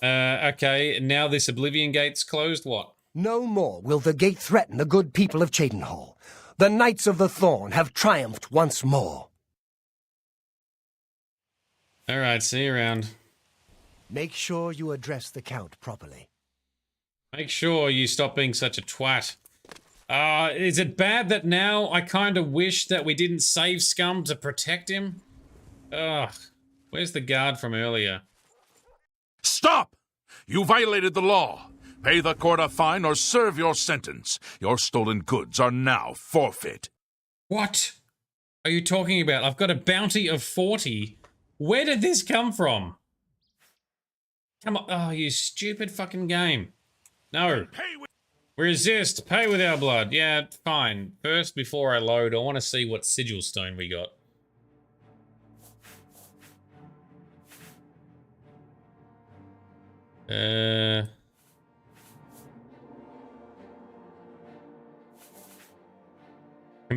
Okay, now this Oblivion Gate's closed, what? No more will the gate threaten the good people of Cheydinhal. The Knights of the Thorn have triumphed once more. Alright, see you around. Make sure you address the Count properly. Make sure you stop being such a twat. Is it bad that now I kind of wish that we didn't save Scum to protect him? Ugh. Where's the guard from earlier? Stop! You violated the law. Pay the court a fine or serve your sentence. Your stolen goods are now forfeit. What are you talking about? I've got a bounty of 40. Where did this come from? Come on. Oh, you stupid fucking game. No. Resist. Pay with our blood. Yeah, fine. First, before I load, I want to see what sigil stone we got.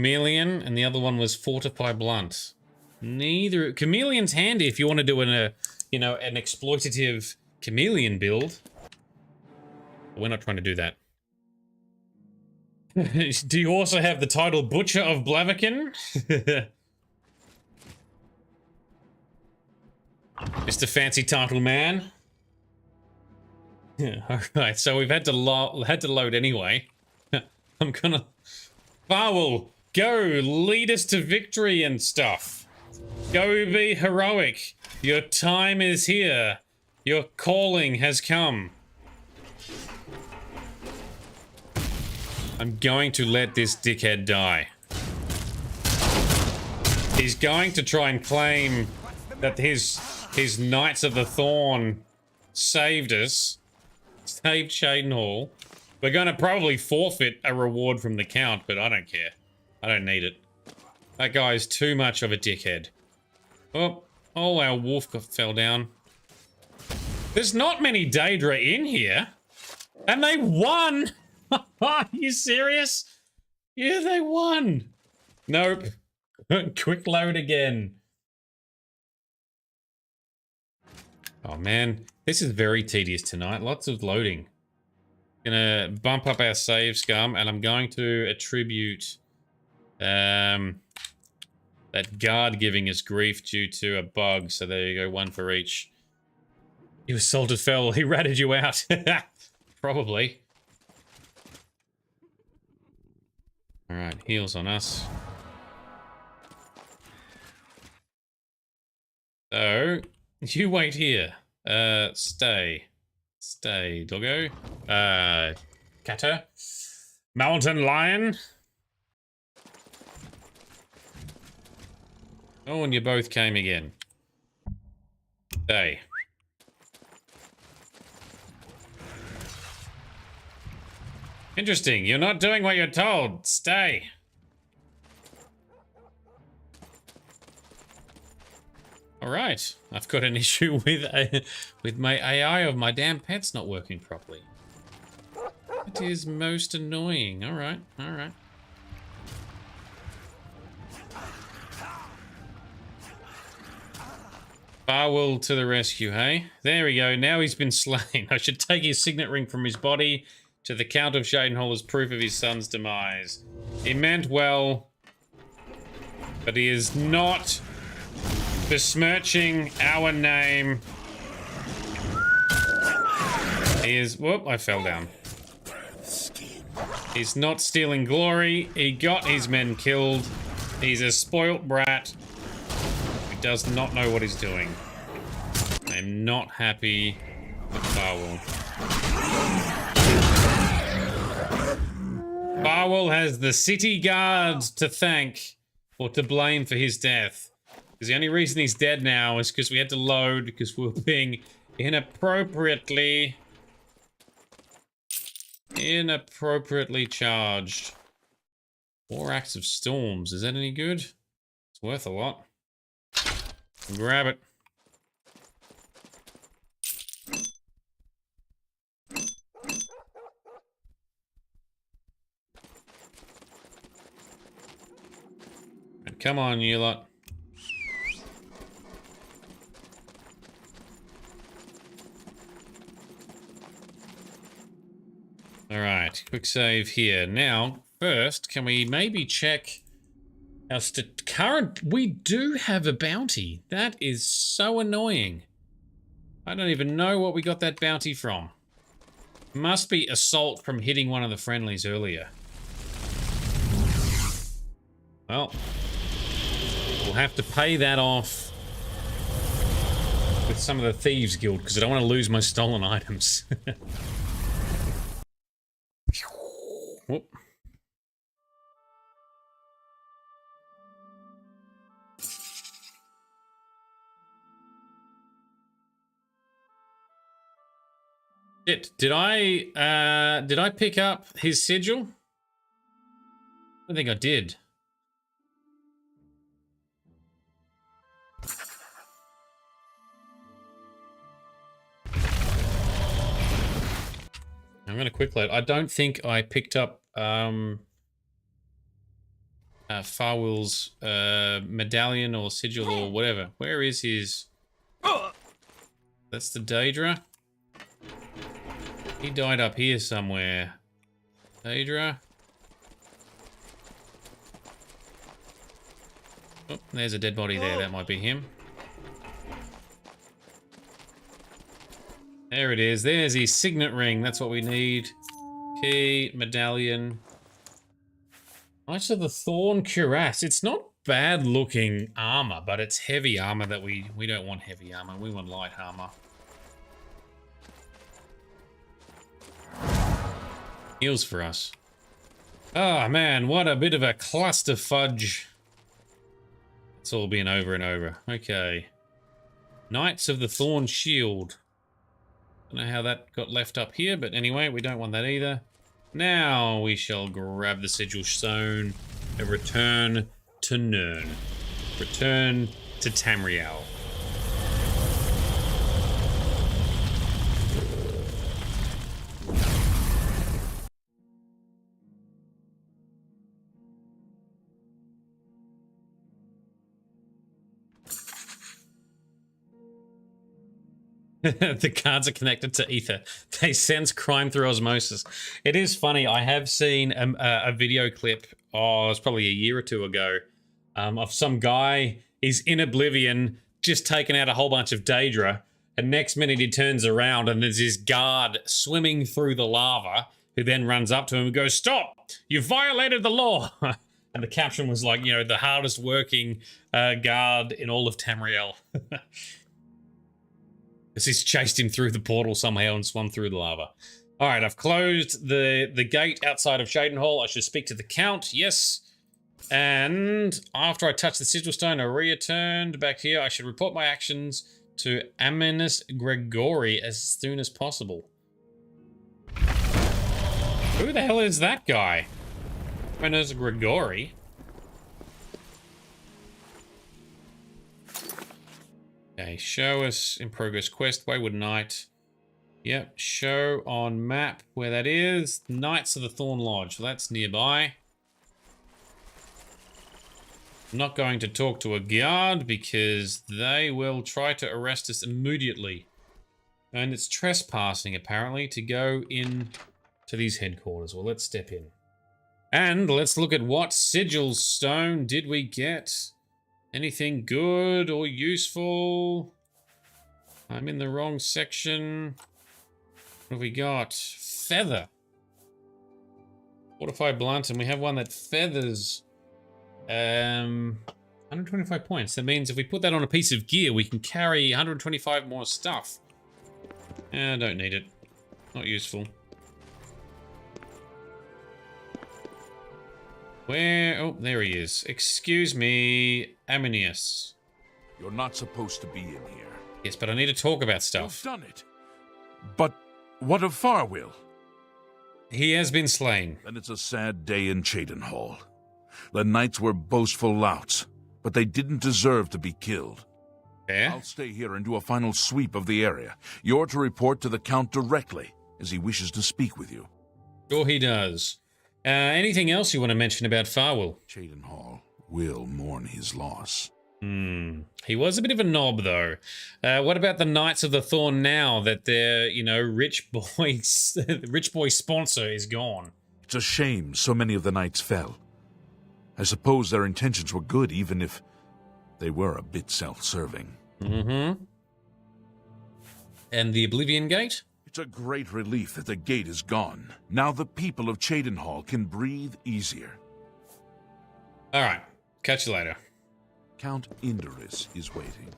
chameleon, and the other one was fortify blunt. Neither chameleon's handy if you want to do an exploitative chameleon build. We're not trying to do that. Do you also have the title Butcher of Blaviken? Mr. Fancy Title Man. Alright, so we've had to load anyway. I'm gonna... Farwell, go! Lead us to victory and stuff. Go be heroic. Your time is here. Your calling has come. I'm going to let this dickhead die. He's going to try and claim that his Knights of the Thorn saved us. Saved Shadenhall. We're going to probably forfeit a reward from the Count, but I don't care. I don't need it. That guy's too much of a dickhead. Oh, our wolf fell down. There's not many Daedra in here. And they won! Are you serious? Yeah, they won. Nope. Quick load again. Oh man, this is very tedious tonight. Lots of loading. Gonna bump up our save scum, and I'm going to attribute that guard giving us grief due to a bug. So there you go, one for each. You assaulted Fell. He ratted you out. Probably. Alright, heals on us. So, you wait here. Stay. Stay, doggo. Catter. Mountain lion. Oh, and you both came again. Stay. Interesting. You're not doing what you're told. Stay. All right. I've got an issue with my AI of my damn pets not working properly. It is most annoying. All right. All right. Farwell to the rescue, hey? There we go. Now he's been slain. I should take his signet ring from his body to the Count of Shadenhall as proof of his son's demise. He meant well, but he is not besmirching our name. He is... Whoop, I fell down. He's not stealing glory. He got his men killed. He's a spoilt brat who does not know what he's doing. I'm not happy with Farwell. Farwell has the city guards to thank or to blame for his death. Because the only reason he's dead now is because we had to load because we were being inappropriately charged. 4 acts of storms. Is that any good? It's worth a lot. Grab it. And come on, you lot. Alright, quick save here. Now, first, can we maybe check our current... We do have a bounty. That is so annoying. I don't even know what we got that bounty from. Must be assault from hitting one of the friendlies earlier. Well, we'll have to pay that off with some of the Thieves Guild, because I don't want to lose my stolen items. Whoop. Shit, did I pick up his sigil? I don't think I did. I'm gonna quick load. I don't think I picked up Farwell's medallion or sigil or whatever. Where is his... That's the Daedra. He died up here somewhere. Daedra. Oh, there's a dead body there. That might be him. There it is. There's his signet ring. That's what we need. Key, medallion. Knights of the Thorn Cuirass. It's not bad looking armor, but it's heavy armor that we don't want heavy armor. We want light armor. Heals for us. Oh man, what a bit of a cluster fudge. It's all been over and over. Okay. Knights of the Thorn Shield. Don't know how that got left up here, but anyway, we don't want that either. Now we shall grab the sigil stone and return to Nirn. Return to Tamriel. The cards are connected to ether. They sense crime through osmosis. It is funny. I have seen a video clip, it's probably a year or two ago, of some guy, he's in Oblivion, just taking out a whole bunch of Daedra, and next minute he turns around and there's this guard swimming through the lava, who then runs up to him and goes, "Stop! You violated the law!" And the caption was like, you know, the hardest working guard in all of Tamriel. Because he's chased him through the portal somehow and swum through the lava. Alright, I've closed the gate outside of Shaden Hall. I should speak to the Count, yes. And after I touch the sigil stone, I returned back here. I should report my actions to Amminus Gregori as soon as possible. Who the hell is that guy? Amminus Gregori? Okay, show us in progress quest, Wayward Knight. Yep, show on map where that is. Knights of the Thorn Lodge, well, that's nearby. I'm not going to talk to a guard because they will try to arrest us immediately. And it's trespassing, apparently, to go in to these headquarters. Well, let's step in. And let's look at what sigil stone did we get. Anything good or useful? I'm in the wrong section. What have we got? Feather. Fortified blunt, and we have one that feathers 125 points. That means if we put that on a piece of gear, we can carry 125 more stuff. I don't need it. Not useful. Where? Oh, there he is. Excuse me, Aminius. You're not supposed to be in here. Yes, but I need to talk about stuff. You've done it. But what of Farwell? He has been slain. Then it's a sad day in Cheydinhall. The knights were boastful louts, but they didn't deserve to be killed. Yeah? I'll stay here and do a final sweep of the area. You're to report to the Count directly, as he wishes to speak with you. Sure he does. Anything else you want to mention about Farwell? Cheydinhall will mourn his loss. He was a bit of a knob, though. What about the Knights of the Thorn now that their, you know, rich boy sponsor is gone? It's a shame so many of the knights fell. I suppose their intentions were good, even if they were a bit self-serving. Mm-hmm. And the Oblivion Gate? It's a great relief that the gate is gone. Now the people of Cheydinhall can breathe easier. All right. Catch you later. Count Inderis is waiting.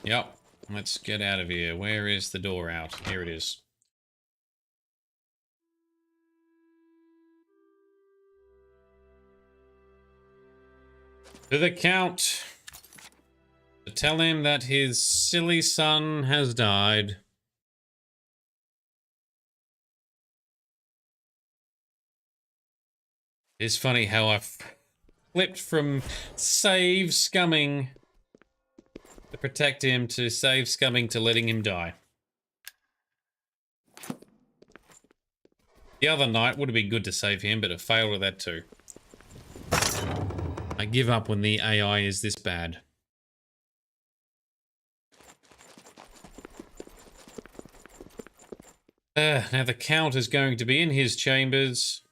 Yep. Let's get out of here. Where is the door out? Here it is. To the Count. To tell him that his silly son has died. It's funny how I've flipped from save scumming to protect him to save scumming to letting him die. The other knight would have been good to save him, but it failed at that too. I give up when the AI is this bad. Now the Count is going to be in his chambers.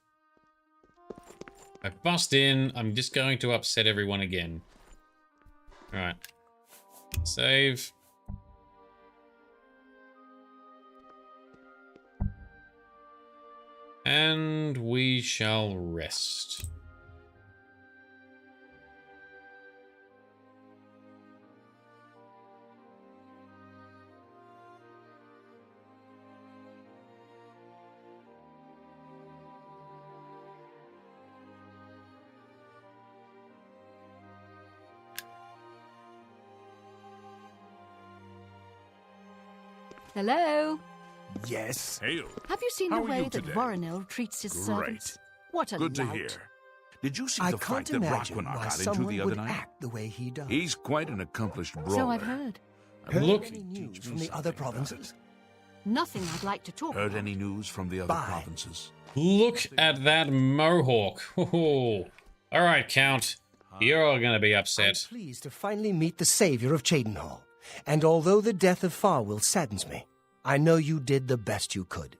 I bust in. I'm just going to upset everyone again. Alright. Save. And we shall rest. Hello? Yes? Hail. Have you seen How the are way you that today? Voronil treats his servants? What a Good to lout. hear. Did you see I the fight can't that imagine Rockwinnock why got into someone the other would night? act the way he does. He's quite an accomplished brawler. So I've heard. Heard Look- any news from the other provinces? Nothing I'd like to talk Heard about. any news from the other Bye. provinces? Look at that mohawk. All right, Count. You're going to be I'm upset. pleased to finally meet the savior of Cheydinhal. And although the death of Farwill saddens me, I know you did the best you could.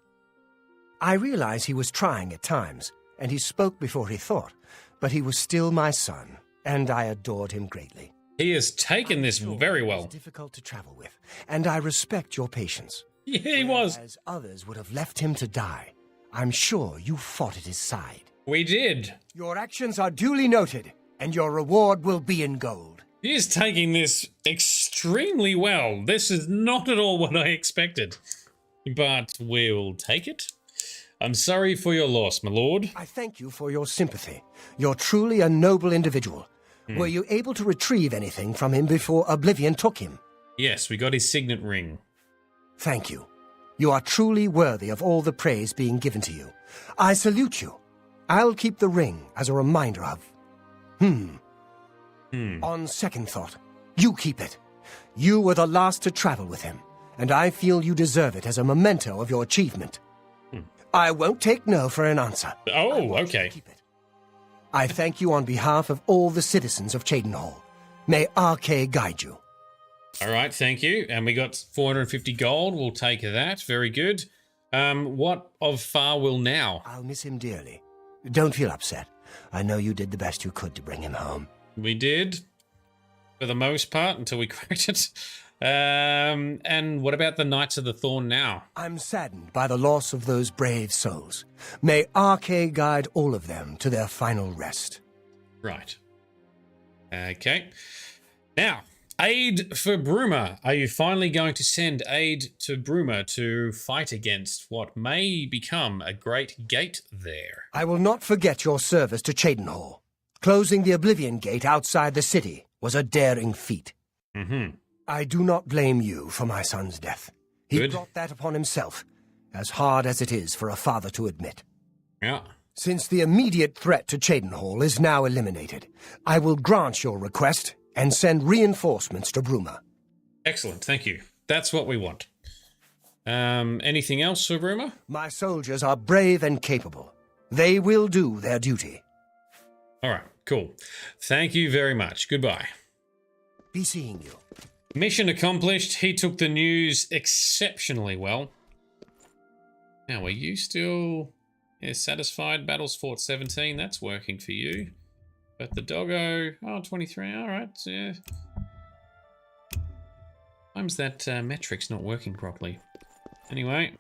I realize he was trying at times, and he spoke before he thought, but he was still my son, and I adored him greatly. He has taken this Sure, very he well. was difficult to travel with, and I respect your patience. Yeah, he was. As others would have left him to die, I'm sure you fought at his side. We did. Your actions are duly noted, and your reward will be in gold. He is taking this extremely well. This is not at all what I expected. But we'll take it. I'm sorry for your loss, my lord. I thank you for your sympathy. You're truly a noble individual. Were you able to retrieve anything from him before Oblivion took him? Yes, we got his signet ring. Thank you. You are truly worthy of all the praise being given to you. I salute you. I'll keep the ring as a reminder of... On second thought, you keep it. You were the last to travel with him, and I feel you deserve it as a memento of your achievement. I won't take no for an answer. I Oh, want you to okay. keep it. I thank you on behalf of all the citizens of Cheydinhal. May Archay guide you. All right, thank you. And we got 450 gold. We'll take that. Very good. What of Farwill now? I'll miss him dearly. Don't feel upset. I know you did the best you could to bring him home. We did, for the most part, until we cracked it. And what about the Knights of the Thorn now? I'm saddened by the loss of those brave souls. May Archay guide all of them to their final rest. Right. Okay. Now, aid for Bruma. Are you finally going to send aid to Bruma to fight against what may become a great gate there? I will not forget your service to Cheydinhal. Closing the Oblivion Gate outside the city was a daring feat. I do not blame you for my son's death. He Good. brought that upon himself, as hard as it is for a father to admit. Yeah. Since the immediate threat to Cheydinhal is now eliminated, I will grant your request and send reinforcements to Bruma. Excellent. Thank you. That's what we want. Anything else for Bruma? My soldiers are brave and capable. They will do their duty. All right. Cool. Thank you very much. Goodbye. Be seeing you. Mission accomplished. He took the news exceptionally well. Now, are you still satisfied? Battles fought 17. That's working for you. But the doggo... Oh, 23. All right. Yeah. Sometimes that metric's not working properly. Anyway.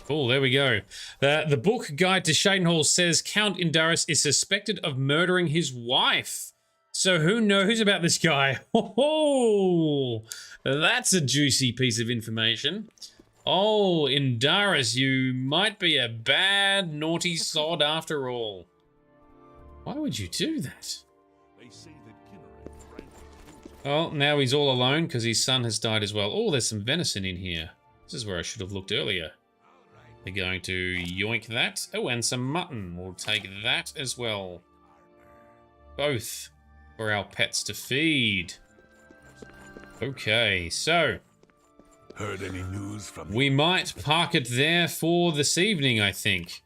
Oh, there we go. The book Guide to Cheydinhal says Count Indaris is suspected of murdering his wife. So who knows about this guy? Oh, that's a juicy piece of information. Oh, Indaris, you might be a bad, naughty sod after all. Why would you do that? Well, now he's all alone because his son has died as well. Oh, there's some venison in here. This is where I should have looked earlier. They're going to yoink that. Oh, and some mutton. We'll take that as well. Both for our pets to feed. Okay, so Heard any news from we might park it there for this evening, I think.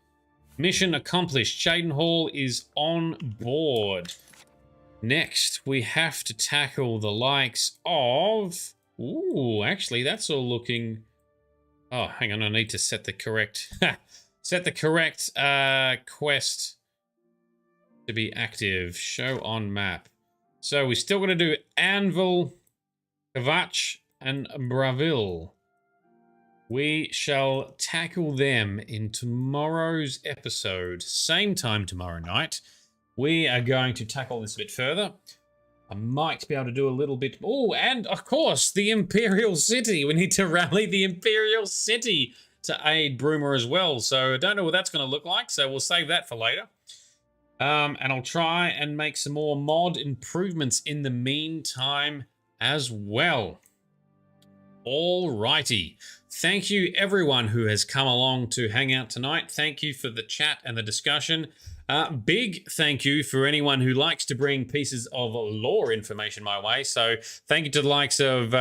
Mission accomplished. Cheydinhal is on board. Next, we have to tackle the likes of... Ooh, actually, that's all looking... Oh, hang on, I need to set the correct... set the correct quest to be active. Show on map. So we're still going to do Anvil, Kavach, and Bravil. We shall tackle them in tomorrow's episode. Same time tomorrow night. We are going to tackle this a bit further. I might be able to do a little bit... Oh, and of course, the Imperial City. We need to rally the Imperial City to aid Broomer as well. So I don't know what that's going to look like, so we'll save that for later. And I'll try and make some more mod improvements in the meantime as well. Alrighty. Thank you everyone who has come along to hang out tonight. Thank you for the chat and the discussion. Big thank you for anyone who likes to bring pieces of lore information my way. So thank you to the likes of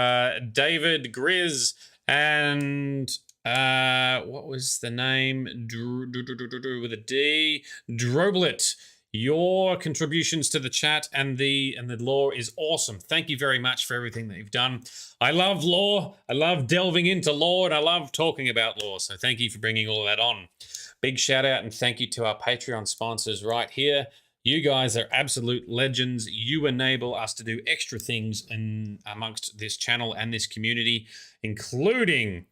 David, Grizz, and what was the name? With a D, Droblet. Your contributions to the chat and the lore is awesome. Thank you very much for everything that you've done. I love lore. I love delving into lore, and I love talking about lore. So thank you for bringing all that on. Big shout out and thank you to our Patreon sponsors right here. You guys are absolute legends. You enable us to do extra things amongst this channel and this community, including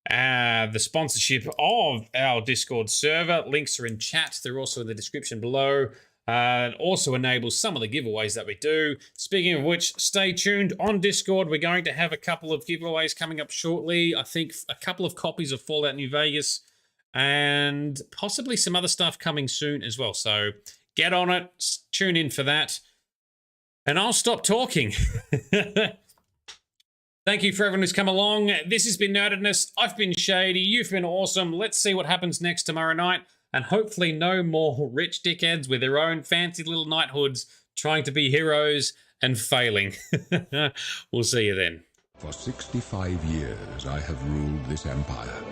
the sponsorship of our Discord server. Links are in chat. They're also in the description below. And also enables some of the giveaways that we do. Speaking of which, stay tuned on Discord. We're going to have a couple of giveaways coming up shortly. I think a couple of copies of Fallout New Vegas and possibly some other stuff coming soon as well. So get on it. Tune in for that. And I'll stop talking. Thank you for everyone who's come along. This has been Nerdedness. I've been Shady. You've been awesome. Let's see what happens next tomorrow night. And hopefully no more rich dickheads with their own fancy little knighthoods trying to be heroes and failing. We'll see you then. For 65 years, I have ruled this empire.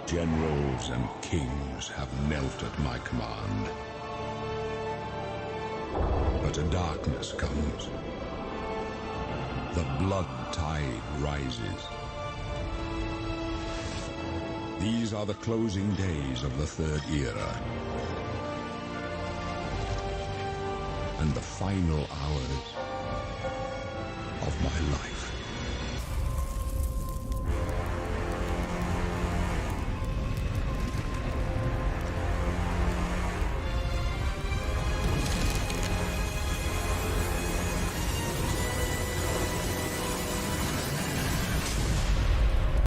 Generals and kings have knelt at my command. But a darkness comes. The blood tide rises. These are the closing days of the Third Era. And the final hours of my life.